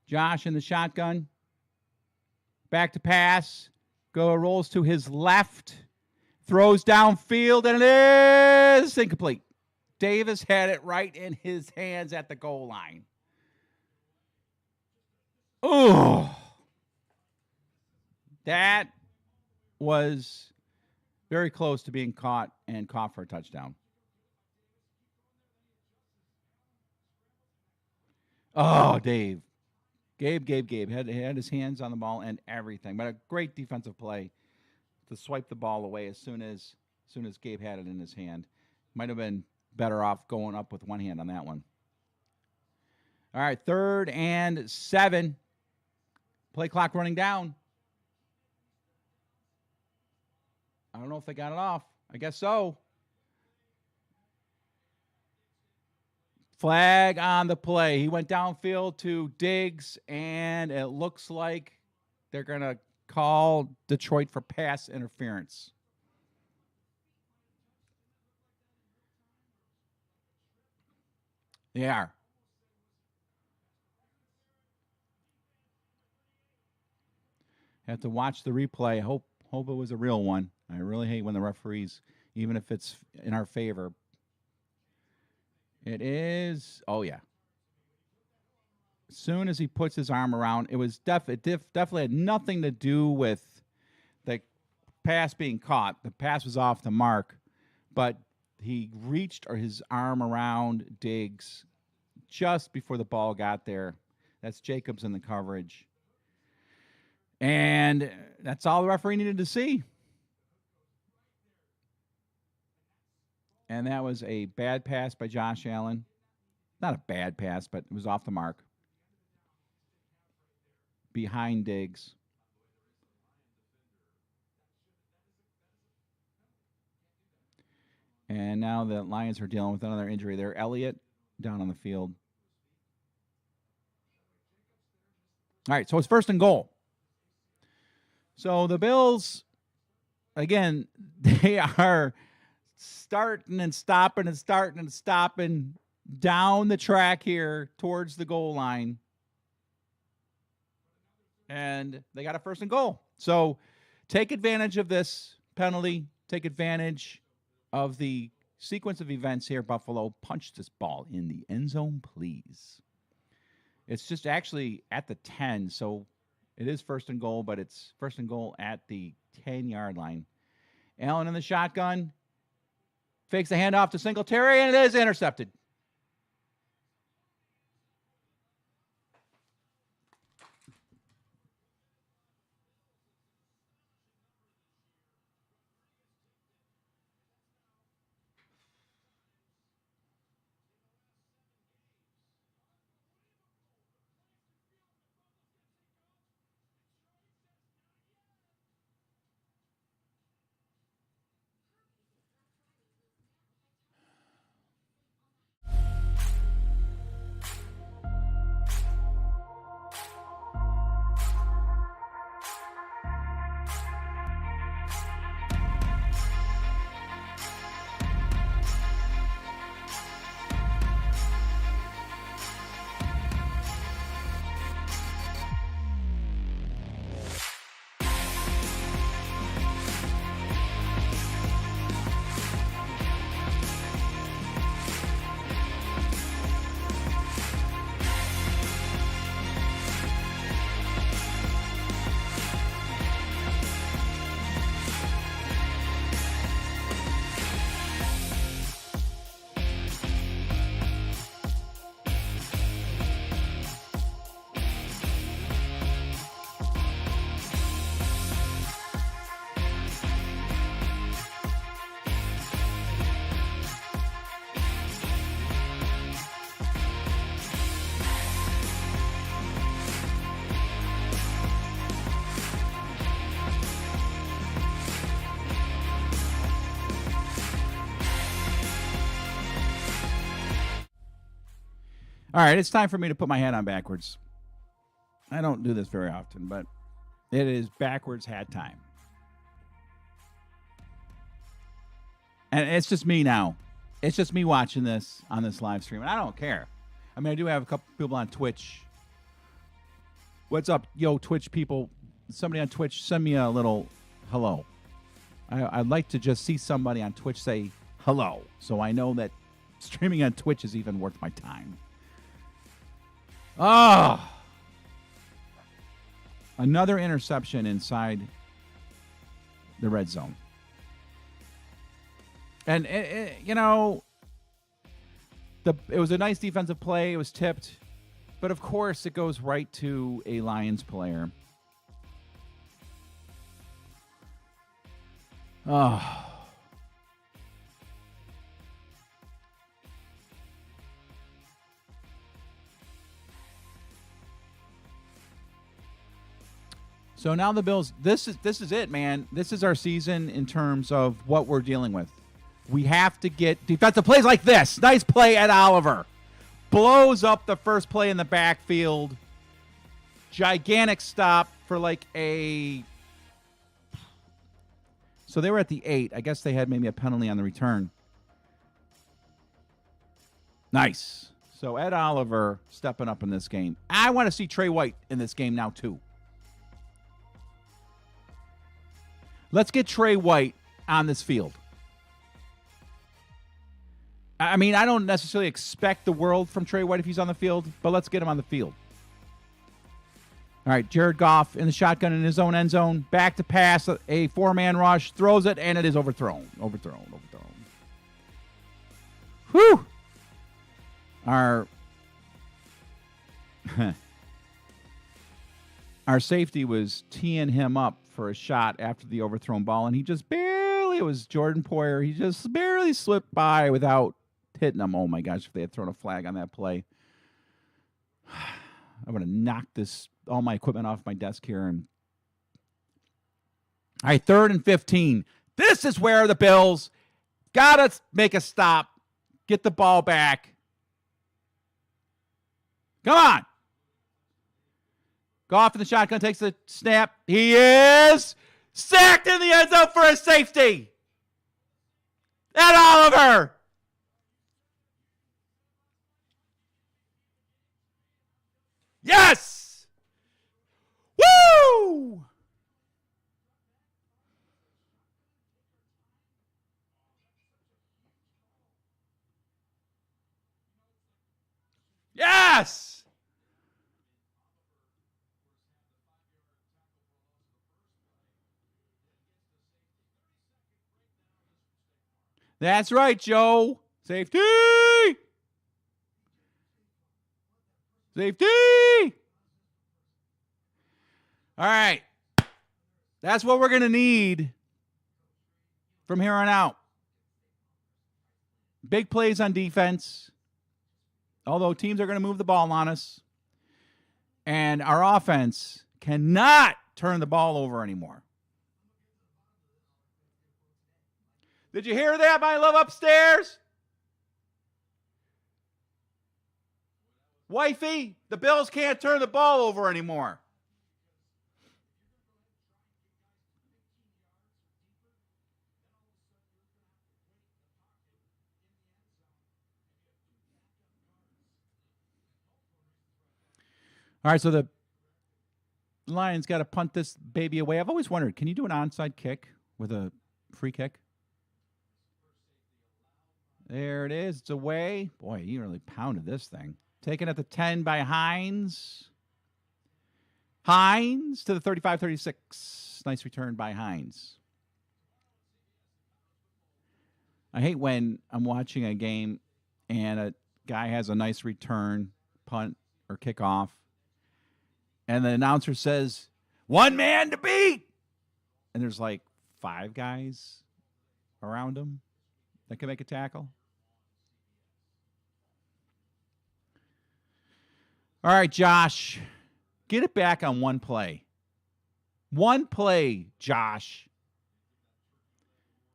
S2: Josh in the shotgun. Back to pass. Rolls to his left. Throws downfield, and it is incomplete. Davis had it right in his hands at the goal line. Oh, that was very close to being caught for a touchdown. Oh, Dave. Gabe had his hands on the ball and everything. But a great defensive play to swipe the ball away as soon as Gabe had it in his hand. Might have been better off going up with one hand on that one. All right, 3rd and 7. Play clock running down. I don't know if they got it off. I guess so. Flag on the play. He went downfield to Diggs, and it looks like they're going to call Detroit for pass interference. They are. Have to watch the replay. Hope it was a real one. I really hate when the referees, even if it's in our favor. It is. Oh, yeah. As soon as he puts his arm around, it was definitely had nothing to do with the pass being caught. The pass was off the mark, but he reached his arm around Diggs just before the ball got there. That's Jacobs in the coverage. And that's all the referee needed to see. And that was a bad pass by Josh Allen. Not a bad pass, but it was off the mark. Behind Diggs. And now the Lions are dealing with another injury there. Elliott down on the field. All right, so it's first and goal. So the Bills, again, they are starting and stopping and starting and stopping down the track here towards the goal line. And they got a first and goal. So take advantage of this penalty. Take advantage of the sequence of events here. Buffalo, punch this ball in the end zone, please. It's just actually at the 10, so it is first and goal, but it's first and goal at the 10-yard line. Allen in the shotgun. Fakes the handoff to Singletary, and it is intercepted. All right, it's time for me to put my hat on backwards. I don't do this very often, but it is backwards hat time. And it's just me now. It's just me watching this on this live stream, and I don't care. I mean, I do have a couple people on Twitch. What's up, yo, Twitch people? Somebody on Twitch, send me a little hello. I'd like to just see somebody on Twitch say hello, so I know that streaming on Twitch is even worth my time. Oh, another interception inside the red zone. And, you know, it was a nice defensive play. It was tipped. But, of course, it goes right to a Lions player. Oh. So now the Bills, this is it, man. This is our season in terms of what we're dealing with. We have to get defensive plays like this. Nice play at Oliver. Blows up the first play in the backfield. Gigantic stop for like a... So they were at the 8. I guess they had maybe a penalty on the return. Nice. So Ed Oliver stepping up in this game. I want to see Trey White in this game now too. Let's get Trey White on this field. I mean, I don't necessarily expect the world from Trey White if he's on the field, but let's get him on the field. All right, Jared Goff in the shotgun in his own end zone. Back to pass, a four-man rush. Throws it, and it is overthrown. Whew! Our safety was teeing him up for a shot after the overthrown ball, and he just barely, it was Jordan Poyer, he just barely slipped by without hitting him. Oh my gosh, if they had thrown a flag on that play, I would have knocked all my equipment off my desk here. And all right, 3rd and 15. This is where the Bills Gotta make a stop. Get the ball back. Come on. Goff in the shotgun takes the snap. He is sacked in the end zone for a safety. And Oliver. Yes. Woo! Yes! That's right, Joe. Safety! Safety! All right. That's what we're going to need from here on out. Big plays on defense. Although teams are going to move the ball on us. And our offense cannot turn the ball over anymore. Did you hear that, my love upstairs? Wifey, the Bills can't turn the ball over anymore. All right, so the Lions got to punt this baby away. I've always wondered, can you do an onside kick with a free kick? There it is. It's away. Boy, you really pounded this thing. Taken at the 10 by Hines. Hines to the 35-36. Nice return by Hines. I hate when I'm watching a game and a guy has a nice return, punt, or kickoff, and the announcer says, 1 man to beat. And there's like 5 guys around him that can make a tackle. All right, Josh, get it back on one play. One play, Josh.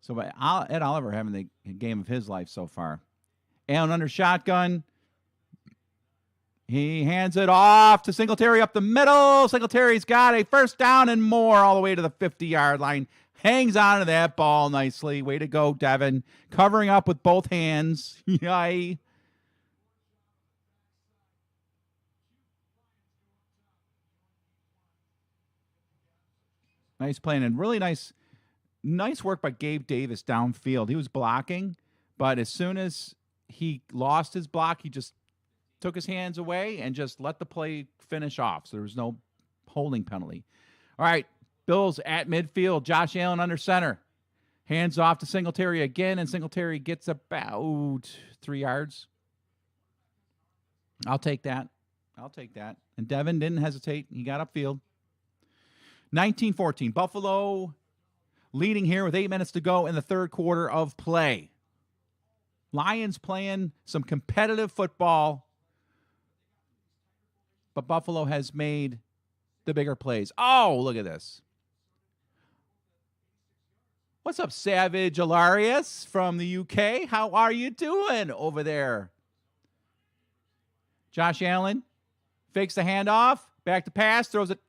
S2: So Ed Oliver having the game of his life so far. Allen under shotgun. He hands it off to Singletary up the middle. Singletary's got a first down and more all the way to the 50-yard line. Hangs on to that ball nicely. Way to go, Devin. Covering up with both hands. Yay. Nice playing and really nice work by Gabe Davis downfield. He was blocking, but as soon as he lost his block, he just took his hands away and just let the play finish off. So there was no holding penalty. All right, Bills at midfield. Josh Allen under center. Hands off to Singletary again, and Singletary gets about 3 yards. I'll take that. And Devin didn't hesitate. He got upfield. 19-14. Buffalo leading here with 8 minutes to go in the third quarter of play. Lions playing some competitive football, but Buffalo has made the bigger plays. Oh, look at this. What's up, Savage Alarius from the UK? How are you doing over there? Josh Allen fakes the handoff, back to pass, throws it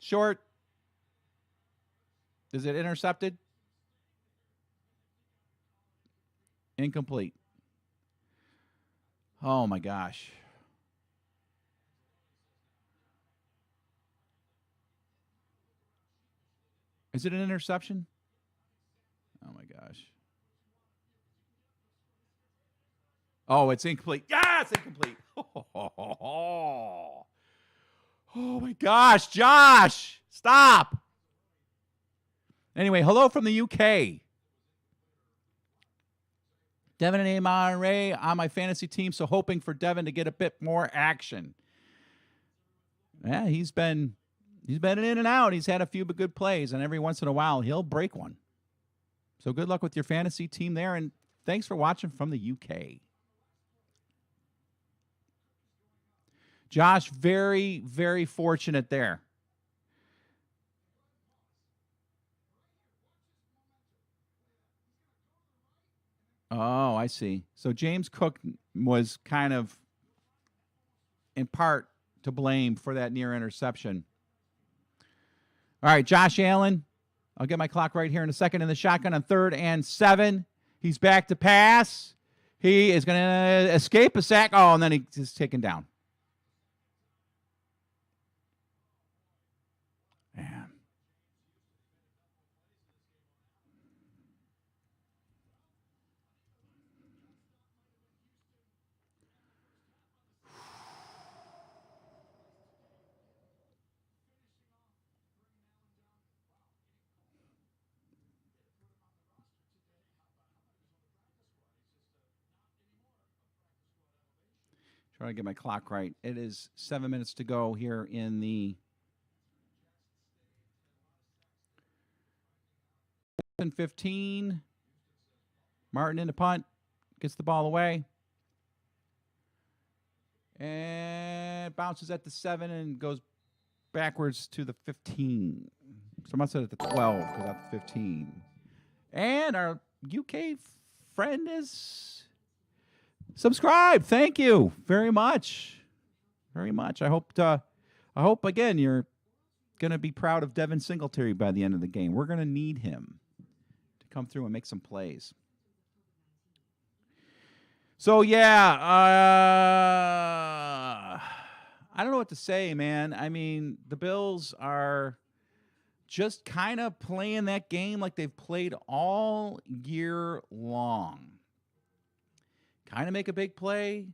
S2: short. Is it intercepted? Incomplete. Oh, my gosh. Is it an interception? Oh, my gosh. Oh, it's incomplete. Yeah, it's incomplete. Oh, my gosh. Josh, stop. Anyway, hello from the UK. Devin and Amon Ray on my fantasy team, so hoping for Devin to get a bit more action. Yeah, he's been in and out. He's had a few good plays, and every once in a while he'll break one. So good luck with your fantasy team there, and thanks for watching from the UK. Josh, very, very fortunate there. Oh, I see. So James Cook was kind of, in part, to blame for that near interception. All right, Josh Allen. I'll get my clock right here in a second in the shotgun on 3rd and 7. He's back to pass. He is going to escape a sack. Oh, and then he's taken down. Man. Trying to get my clock right. It is 7 minutes to go here in the 15. Martin in the punt. Gets the ball away. And bounces at the 7 and goes backwards to the 15. So I must have said at the 12 because that's the 15. And our UK friend is subscribed. Thank you very much. Very much. I hope again you're going to be proud of Devin Singletary by the end of the game. We're going to need him to come through and make some plays. So yeah, I don't know what to say, man. I mean, the Bills are just kind of playing that game like they've played all year long. Kind of make a big play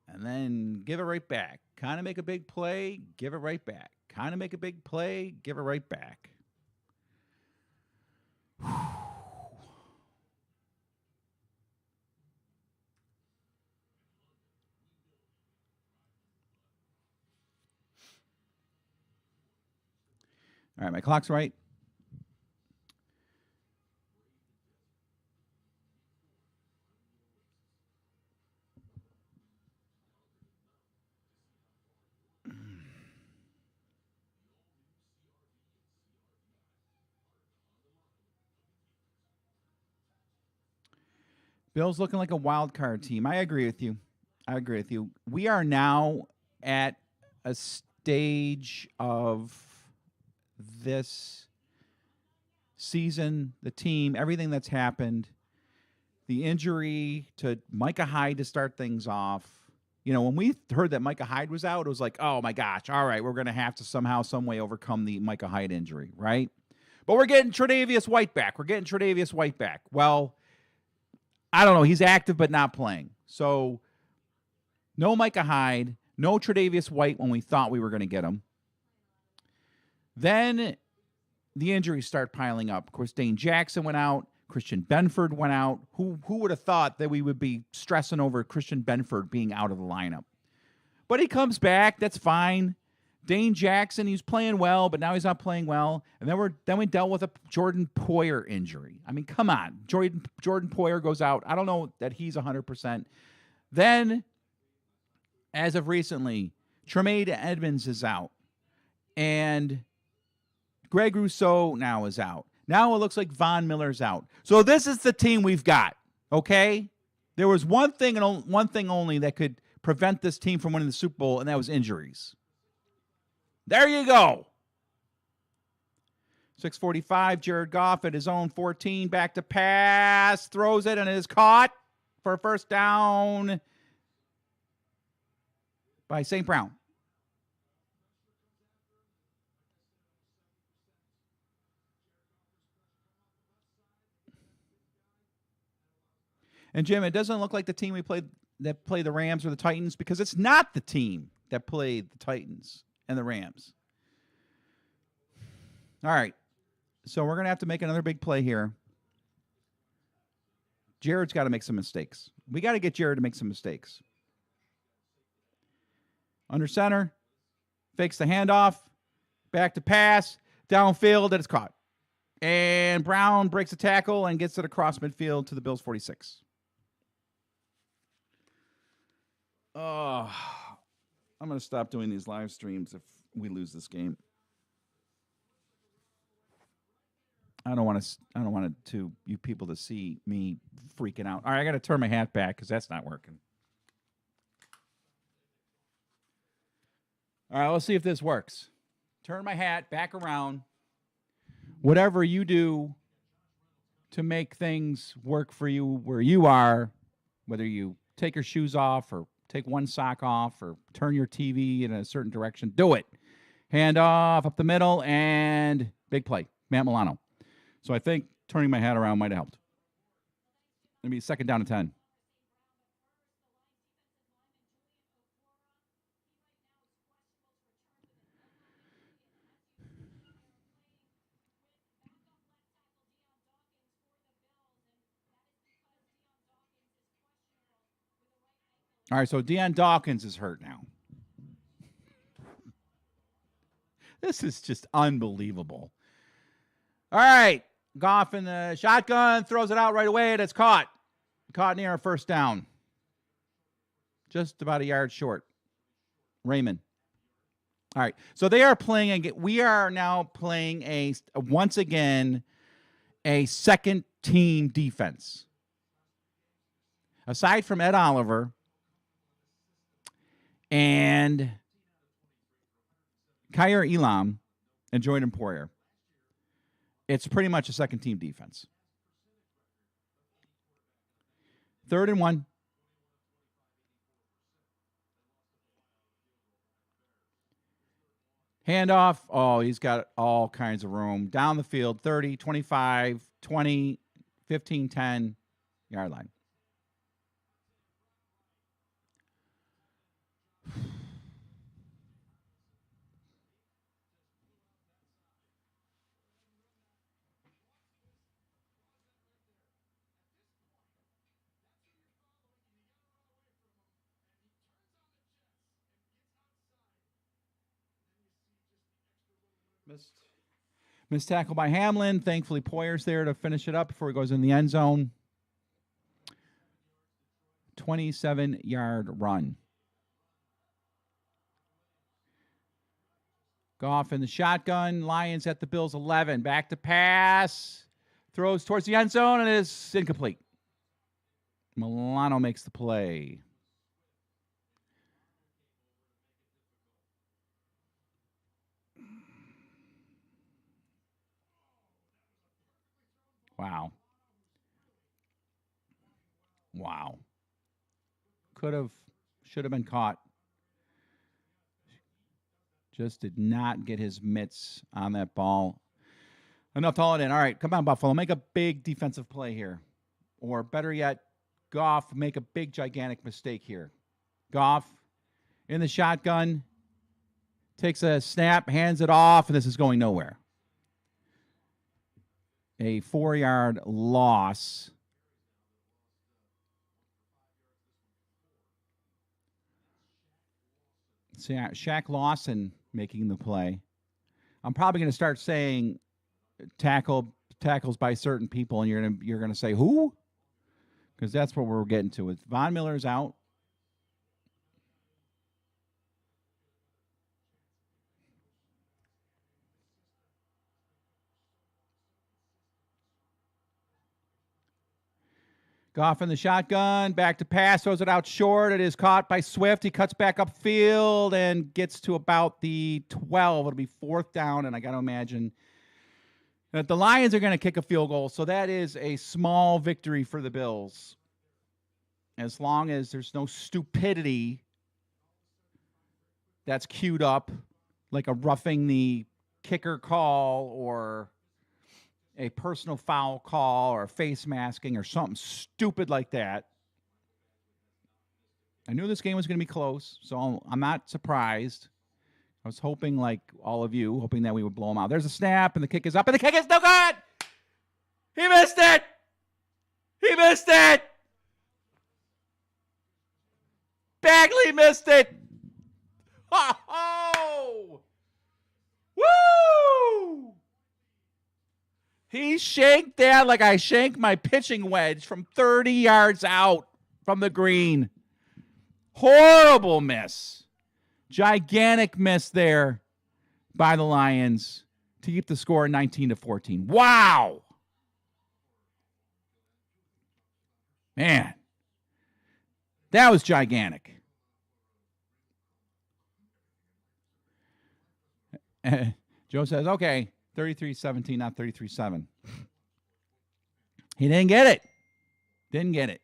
S2: and then give it right back. Kind of make a big play, give it right back. Kind of make a big play, give it right back. All right, my clock's right. Bills looking like a wild card team. I agree with you. We are now at a stage of this season, the team, everything that's happened, the injury to Micah Hyde to start things off. You know, when we heard that Micah Hyde was out, it was like, oh my gosh, all right, we're going to have to somehow, some way overcome the Micah Hyde injury, right? But we're getting Tre'Davious White back. Well, I don't know. He's active but not playing. So no Micah Hyde, no Tre'Davious White when we thought we were going to get him. Then the injuries start piling up. Of course, Dane Jackson went out. Christian Benford went out. Who would have thought that we would be stressing over Christian Benford being out of the lineup? But he comes back. That's fine. Dane Jackson, he's playing well, but now he's not playing well. And then we dealt with a Jordan Poyer injury. I mean, come on. Jordan Poyer goes out. I don't know that he's 100%. Then, as of recently, Tremaine Edmonds is out. And Greg Rousseau now is out. Now it looks like Von Miller's out. So this is the team we've got, okay? There was one thing and one thing only that could prevent this team from winning the Super Bowl, and that was injuries. There you go. 6:45, Jared Goff at his own 14, back to pass, throws it, and it is caught for a first down by St. Brown. And Jim, it doesn't look like the team we played that play the Rams or the Titans, because it's not the team that played the Titans and the Rams. All right. So we're going to have to make another big play here. Jared's got to make some mistakes. We got to get Jared to make some mistakes. Under center, fakes the handoff, back to pass, downfield, and it's caught. And Brown breaks a tackle and gets it across midfield to the Bills' 46. Oh, I'm going to stop doing these live streams if we lose this game. I don't want you people to see me freaking out. All right, I got to turn my hat back because that's not working. All right, let's see if this works. Turn my hat back around. Whatever you do to make things work for you where you are, whether you take your shoes off or take one sock off or turn your TV in a certain direction, do it. Hand off, up the middle, and big play. Matt Milano. So I think turning my hat around might have helped. Maybe second down to 10. All right, so Deion Dawkins is hurt now. This is just unbelievable. All right, Goff in the shotgun, throws it out right away, and it's caught. Caught near a first down. Just about a yard short. Raymond. All right, so they are playing, we are now playing once again, a second team defense. Aside from Ed Oliver and Kyer Elam and Jordan Poyer, it's pretty much a second team defense. 3rd and 1. Handoff. Oh, he's got all kinds of room. Down the field, 30, 25, 20, 15, 10, yard line. Missed tackle by Hamlin. Thankfully, Poyer's there to finish it up before he goes in the end zone. 27-yard run. Goff in the shotgun. Lions at the Bills 11. Back to pass. Throws towards the end zone, and it is incomplete. Milano makes the play. Wow. Wow. Should have been caught. Just did not get his mitts on that ball. Enough to haul it in. All right, come on, Buffalo. Make a big defensive play here. Or better yet, Goff, make a big, gigantic mistake here. Goff in the shotgun. Takes a snap, hands it off, and this is going nowhere. A 4-yard loss. So yeah, Shaq Lawson making the play. I'm probably going to start saying tackles by certain people, and you're gonna say who? Because that's what we're getting to. With Von Miller's out. Goff in the shotgun, back to pass, throws it out short. It is caught by Swift. He cuts back upfield and gets to about the 12. It'll be 4th down, and I got to imagine that the Lions are going to kick a field goal. So that is a small victory for the Bills. As long as there's no stupidity that's queued up, like a roughing the kicker call or a personal foul call or face masking or something stupid like that. I knew this game was going to be close, so I'm not surprised. I was hoping, like all of you, hoping that we would blow them out. There's a snap, and the kick is up, and the kick is no good! He missed it! He missed it! Bagley missed it! Oh! Woo! He shanked that like I shanked my pitching wedge from 30 yards out from the green. Horrible miss. Gigantic miss there by the Lions to keep the score 19-14. Wow. Man. That was gigantic. Joe says, okay, 33-17, not 33-7. He didn't get it. Didn't get it.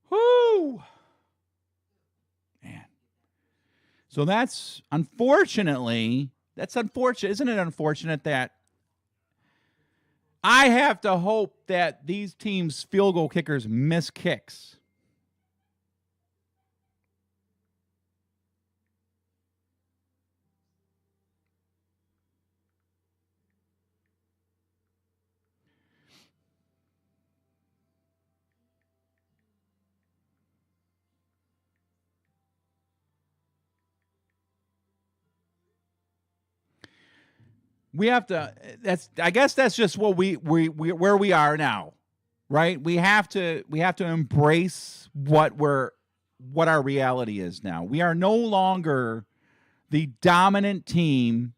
S2: Whoo! Man. So that's unfortunate. Isn't it unfortunate that I have to hope that these teams' field goal kickers miss kicks? We have to. I guess that's just what we where we are now, right? We have to embrace what our reality is now. We are no longer the dominant team.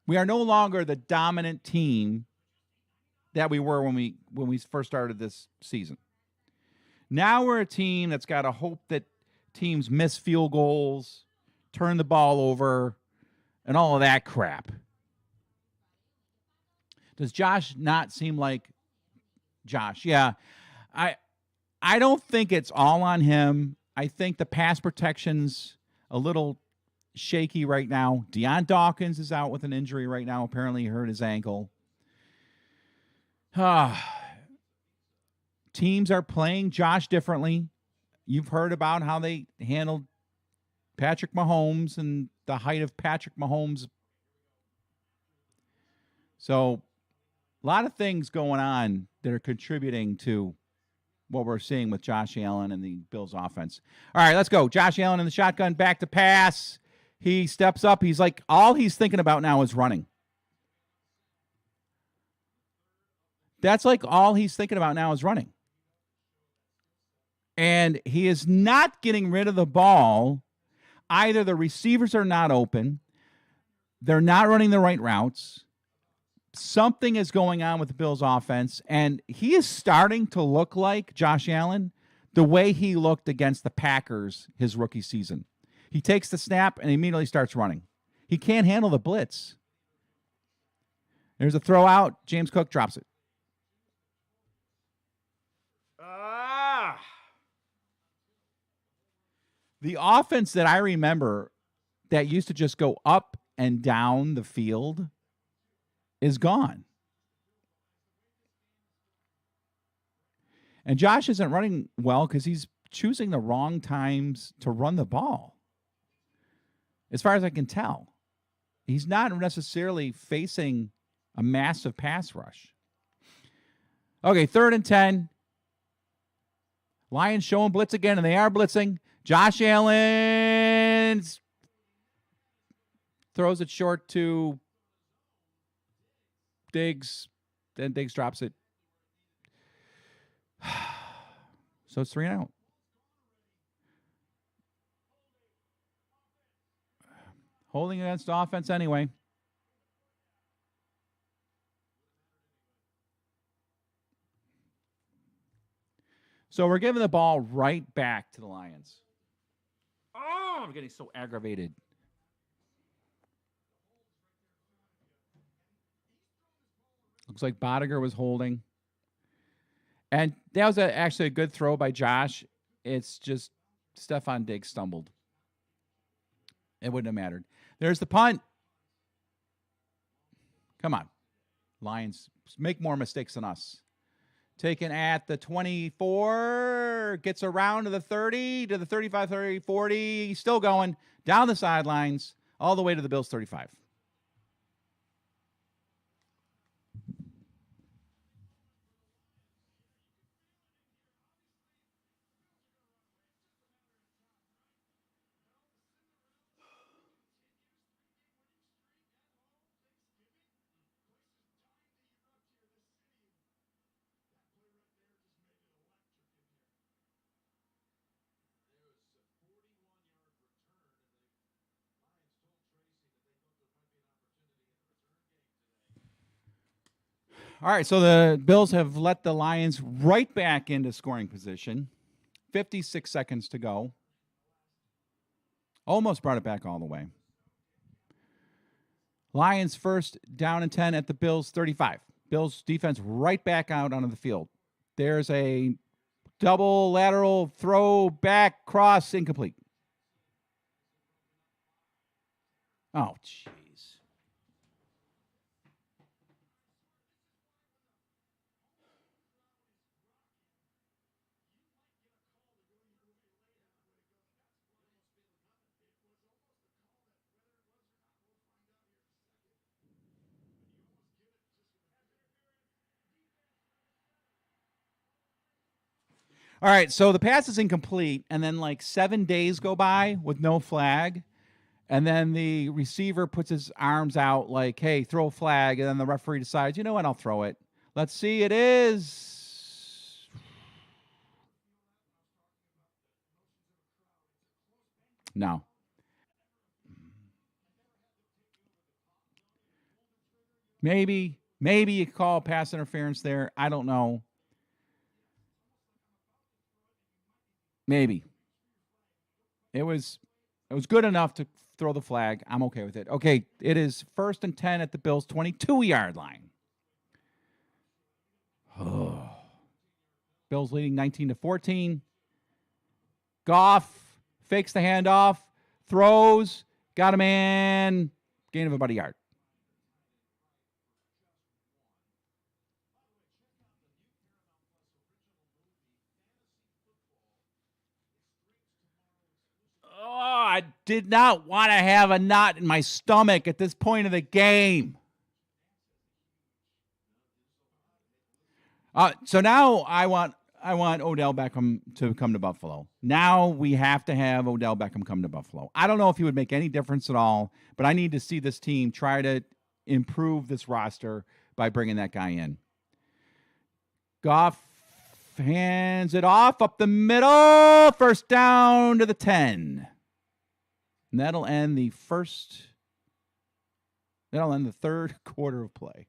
S2: We are no longer the dominant team that we were when we first started this season. Now we're a team that's got to hope that teams miss field goals, turn the ball over, and all of that crap. Does Josh not seem like Josh? Yeah. I don't think it's all on him. I think the pass protection's a little shaky right now. Deion Dawkins is out with an injury right now. Apparently he hurt his ankle. Teams are playing Josh differently. You've heard about how they handled Patrick Mahomes and the height of Patrick Mahomes. So a lot of things going on that are contributing to what we're seeing with Josh Allen and the Bills offense. All right, let's go. Josh Allen in the shotgun, back to pass. He steps up. He's like, all he's thinking about now is running. That's like all he's thinking about now is running. And he is not getting rid of the ball. Either the receivers are not open, they're not running the right routes, something is going on with the Bills' offense, and he is starting to look like Josh Allen the way he looked against the Packers his rookie season. He takes the snap and immediately starts running. He can't handle the blitz. There's a throw out. James Cook drops it. The offense that I remember that used to just go up and down the field is gone. And Josh isn't running well because he's choosing the wrong times to run the ball. As far as I can tell, he's not necessarily facing a massive pass rush. Okay, 3rd and 10. Lions showing blitz again, and they are blitzing. Josh Allen throws it short to Diggs. Then Diggs drops it. So it's 3 and out. Holding against offense anyway. So we're giving the ball right back to the Lions. Oh, I'm getting so aggravated. Looks like Bodiger was holding. And that was actually a good throw by Josh. It's just Stefon Diggs stumbled. It wouldn't have mattered. There's the punt. Come on. Lions, make more mistakes than us. Taken at the 24, gets around to the 30, to the 35, 30, 40. Still going down the sidelines, all the way to the Bills' 35. All right, so the Bills have let the Lions right back into scoring position. 56 seconds to go. Almost brought it back all the way. Lions first down and 10 at the Bills 35. Bills defense right back out onto the field. There's a double lateral throw back cross incomplete. Oh, jeez. All right, so the pass is incomplete, and then like 7 days go by with no flag, and then the receiver puts his arms out like, hey, throw a flag, and then the referee decides, you know what, I'll throw it. Let's see, it is... No. Maybe you call pass interference there. I don't know. Maybe. It was good enough to throw the flag. I'm okay with it. Okay, it is 1st and 10 at the Bills' 22-yard line. Oh. Bills leading 19-14. Goff fakes the handoff, throws, got a man, gain of about a yard. I did not want to have a knot in my stomach at this point of the game. So now I want Odell Beckham to come to Buffalo. Now we have to have Odell Beckham come to Buffalo. I don't know if he would make any difference at all, but I need to see this team try to improve this roster by bringing that guy in. Goff hands it off up the middle. First down to the 10. And that'll end the third quarter of play.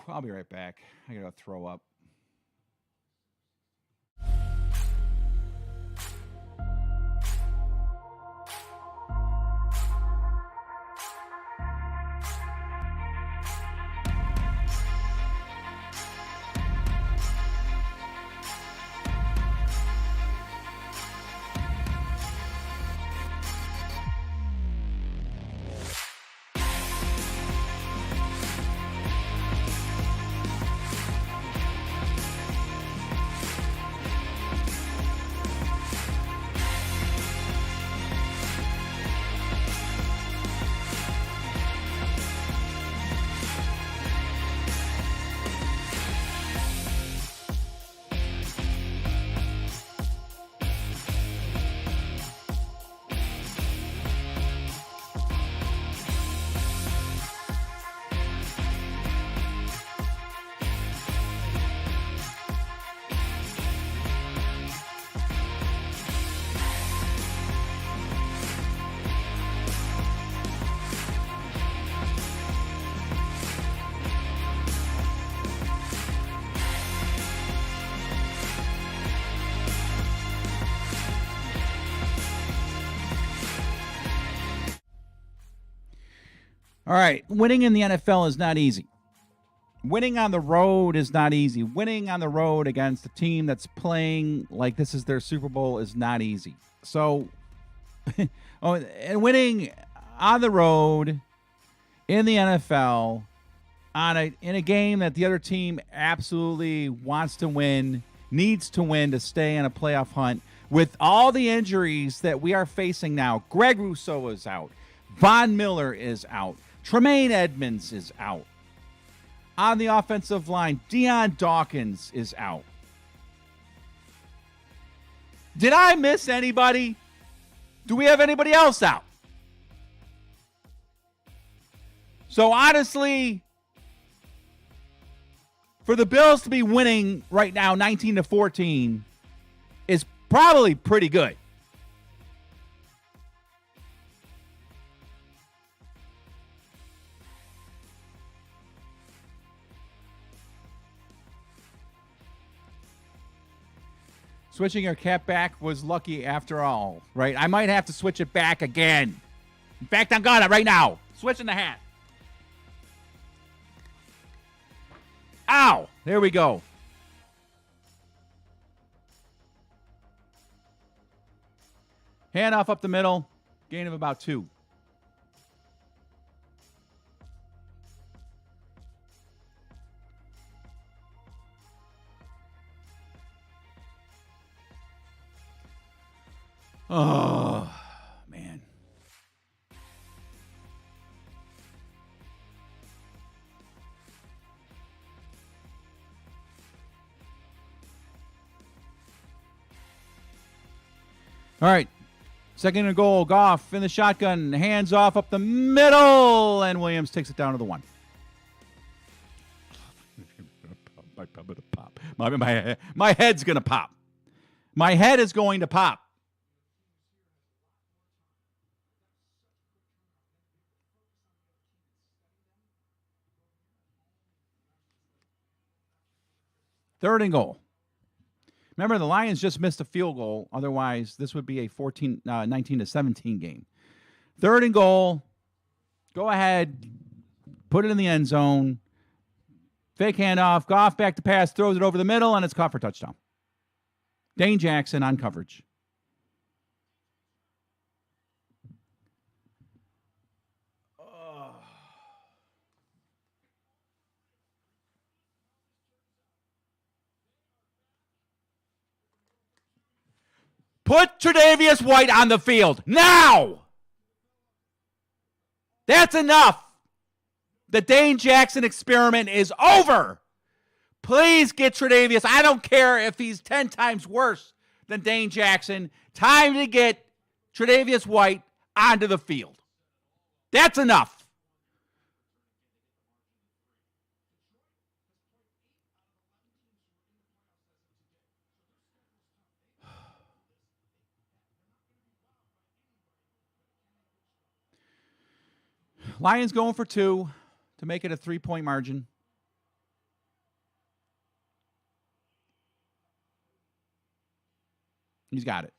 S2: I'll be right back. I gotta throw up. All right, winning in the NFL is not easy. Winning on the road is not easy. Winning on the road against a team that's playing like this is their Super Bowl is not easy. So, and winning on the road in the NFL in a game that the other team absolutely wants to win, needs to win to stay in a playoff hunt, with all the injuries that we are facing now. Greg Rousseau is out. Von Miller is out. Tremaine Edmonds is out. On the offensive line, Deion Dawkins is out. Did I miss anybody? Do we have anybody else out? So honestly, for the Bills to be winning right now 19-14 is probably pretty good. Switching your cap back was lucky after all, right? I might have to switch it back again. In fact, I'm gonna right now. Switching the hat. Ow! There we go. Handoff up the middle. Gain of about 2. Oh, man. All right. Second and goal. Goff in the shotgun. Hands off up the middle. And Williams takes it down to the 1. My head's going to pop. My head is going to pop. Third and goal. Remember, the Lions just missed a field goal. Otherwise, this would be a 19-17 game. Third and goal. Go ahead. Put it in the end zone. Fake handoff. Goff back to pass. Throws it over the middle, and it's caught for touchdown. Dane Jackson on coverage. Put Tre'Davious White on the field now. That's enough. The Dane Jackson experiment is over. Please get Tre'Davious. I don't care if he's 10 times worse than Dane Jackson. Time to get Tre'Davious White onto the field. That's enough. Lions going for 2 to make it a 3-point margin. He's got it.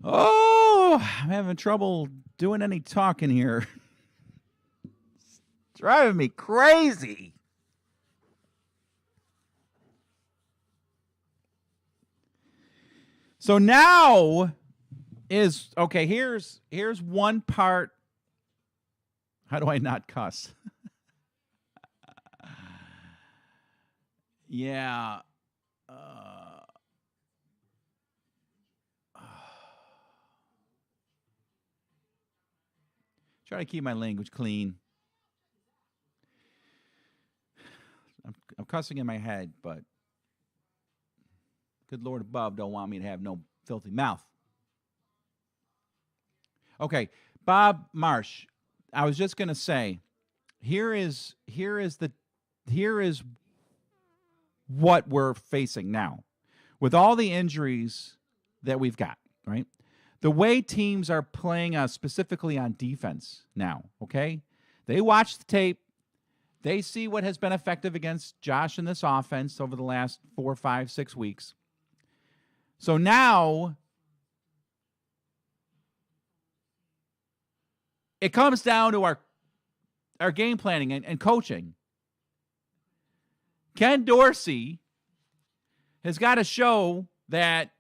S2: Oh, I'm having trouble doing any talking here. It's driving me crazy. So now is okay, here's one part. How do I not cuss? Yeah. Try to keep my language clean. I'm cussing in my head, but good Lord above don't want me to have no filthy mouth. Okay, Bob Marsh. I was just gonna say, here is what we're facing now, with all the injuries that we've got, right? The way teams are playing us specifically on defense now, okay? They watch the tape. They see what has been effective against Josh in this offense over the last 4, 5, 6 weeks. So now it comes down to our game planning and coaching. Ken Dorsey has got to show that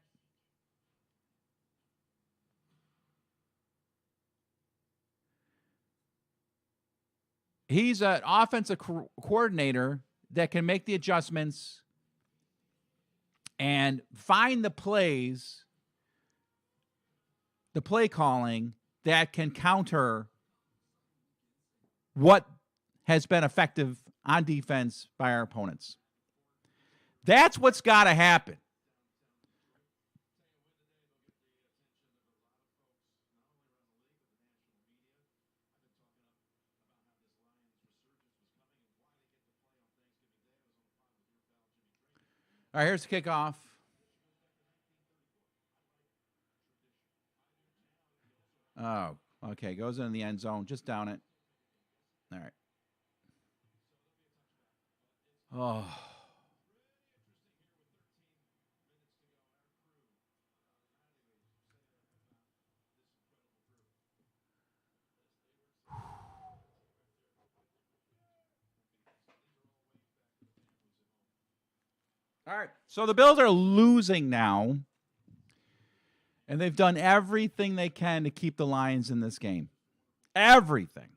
S2: he's an offensive coordinator that can make the adjustments and find the plays, the play calling that can counter what has been effective on defense by our opponents. That's what's got to happen. All right, here's the kickoff. Oh, okay. Goes into the end zone. Just down it. All right. Oh. All right. So the Bills are losing now. And they've done everything they can to keep the Lions in this game. Everything.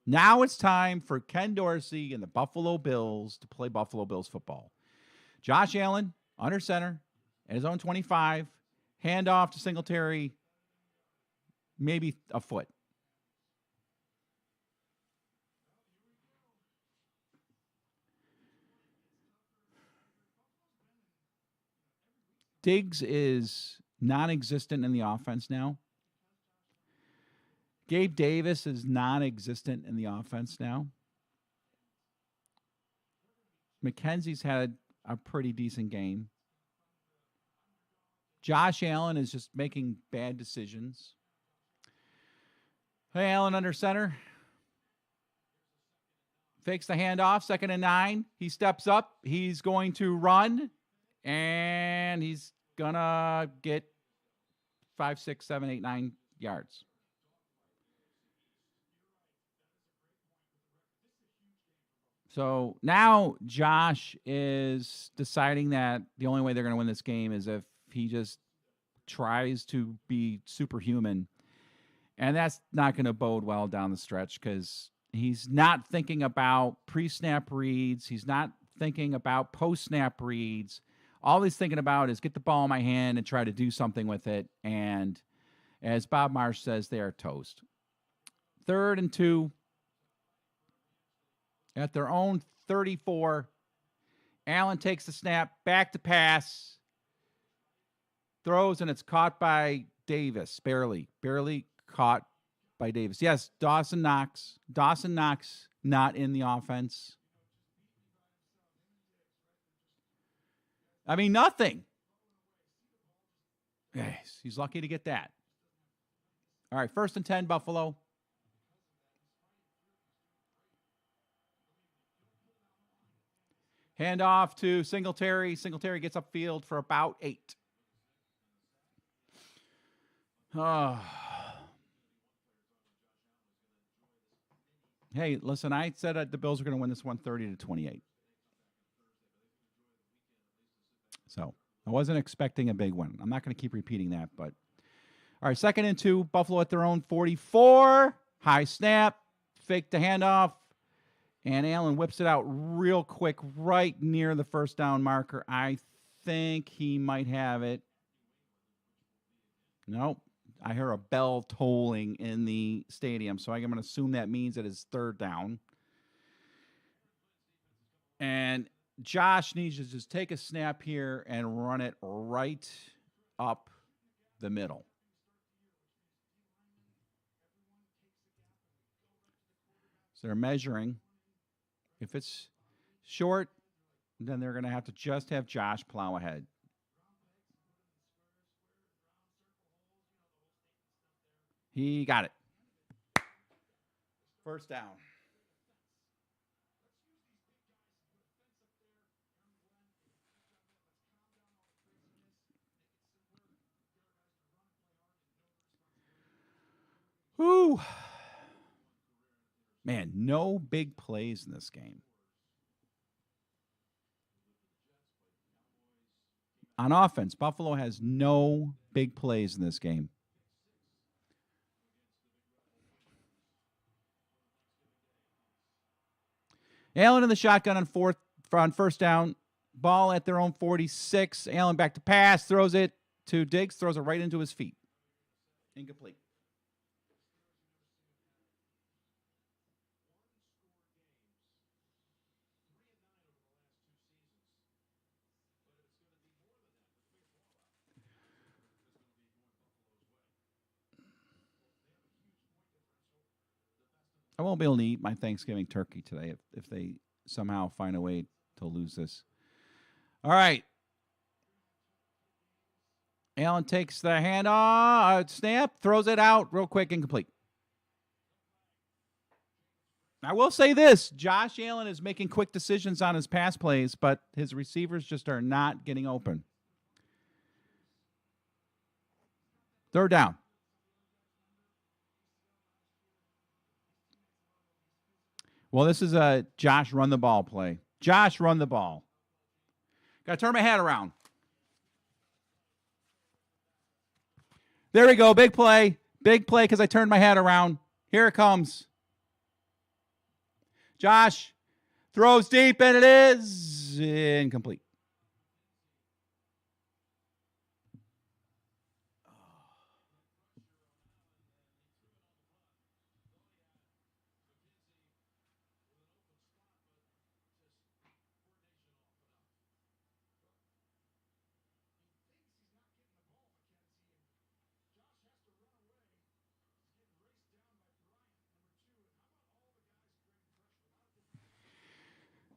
S2: Now it's time for Ken Dorsey and the Buffalo Bills to play Buffalo Bills football. Josh Allen, under center, at his own 25. Handoff to Singletary, maybe a foot. Diggs is non-existent in the offense now. Gabe Davis is non-existent in the offense now. McKenzie's had a pretty decent game. Josh Allen is just making bad decisions. Hey, Allen under center. Fakes the handoff, 2nd and 9. He steps up. He's going to run, and he's gonna get 5, 6, 7, 8, 9 yards. So now Josh is deciding that the only way they're going to win this game is if he just tries to be superhuman. And that's not going to bode well down the stretch because he's not thinking about pre-snap reads. He's not thinking about post-snap reads. All he's thinking about is get the ball in my hand and try to do something with it. And as Bob Marsh says, they are toast. 3rd and 2 at their own 34. Allen takes the snap, back to pass, throws, and it's caught by Davis. Barely caught by Davis. Yes, Dawson Knox. Dawson Knox not in the offense. I mean, nothing. Yes, he's lucky to get that. All right, 1st and 10, Buffalo. Hand off to Singletary. Singletary gets upfield for about 8. Hey, listen, I said the Bills are going to win this one 30-28. So I wasn't expecting a big one. I'm not going to keep repeating that, but all right, 2nd and 2, Buffalo at their own 44. High snap, fake the handoff, and Allen whips it out real quick right near the 1st down marker. I think he might have it. Nope. I hear a bell tolling in the stadium, so I'm going to assume that means it is 3rd down. And Josh needs to just take a snap here and run it right up the middle. So they're measuring. If it's short, then they're going to have to just have Josh plow ahead. He got it. 1st down. Whew. Man, no big plays in this game. On offense, Buffalo has no big plays in this game. Allen in the shotgun on 1st down. Ball at their own 46. Allen back to pass, throws it to Diggs, throws it right into his feet. Incomplete. I won't be able to eat my Thanksgiving turkey today if they somehow find a way to lose this. All right. Allen takes the handoff, snap, throws it out real quick, incomplete. I will say this, Josh Allen is making quick decisions on his pass plays, but his receivers just are not getting open. Third down. Well, this is a Josh run the ball play. Josh run the ball. Got to turn my head around. There we go. Big play. Big play because I turned my head around. Here it comes. Josh throws deep, and it is incomplete.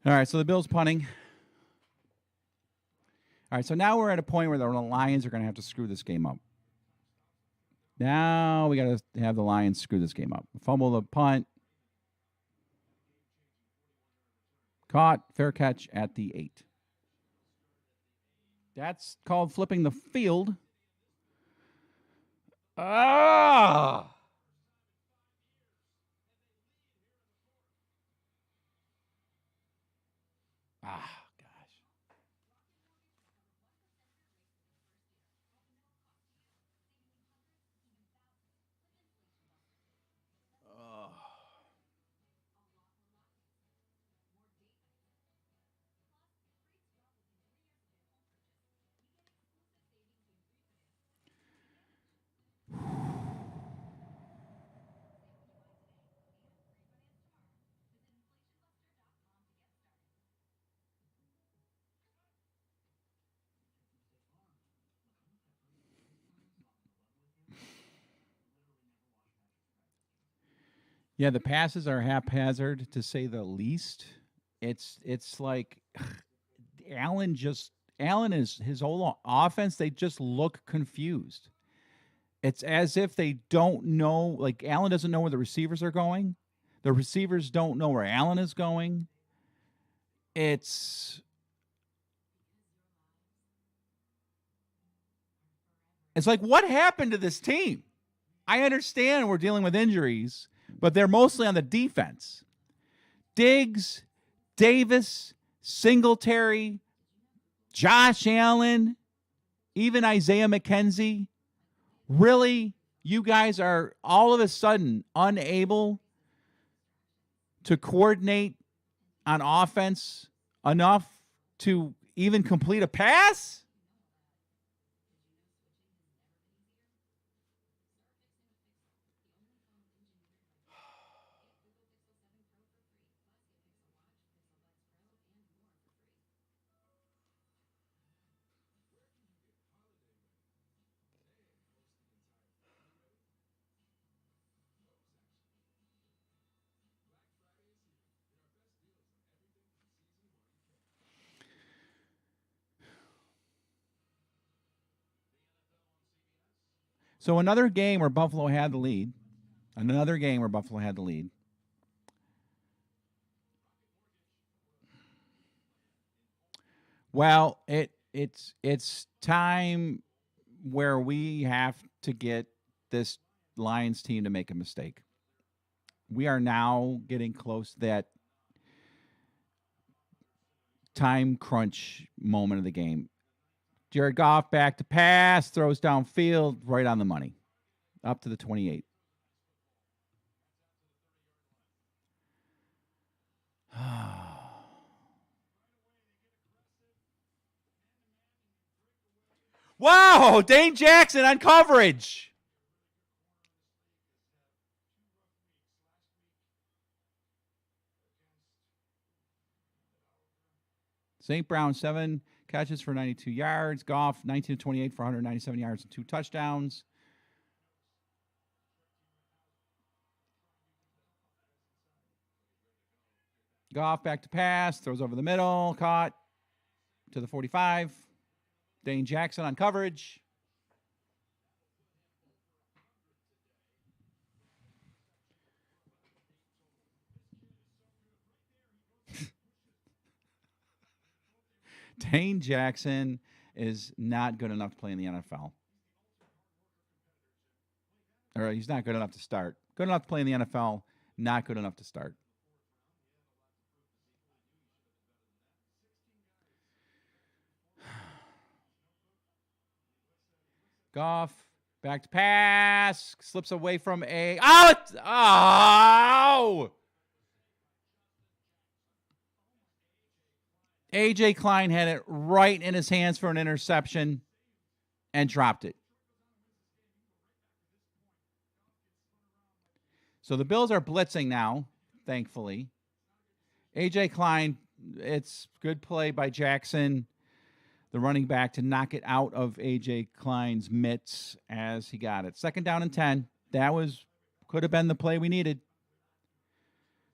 S2: All right, so the Bills punting. All right, so now we're at a point where the Lions are going to have to screw this game up. Now we got to have the Lions screw this game up. Fumble the punt. Caught, fair catch at the 8. That's called flipping the field. Ah! Ah, gosh. Oh. Yeah, the passes are haphazard to say the least. It's like Allen is his whole offense, they just look confused. It's as if they don't know, like Allen doesn't know where the receivers are going. The receivers don't know where Allen is going. It's like, what happened to this team? I understand we're dealing with injuries, but they're mostly on the defense. Diggs, Davis, Singletary, Josh Allen, even Isaiah McKenzie. Really, you guys are all of a sudden unable to coordinate on offense enough to even complete a pass? So another game where Buffalo had the lead. Another game where Buffalo had the lead. Well, it's time where we have to get this Lions team to make a mistake. We are now getting close to that time crunch moment of the game. Jared Goff back to pass, throws downfield, right on the money, up to the 28. Wow, Dane Jackson on coverage. St. Brown, 7 catches for 92 yards. Goff, 19 to 28 for 197 yards and 2 touchdowns. Goff back to pass, throws over the middle, caught to the 45. Dane Jackson on coverage. Dane Jackson is not good enough to play in the NFL. Or he's not good enough to start. Good enough to play in the NFL, not good enough to start. Goff, back to pass, slips away from a... Oh! A.J. Klein had it right in his hands for an interception and dropped it. So the Bills are blitzing now, thankfully. A.J. Klein, it's good play by Jackson, the running back, to knock it out of A.J. Klein's mitts as he got it. 2nd down and 10. That could have been the play we needed.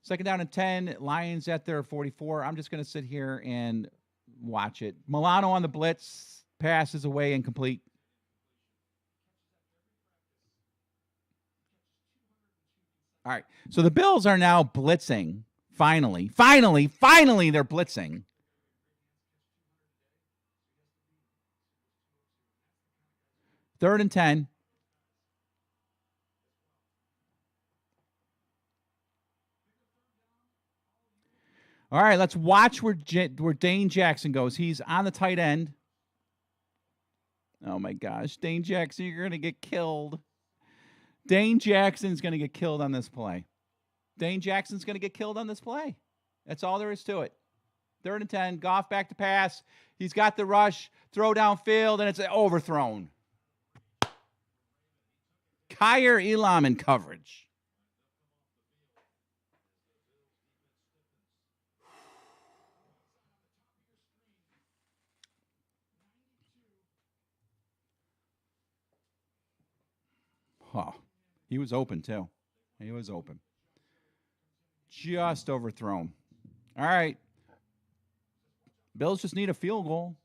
S2: 2nd down and 10. Lions at their 44. I'm just going to sit here and watch it. Milano on the blitz. Passes away, incomplete. All right. So the Bills are now blitzing. Finally, they're blitzing. Third and 10. All right, let's watch where Dane Jackson goes. He's on the tight end. Oh, my gosh. Dane Jackson, you're going to get killed. Dane Jackson's going to get killed on this play. Dane Jackson's going to get killed on this play. That's all there is to it. 3rd and 10. Goff back to pass. He's got the rush. Throw downfield, and it's overthrown. Kyer Elam in coverage. Oh, he was open, too. He was open. Just overthrown. All right. Bills just need a field goal.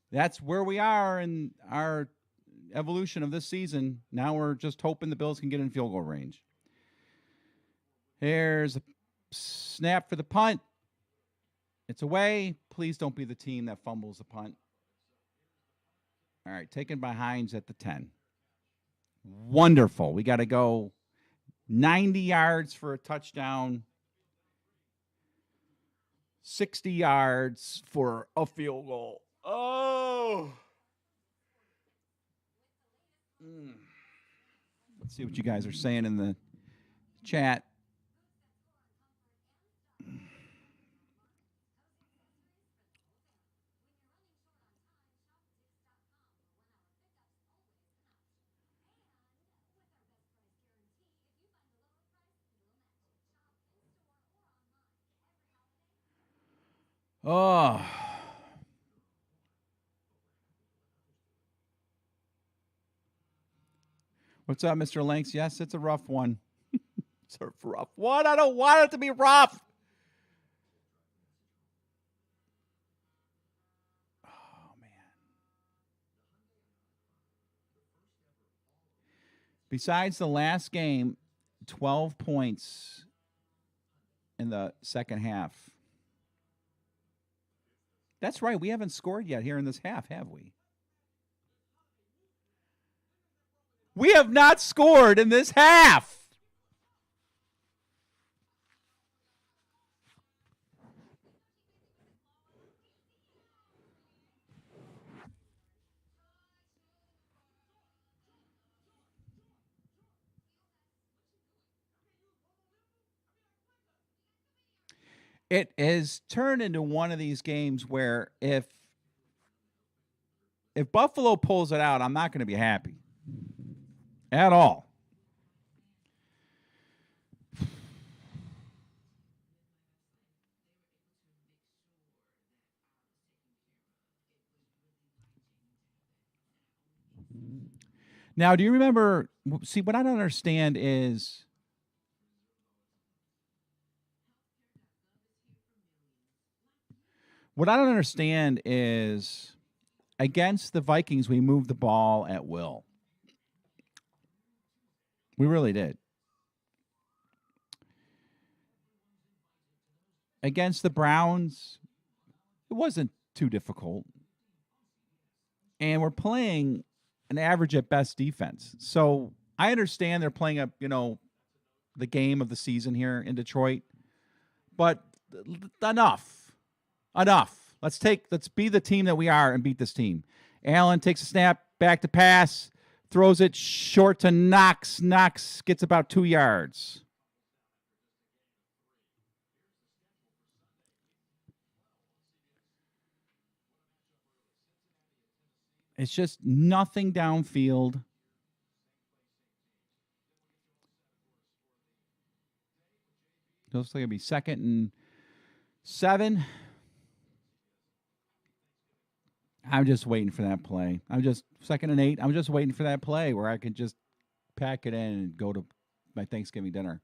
S2: That's where we are in our evolution of this season. Now we're just hoping the Bills can get in field goal range. Here's a snap for the punt. It's away. Please don't be the team that fumbles the punt. All right, taken by Hines at the 10. Wonderful. We got to go 90 yards for a touchdown, 60 yards for a field goal. Oh! Let's see what you guys are saying in the chat. Oh. What's up, Mr. Lanks? Yes, it's a rough one. It's a rough one. I don't want it to be rough. Oh, man. Besides the last game, 12 points in the second half. That's right. We haven't scored yet here in this half, have we? We have not scored in this half. It has turned into one of these games where if if Buffalo pulls it out, I'm not going to be happy at all. Now, do you remember? See, what I don't understand is against the Vikings, we moved the ball at will. We really did. Against the Browns, it wasn't too difficult. And we're playing an average at best defense. So I understand they're playing the game of the season here in Detroit. But enough. Let's be the team that we are and beat this team. Allen takes a snap, back to pass, throws it short to Knox. Knox gets about 2 yards. It's just nothing downfield. Looks like it'll be 2nd and 7. I'm just waiting for that play. 2nd and 8. I'm just waiting for that play where I can just pack it in and go to my Thanksgiving dinner.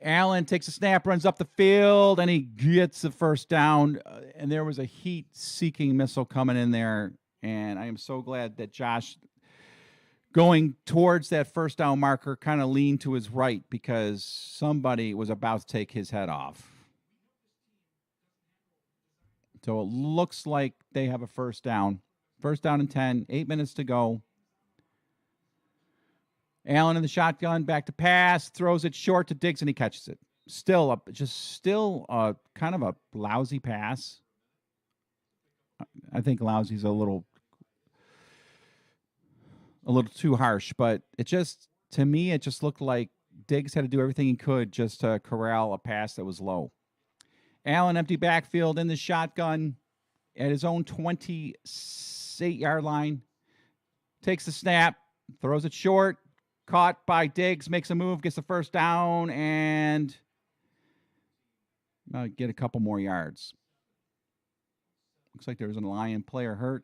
S2: Allen takes a snap, runs up the field, and he gets the first down. And there was a heat-seeking missile coming in there. And I am so glad that Josh, going towards that first down marker, kind of leaned to his right because somebody was about to take his head off. So it looks like they have a first down. First down and 10, 8 minutes to go. Allen in the shotgun, back to pass, throws it short to Diggs, and he catches it. Still kind of a lousy pass. I think lousy's a little too harsh, but to me, it just looked like Diggs had to do everything he could just to corral a pass that was low. Allen, empty backfield in the shotgun at his own 28-yard line. Takes the snap, throws it short, caught by Diggs, makes a move, gets the first down, and get a couple more yards. Looks like there was a Lion player hurt.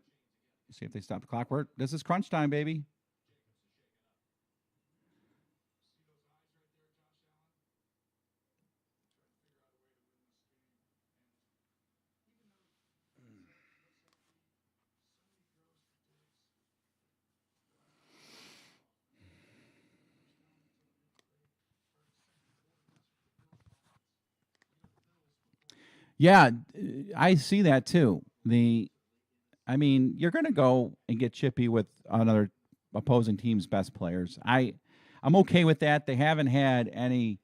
S2: See if they stop the clock. This is crunch time, baby. Yeah, I see that too. You're going to go and get chippy with another opposing team's best players. I'm okay with that. They haven't had any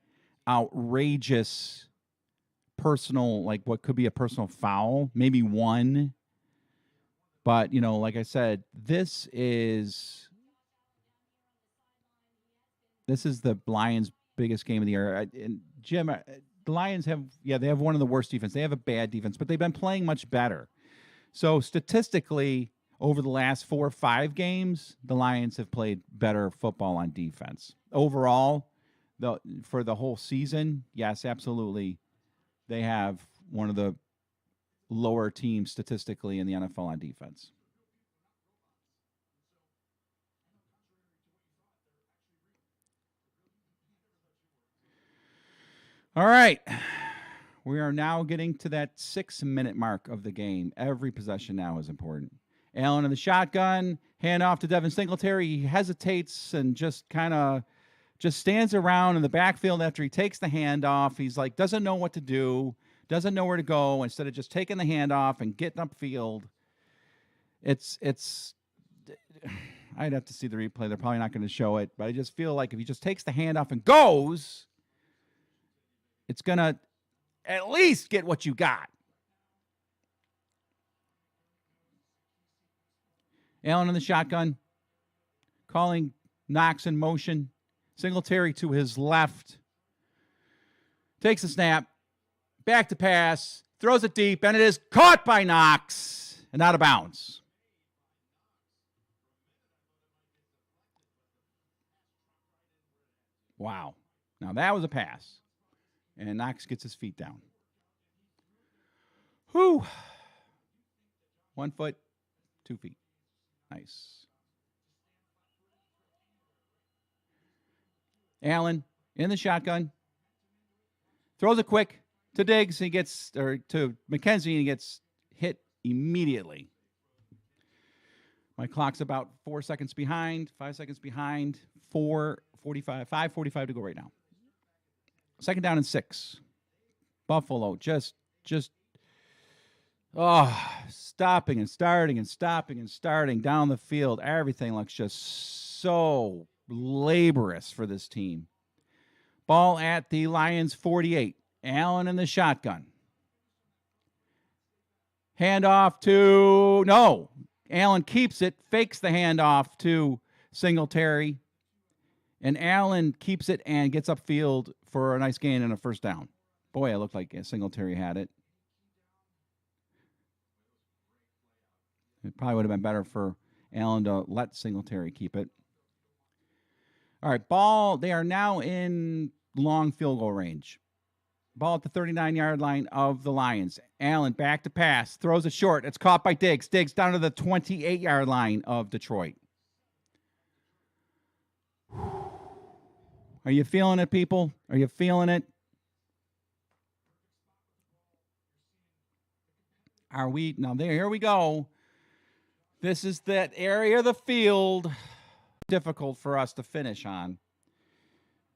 S2: outrageous personal, like what could be a personal foul, maybe one. But, like I said, this is the Lions' biggest game of the year. And Jim, the Lions they have one of the worst defense. They have a bad defense, but they've been playing much better. So statistically, over the last 4 or 5 games, the Lions have played better football on defense. Overall, for the whole season, yes, absolutely, they have one of the lower teams statistically in the NFL on defense. All right. We are now getting to that 6-minute mark of the game. Every possession now is important. Allen in the shotgun, hand off to Devin Singletary. He hesitates and just stands around in the backfield after he takes the handoff. He's like, doesn't know what to do, doesn't know where to go. Instead of just taking the handoff and getting upfield, it's. I'd have to see the replay. They're probably not going to show it, but I just feel like if he just takes the handoff and goes, it's going to at least get what you got. Allen in the shotgun, calling Knox in motion. Singletary to his left. Takes a snap. Back to pass. Throws it deep, and it is caught by Knox and out of bounds. Wow. Now that was a pass. And Knox gets his feet down. Whew. 1 foot, 2 feet. Nice. Allen in the shotgun. Throws it quick to Diggs. He gets, or to McKenzie, and he gets hit immediately. My clock's about 4 seconds behind, 5 seconds behind, 4:45, 5:45 to go right now. Second down and 6. Buffalo just stopping and starting and stopping and starting down the field. Everything looks just so laborious for this team. Ball at the Lions 48. Allen in the shotgun. Handoff to, no. Allen keeps it, fakes the handoff to Singletary. And Allen keeps it and gets upfield for a nice gain and a first down. Boy, it looked like Singletary had it. It probably would have been better for Allen to let Singletary keep it. All right, ball. They are now in long field goal range. Ball at the 39-yard line of the Lions. Allen back to pass. Throws it short. It's caught by Diggs. Diggs down to the 28-yard line of Detroit. Are you feeling it, people? Are you feeling it? Are we? Now, here we go. This is that area of the field difficult for us to finish on.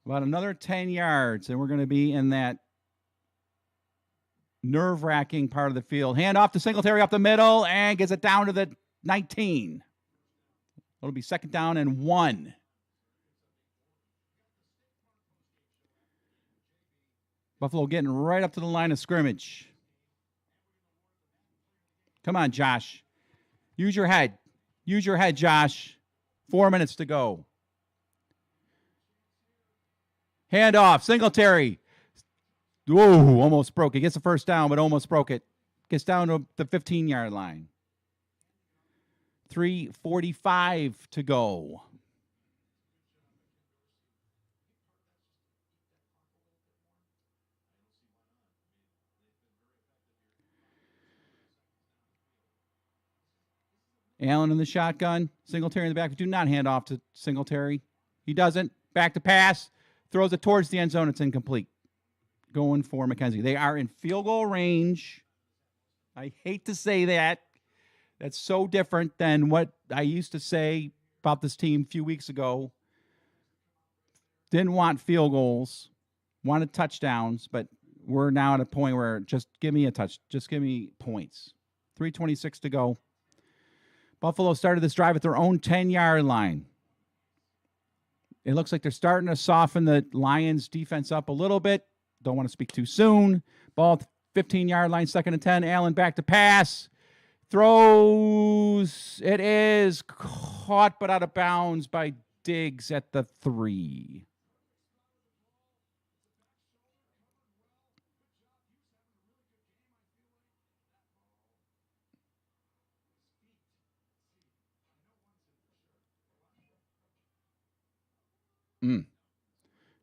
S2: About another 10 yards, and we're going to be in that nerve-wracking part of the field. Hand off to Singletary up the middle and gets it down to the 19. It'll be second down and 1. Buffalo getting right up to the line of scrimmage. Come on, Josh. Use your head. Use your head, Josh. 4 minutes to go. Hand off. Singletary. Whoa, almost broke it. Gets the first down, but almost broke it. Gets down to the 15-yard line. 3:45 to go. Allen in the shotgun. Singletary in the back. Do not hand off to Singletary. He doesn't. Back to pass. Throws it towards the end zone. It's incomplete. Going for McKenzie. They are in field goal range. I hate to say that. That's so different than what I used to say about this team a few weeks ago. Didn't want field goals. Wanted touchdowns. But we're now at a point where just give me a touch. Just give me points. 3:26 to go. Buffalo started this drive at their own 10-yard line. It looks like they're starting to soften the Lions' defense up a little bit. Don't want to speak too soon. Ball at the 15-yard line, second and 10. Allen back to pass. Throws. It is caught but out of bounds by Diggs at the 3.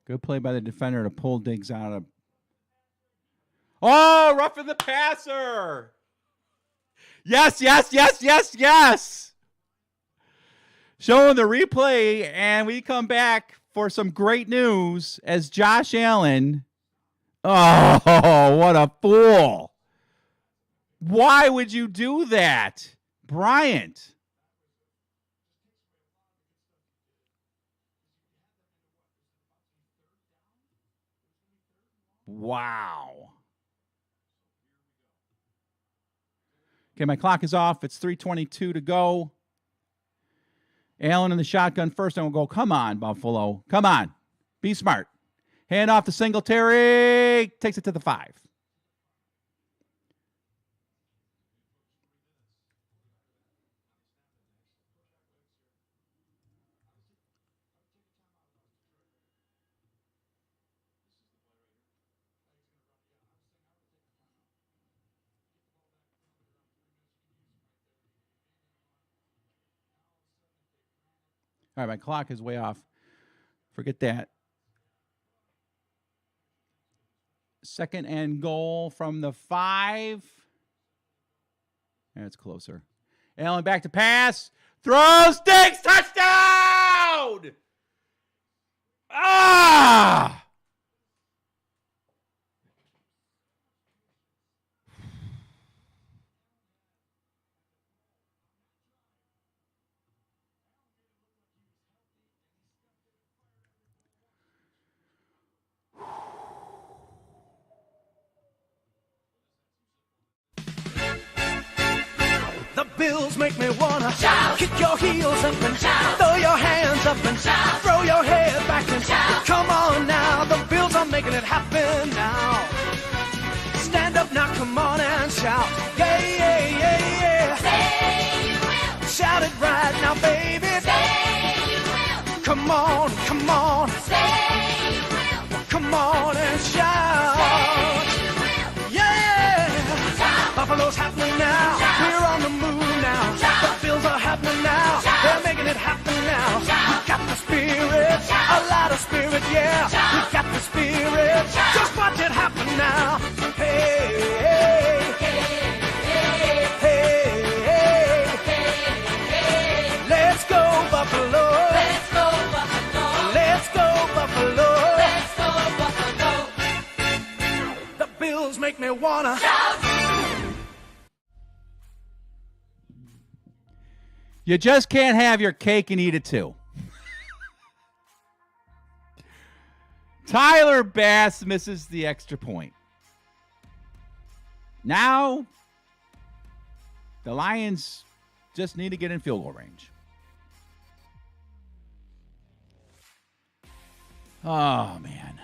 S2: Good play by the defender to pull Diggs out of. Oh, roughing the passer. Yes. Showing the replay, and we come back for some great news as Josh Allen. Oh, what a fool. Why would you do that, Bryant? Wow. Okay, my clock is off. It's 3:22 to go. Allen in the shotgun first, and we'll go, come on, Buffalo. Come on. Be smart. Hand off to Singletary. Takes it to the 5. All right, my clock is way off. Forget that. Second and goal from the 5. That's closer. Allen back to pass. Throws, sticks, touchdown! Ah!
S5: The Bills make me wanna shout. Kick your heels up and shout. Throw your hands up and shout. Throw your head back and shout. Come on now, the Bills are making it happen now. Stand up now, come on and shout. Yeah, yeah, yeah, yeah.
S6: Say you will.
S5: Shout it right now, baby.
S6: Say you will.
S5: Come on, come on.
S6: Say you will.
S5: Come on and shout.
S6: Say you will.
S5: Yeah.
S6: Shout.
S5: Buffalo's happening now.
S6: Shout.
S5: We're on the move now.
S6: Shout.
S5: The Bills are happening now.
S6: Shout.
S5: They're making it happen now.
S6: Shout.
S5: We got the spirit,
S6: Shout.
S5: a lot of spirit, yeah.
S6: Shout.
S5: We got the spirit.
S6: Shout.
S5: Just watch it happen now. Hey, hey, hey, hey, hey. Let's go Buffalo.
S6: Let's go Buffalo.
S5: Let's go Buffalo.
S6: Let's go Buffalo.
S5: The Bills make me wanna
S6: Shout.
S2: You just can't have your cake and eat it too. Tyler Bass misses the extra point. Now, the Lions just need to get in field goal range. Oh, man.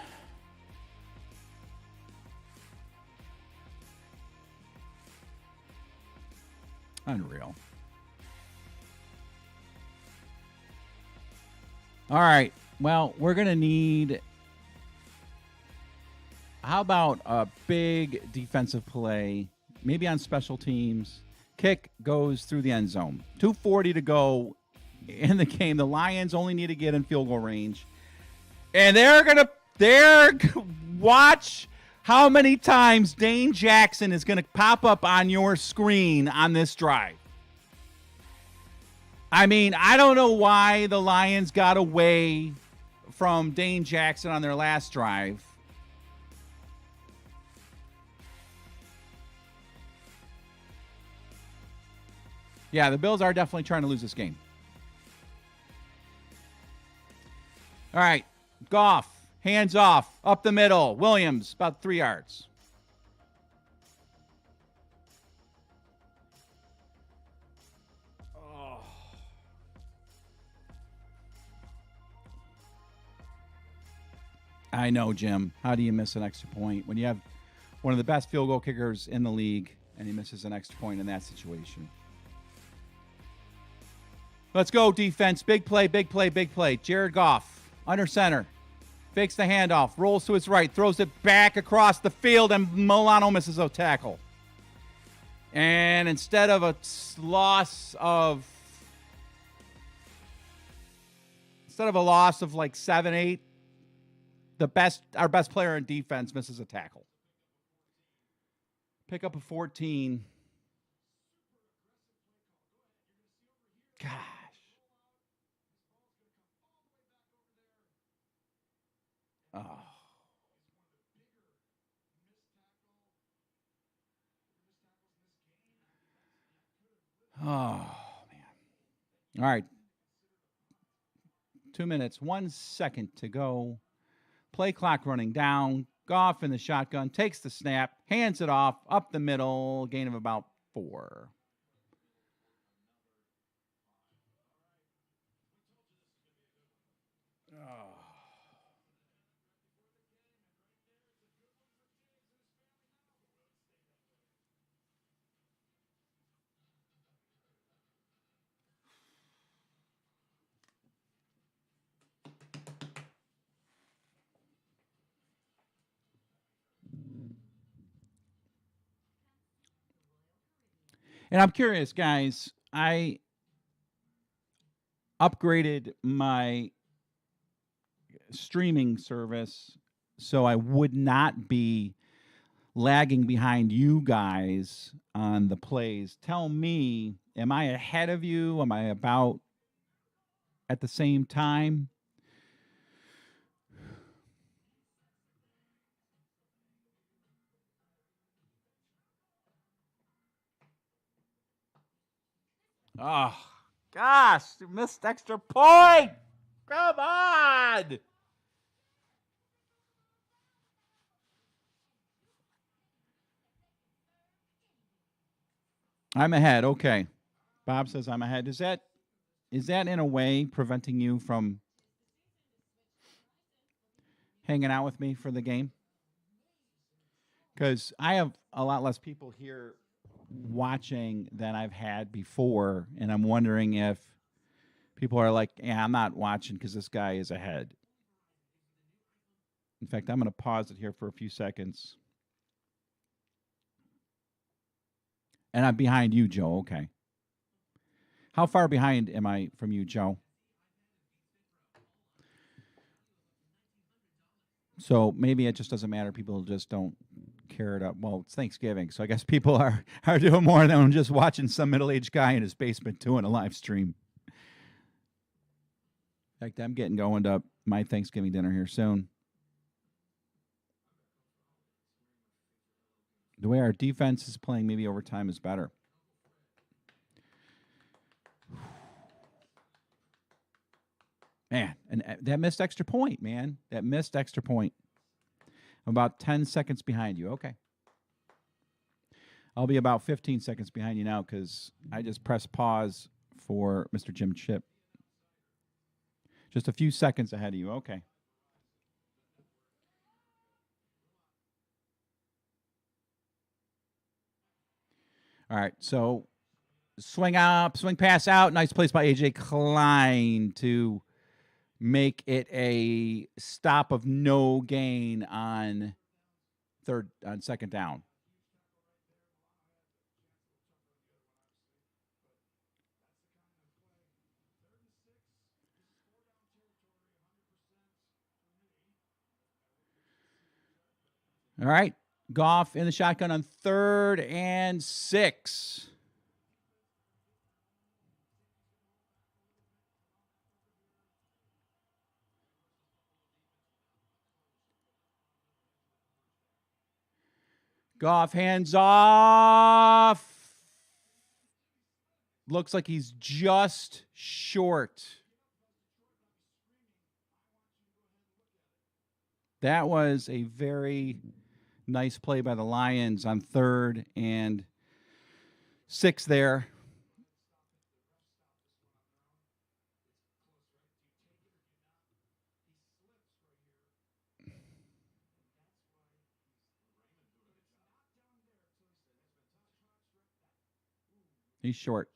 S2: Unreal. All right. Well, we're going to need. How about a big defensive play, maybe on special teams? Kick goes through the end zone. 2:40 to go in the game. The Lions only need to get in field goal range. And they're watch how many times Dane Jackson is going to pop up on your screen on this drive. I mean, I don't know why the Lions got away from Dane Jackson on their last drive. Yeah, the Bills are definitely trying to lose this game. All right, Goff, hands off, up the middle. Williams, about 3 yards. I know, Jim. How do you miss an extra point when you have one of the best field goal kickers in the league and he misses an extra point in that situation? Let's go, defense. Big play, big play, big play. Jared Goff, under center. Fakes the handoff, rolls to his right, throws it back across the field, and Milano misses a tackle. And instead of a loss of like 7-8, our best player in defense misses a tackle. Pick up a 14. Gosh. Oh. Oh, man. All right. 2 minutes, 1 second to go. Play clock running down. Goff in the shotgun, takes the snap, hands it off, up the middle, gain of about 4. And I'm curious, guys. I upgraded my streaming service so I would not be lagging behind you guys on the plays. Tell me, am I ahead of you? Am I about at the same time? Oh, gosh, you missed extra point. Come on. I'm ahead. Okay. Bob says I'm ahead. Is that in a way preventing you from hanging out with me for the game? Because I have a lot less people here watching than I've had before, and I'm wondering if people are like, yeah, I'm not watching because this guy is ahead. In fact, I'm going to pause it here for a few seconds. And I'm behind you, Joe. Okay. How far behind am I from you, Joe? So maybe it just doesn't matter. People just don't care it up. Well, it's Thanksgiving, so I guess people are doing more than just watching some middle-aged guy in his basement doing a live stream. In fact, I'm getting going to my Thanksgiving dinner here soon. The way our defense is playing, maybe overtime is better. Man, and that missed extra point, man. That missed extra point. I'm about 10 seconds behind you. Okay. I'll be about 15 seconds behind you now because I just pressed pause for Mr. Jim Chip. Just a few seconds ahead of you. Okay. All right, so swing up, swing pass out. Nice place by A.J. Klein to make it a stop of no gain on second down. All right. Goff in the shotgun on 3rd and 6. Goff hands off. Looks like he's just short. That was a very nice play by the Lions on 3rd and 6 there. He's short.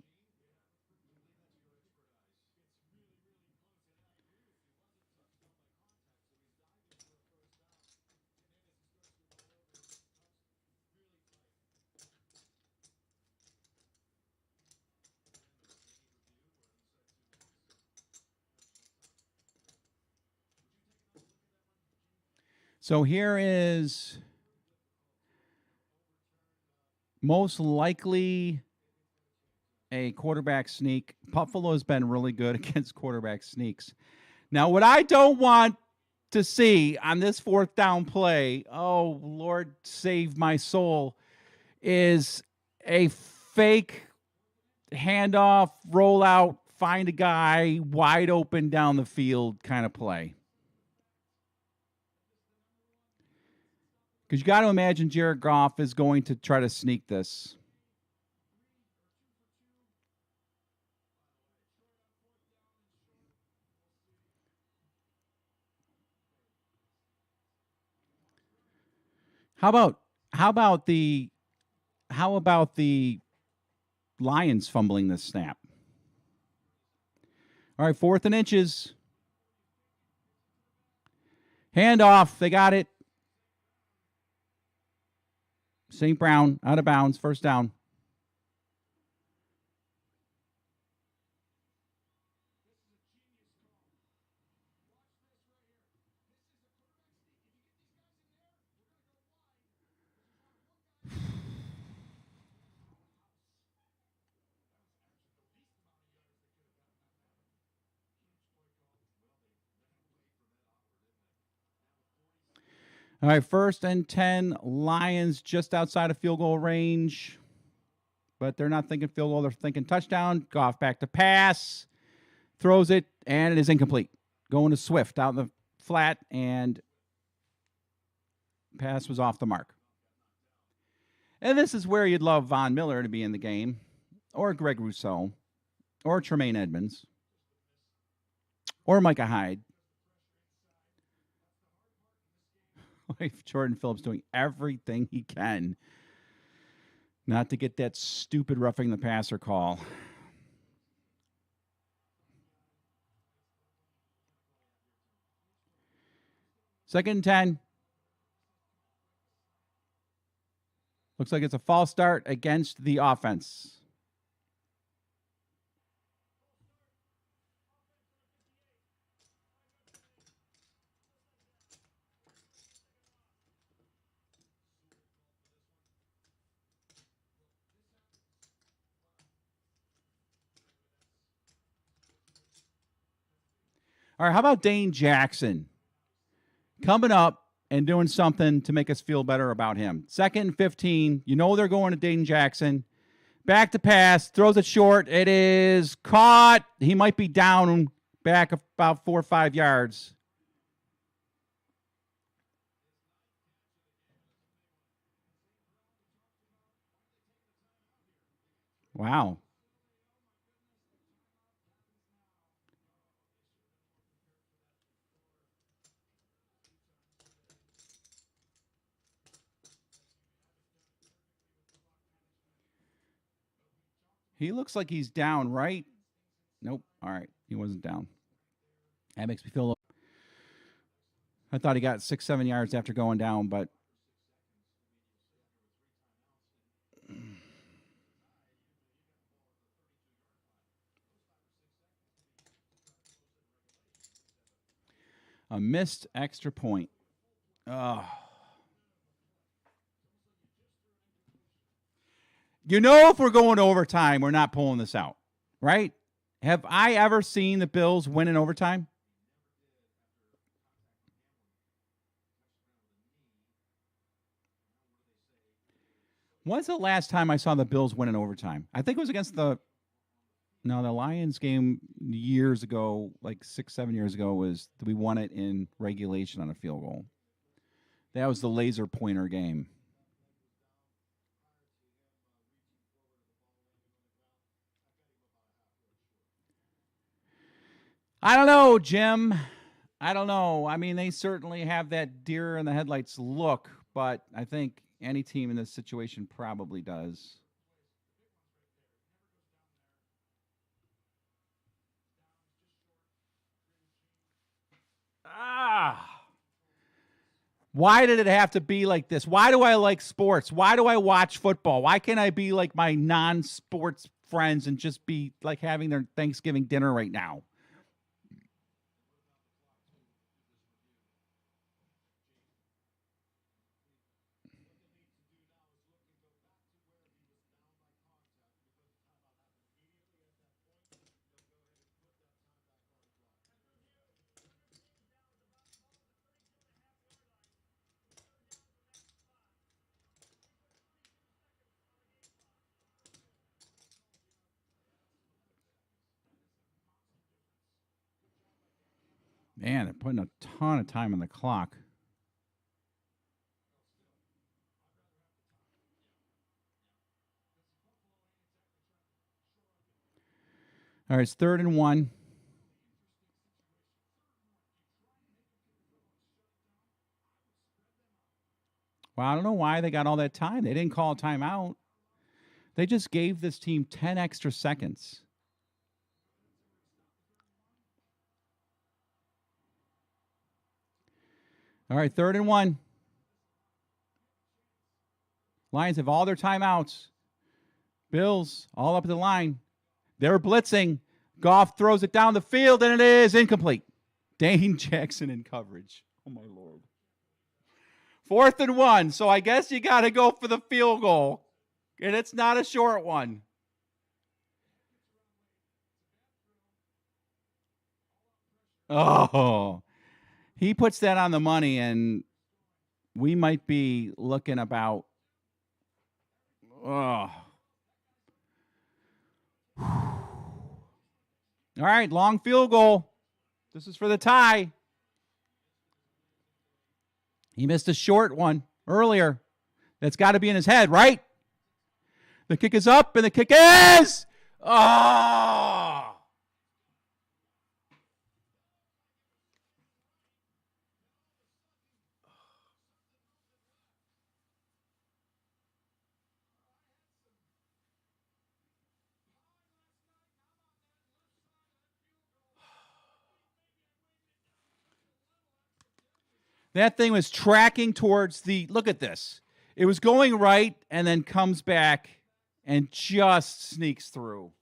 S2: So here is most likely a quarterback sneak. Buffalo has been really good against quarterback sneaks. Now, what I don't want to see on this 4th down play, oh, Lord save my soul, is a fake handoff, rollout, find a guy wide open down the field kind of play. Because you got to imagine Jared Goff is going to try to sneak this. How about the Lions fumbling this snap? All right, 4th and inches. Handoff. They got it. St. Brown out of bounds. 1st down. All right, 1st and 10. Lions just outside of field goal range. But they're not thinking field goal. They're thinking touchdown. Goff back to pass. Throws it, and it is incomplete. Going to Swift out in the flat, and pass was off the mark. And this is where you'd love Von Miller to be in the game, or Greg Rousseau, or Tremaine Edmonds, or Micah Hyde. Jordan Phillips doing everything he can not to get that stupid roughing the passer call. Second and 10. Looks like it's a false start against the offense. All right, how about Dane Jackson coming up and doing something to make us feel better about him? 2nd and 15. You know they're going to Dane Jackson. Back to pass. Throws it short. It is caught. He might be down back about 4 or 5 yards. Wow. He looks like he's down, right? Nope. All right. He wasn't down. That makes me feel. I thought he got 6, 7 yards after going down, but. A missed extra point. Oh. You know, if we're going to overtime, we're not pulling this out, right? Have I ever seen the Bills win in overtime? When's the last time I saw the Bills win in overtime? I think it was against the Lions game years ago, like 6, 7 years ago, was we won it in regulation on a field goal. That was the laser pointer game. I don't know, Jim. I don't know. I mean, they certainly have that deer in the headlights look, but I think any team in this situation probably does. Why did it have to be like this? Why do I like sports? Why do I watch football? Why can't I be like my non-sports friends and just be like having their Thanksgiving dinner right now? Man, they're putting a ton of time on the clock. All right, it's 3rd and 1. Well, I don't know why they got all that time. They didn't call a timeout. They just gave this team 10 extra seconds. All right, 3rd and 1. Lions have all their timeouts. Bills all up the line. They're blitzing. Goff throws it down the field, and it is incomplete. Dane Jackson in coverage. Oh, my Lord. 4th and 1, so I guess you got to go for the field goal, and it's not a short one. Oh, he puts that on the money, and we might be looking about. Oh. All right, long field goal. This is for the tie. He missed a short one earlier. That's got to be in his head, right? The kick is up, and the kick is... Oh! That thing was tracking towards the... Look at this. It was going right and then comes back and just sneaks through.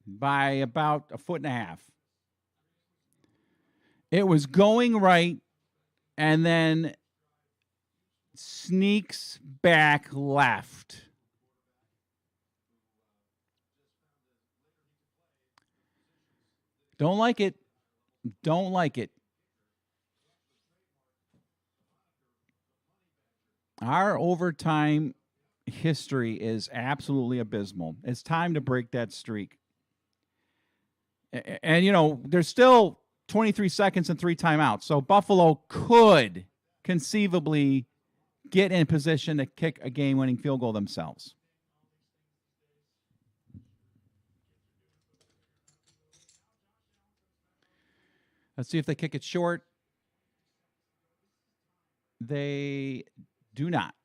S2: By about a foot and a half. It was going right and then sneaks back left. Don't like it. Don't like it. Our overtime history is absolutely abysmal. It's time to break that streak. And, you know, there's still 23 seconds and 3 timeouts. So Buffalo could conceivably get in position to kick a game-winning field goal themselves. Let's see if they kick it short. They do not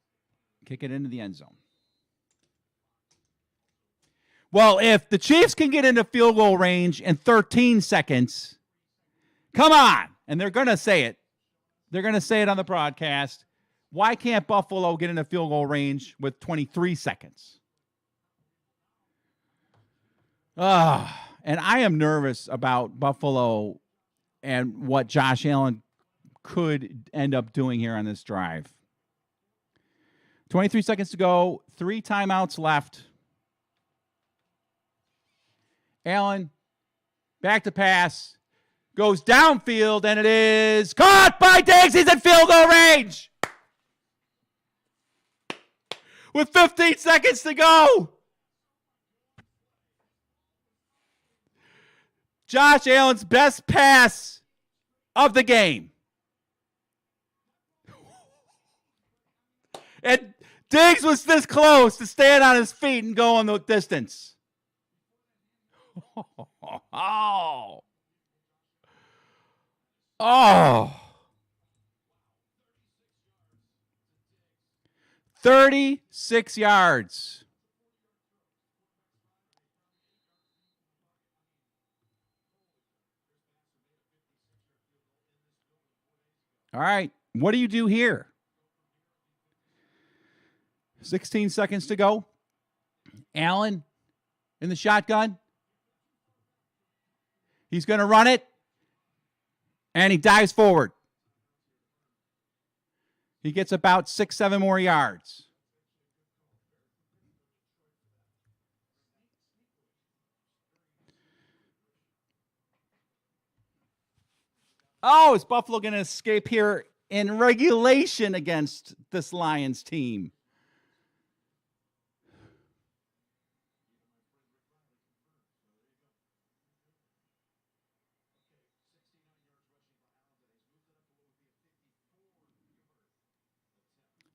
S2: kick it into the end zone. Well, if the Chiefs can get into field goal range in 13 seconds, come on. And they're going to say it. They're going to say it on the broadcast. Why can't Buffalo get into field goal range with 23 seconds? And I am nervous about Buffalo and what Josh Allen could end up doing here on this drive. 23 seconds to go. 3 timeouts left. Allen, back to pass. Goes downfield, and it is caught by Diggs. He's in field goal range. With 15 seconds to go. Josh Allen's best pass of the game. And Diggs was this close to stand on his feet and go on the distance. Oh. Oh. 36 yards. All right. What do you do here? 16 seconds to go. Allen in the shotgun. He's going to run it. And he dives forward. He gets about 6-7 more yards. Oh, is Buffalo going to escape here in regulation against this Lions team?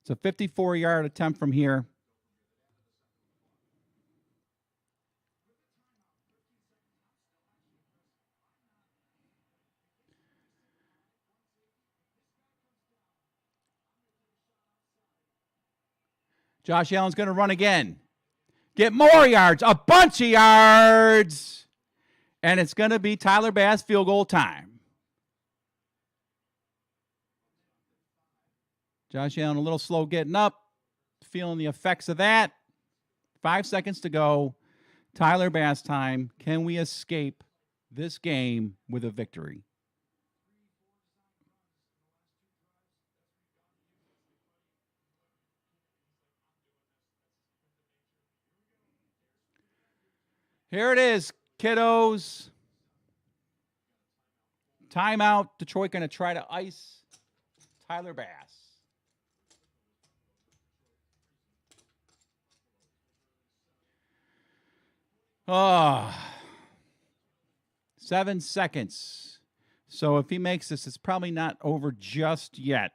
S2: It's a 54-yard attempt from here. Josh Allen's going to run again. Get more yards, a bunch of yards. And it's going to be Tyler Bass field goal time. Josh Allen a little slow getting up, feeling the effects of that. 5 seconds to go. Tyler Bass time. Can we escape this game with a victory? Here it is, kiddos. Timeout. Detroit going to try to ice Tyler Bass. Oh, 7 seconds. So if he makes this, it's probably not over just yet.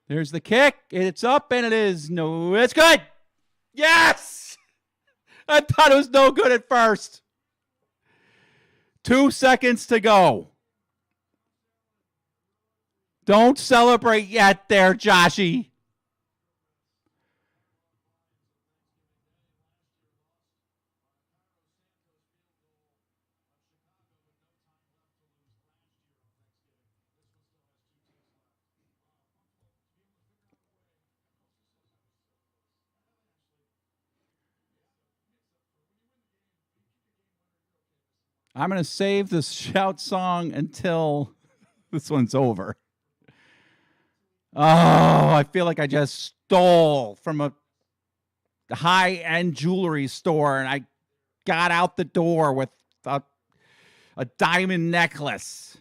S2: There's the kick. It's up, and it is no. It's good. Yes! I thought it was no good at first. 2 seconds to go. Don't celebrate yet there, Joshy. I'm going to save this shout song until this one's over. Oh, I feel like I just stole from a high-end jewelry store and I got out the door with a diamond necklace.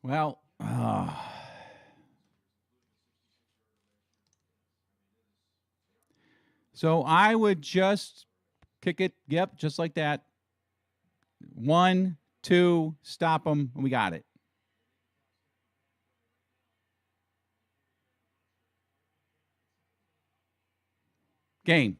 S2: Well, so I would just kick it. Yep, just like that. 1, 2, stop them. We got it. Game.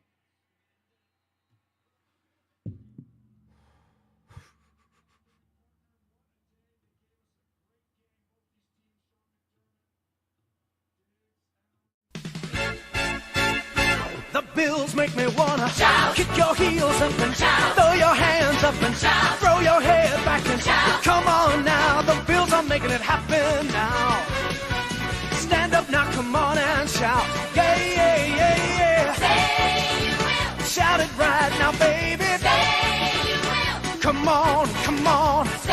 S5: The Bills make me wanna
S6: Shout.
S5: kick your heels up and
S6: Shout.
S5: throw your hands up and
S6: Shout.
S5: throw your head back and
S6: Shout.
S5: come on now. The Bills are making it happen now. Stand up now, come on and shout. Yeah, yeah, yeah, yeah.
S6: Say you will.
S5: Shout it right now, baby.
S6: Say you will.
S5: Come on, come on,
S6: Say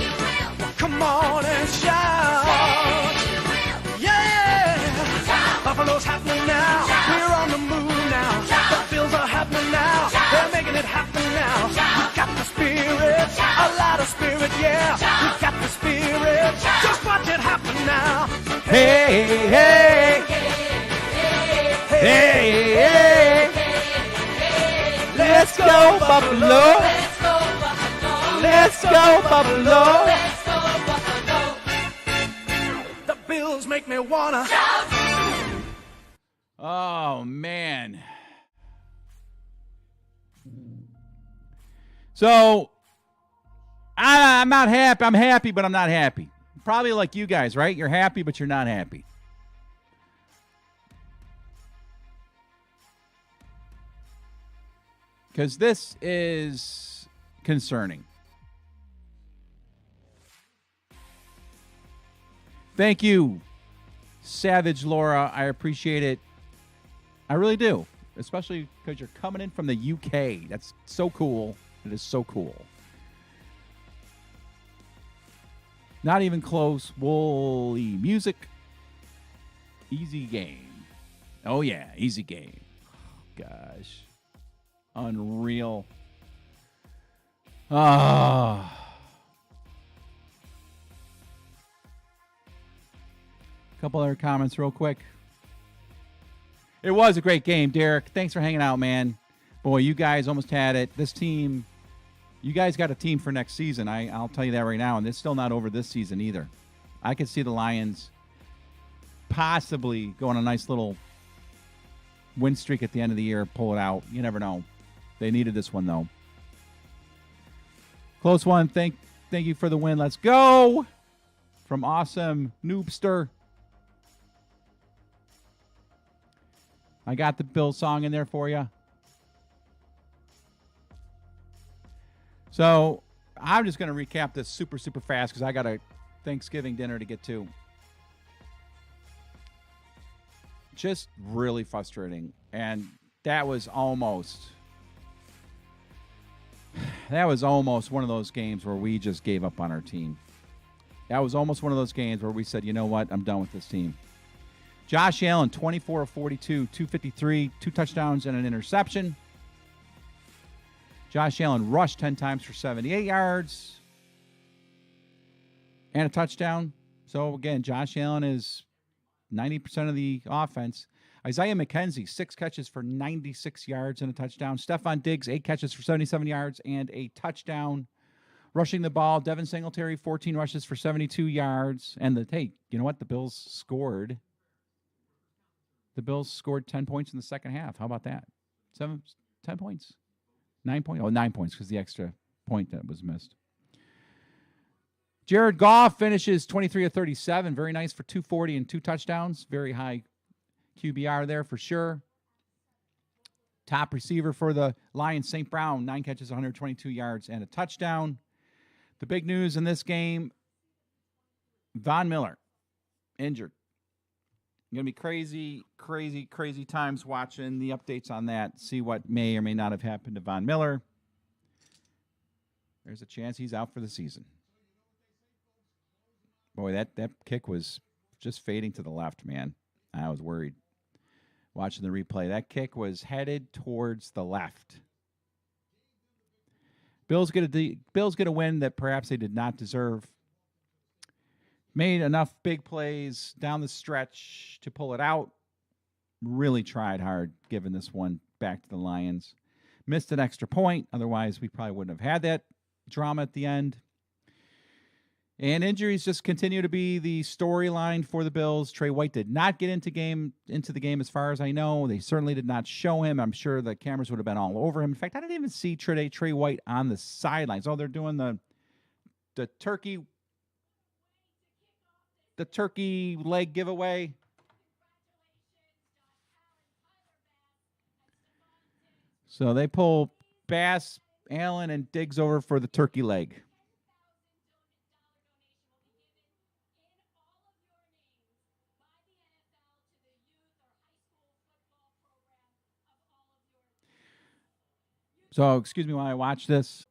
S6: you will.
S5: come on and shout.
S6: Say you will.
S5: Yeah.
S6: Shout.
S5: Buffalo's happening now.
S6: Shout.
S5: We're on the move now.
S6: Shout.
S5: The Bills are happening now.
S6: Shout.
S5: They're making it happen now.
S6: Shout.
S5: We got the spirit,
S6: Shout.
S5: a lot of spirit, yeah.
S6: Shout.
S5: We got the spirit.
S6: Shout.
S5: Just watch it happen now.
S2: Hey, hey, hey, hey. Let's go, Buffalo.
S6: Let's go, Buffalo.
S2: Let's go, Buffalo.
S6: Let's go, Buffalo.
S5: The Bills make me wanna.
S2: Oh, man. So, I'm not happy. I'm happy, but I'm not happy. Probably like you guys, right? You're happy, but you're not happy. Because this is concerning. Thank you, Savage Laura. I appreciate it. I really do. Especially because you're coming in from the UK. That's so cool. It is so cool. Not even close. Woolly music. Easy game. Oh, yeah. Easy game. Gosh. Unreal. Ah. Couple other comments real quick. It was a great game, Derek. Thanks for hanging out, man. Boy, you guys almost had it. This team, you guys got a team for next season. I'll tell you that right now, and it's still not over this season either. I could see the Lions possibly go on a nice little win streak at the end of the year, pull it out. You never know. They needed this one, though. Close one. Thank you for the win. Let's go. From Awesome Noobster. I got the Bill song in there for you. So, I'm just going to recap this super fast because I got a Thanksgiving dinner to get to. Just really frustrating. And that was almost one of those games where we just gave up on our team. That was almost one of those games where we said, you know what, I'm done with this team. Josh Allen, 24 of 42, 253, 2 touchdowns and an interception. Josh Allen rushed 10 times for 78 yards and a touchdown. So, again, Josh Allen is 90% of the offense. Isaiah McKenzie, 6 catches for 96 yards and a touchdown. Stephon Diggs, 8 catches for 77 yards and a touchdown. Rushing the ball, Devin Singletary, 14 rushes for 72 yards. And hey, you know what? The Bills scored 10 points in the second half. How about that? 10 points. 9 points. Oh, 9 points because the extra point that was missed. Jared Goff finishes 23 of 37. Very nice for 240 and 2 touchdowns. Very high QBR there for sure. Top receiver for the Lions, St. Brown, 9 catches, 122 yards, and a touchdown. The big news in this game, Von Miller, injured. Going to be crazy times watching the updates on that, see what may or may not have happened to Von Miller. There's a chance he's out for the season. Boy, that kick was just fading to the left, man. I was worried watching the replay. That kick was headed towards the left. Bills get a win that perhaps they did not deserve. Made enough big plays down the stretch to pull it out. Really tried hard giving this one back to the Lions. Missed an extra point. Otherwise, we probably wouldn't have had that drama at the end. And injuries just continue to be the storyline for the Bills. Trey White did not get into the game as far as I know. They certainly did not show him. I'm sure the cameras would have been all over him. In fact, I didn't even see Trey White on the sidelines. Oh, they're doing the turkey leg giveaway. So they pull Bass, Allen, and Diggs over for the turkey leg. So, excuse me while I watch this.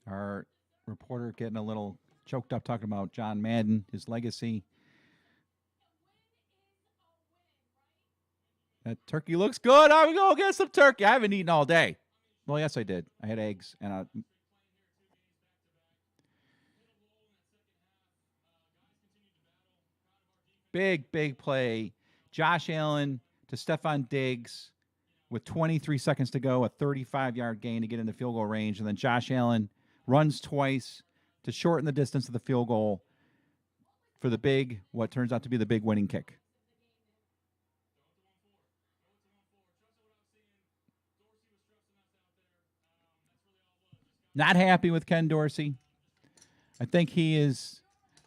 S2: Our reporter getting a little choked up talking about John Madden, his legacy. That turkey looks good. I'm going to go get some turkey. I haven't eaten all day. Well, yes, I did. I had eggs and a... Big play. Josh Allen to Stephon Diggs with 23 seconds to go, a 35-yard gain to get into field goal range. And then Josh Allen runs twice to shorten the distance of the field goal for what turns out to be the big winning kick. Not happy with Ken Dorsey. I think he is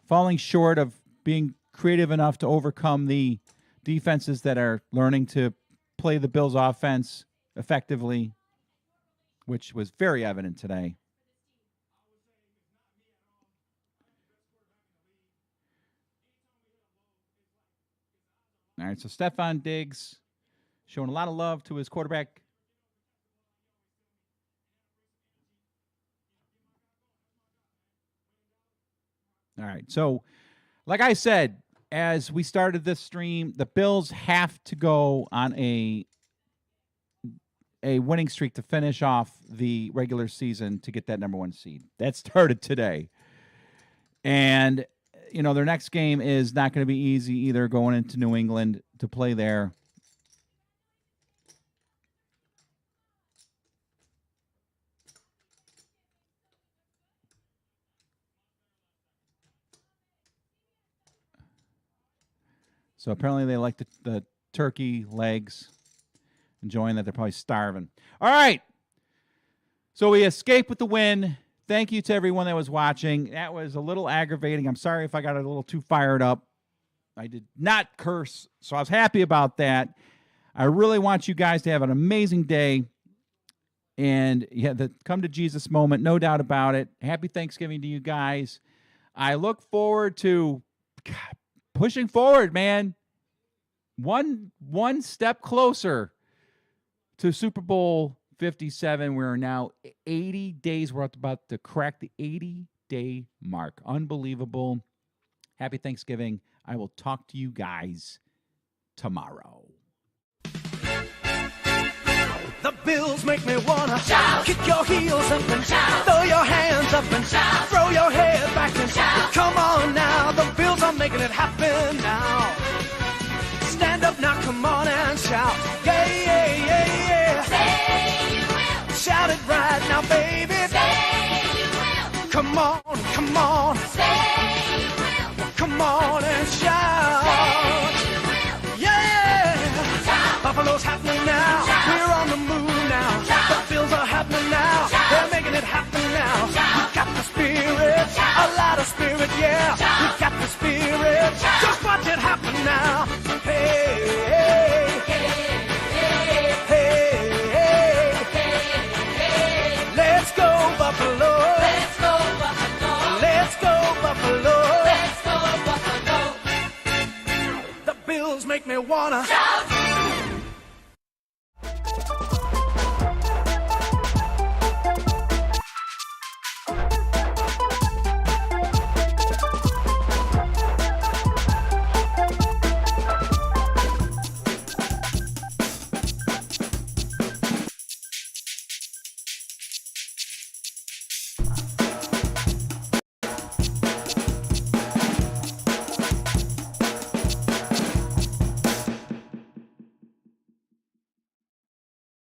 S2: falling short of being creative enough to overcome the defenses that are learning to play the Bills offense effectively, which was very evident today. All right, so Stephon Diggs showing a lot of love to his quarterback. All right, so like I said, as we started this stream, the Bills have to go on a winning streak to finish off the regular season to get that number 1 seed. That started today. And, you know, their next game is not going to be easy either, going into New England to play there. So apparently they like the turkey legs, enjoying that. They're probably starving. All right. So we escape with the win. thank you to everyone that was watching. That was a little aggravating. I'm sorry if I got a little too fired up. I did not curse, so I was happy about that. I really want you guys to have an amazing day. And yeah, the come to Jesus moment, no doubt about it. Happy Thanksgiving to you guys. I look forward to pushing forward, man. One step closer to Super Bowl 57. We're now 80 days. We're about to crack the 80-day mark. Unbelievable. Happy Thanksgiving. I will talk to you guys tomorrow.
S5: The Bills make me wanna shout, kick your heels up and shout, throw your hands up and shout, throw your head back and shout. Come on now, the Bills are making it happen now. Stand up now, come on and shout, yeah, yeah, yeah, yeah.
S6: Say you will.
S5: Shout it right now, baby.
S6: Say you will.
S5: Come on, come on,
S6: Say you will.
S5: come on and shout.
S6: Say you will.
S5: Yeah,
S6: Shout.
S5: Buffalo's happening now.
S6: Shout.
S5: We're on the move now.
S6: Shout.
S5: The Bills are happening now.
S6: Shout.
S5: They're making it happen now.
S6: Shout.
S5: We got the spirit,
S6: Shout.
S5: a lot of spirit, yeah.
S6: Shout.
S5: We got the spirit.
S6: Shout.
S5: Just watch it happen now. Hey, hey, hey, hey, hey. Let's go Buffalo.
S6: Let's go Buffalo.
S5: Let's go Buffalo.
S6: Let's go Buffalo.
S5: The Bills make me wanna
S6: Shout.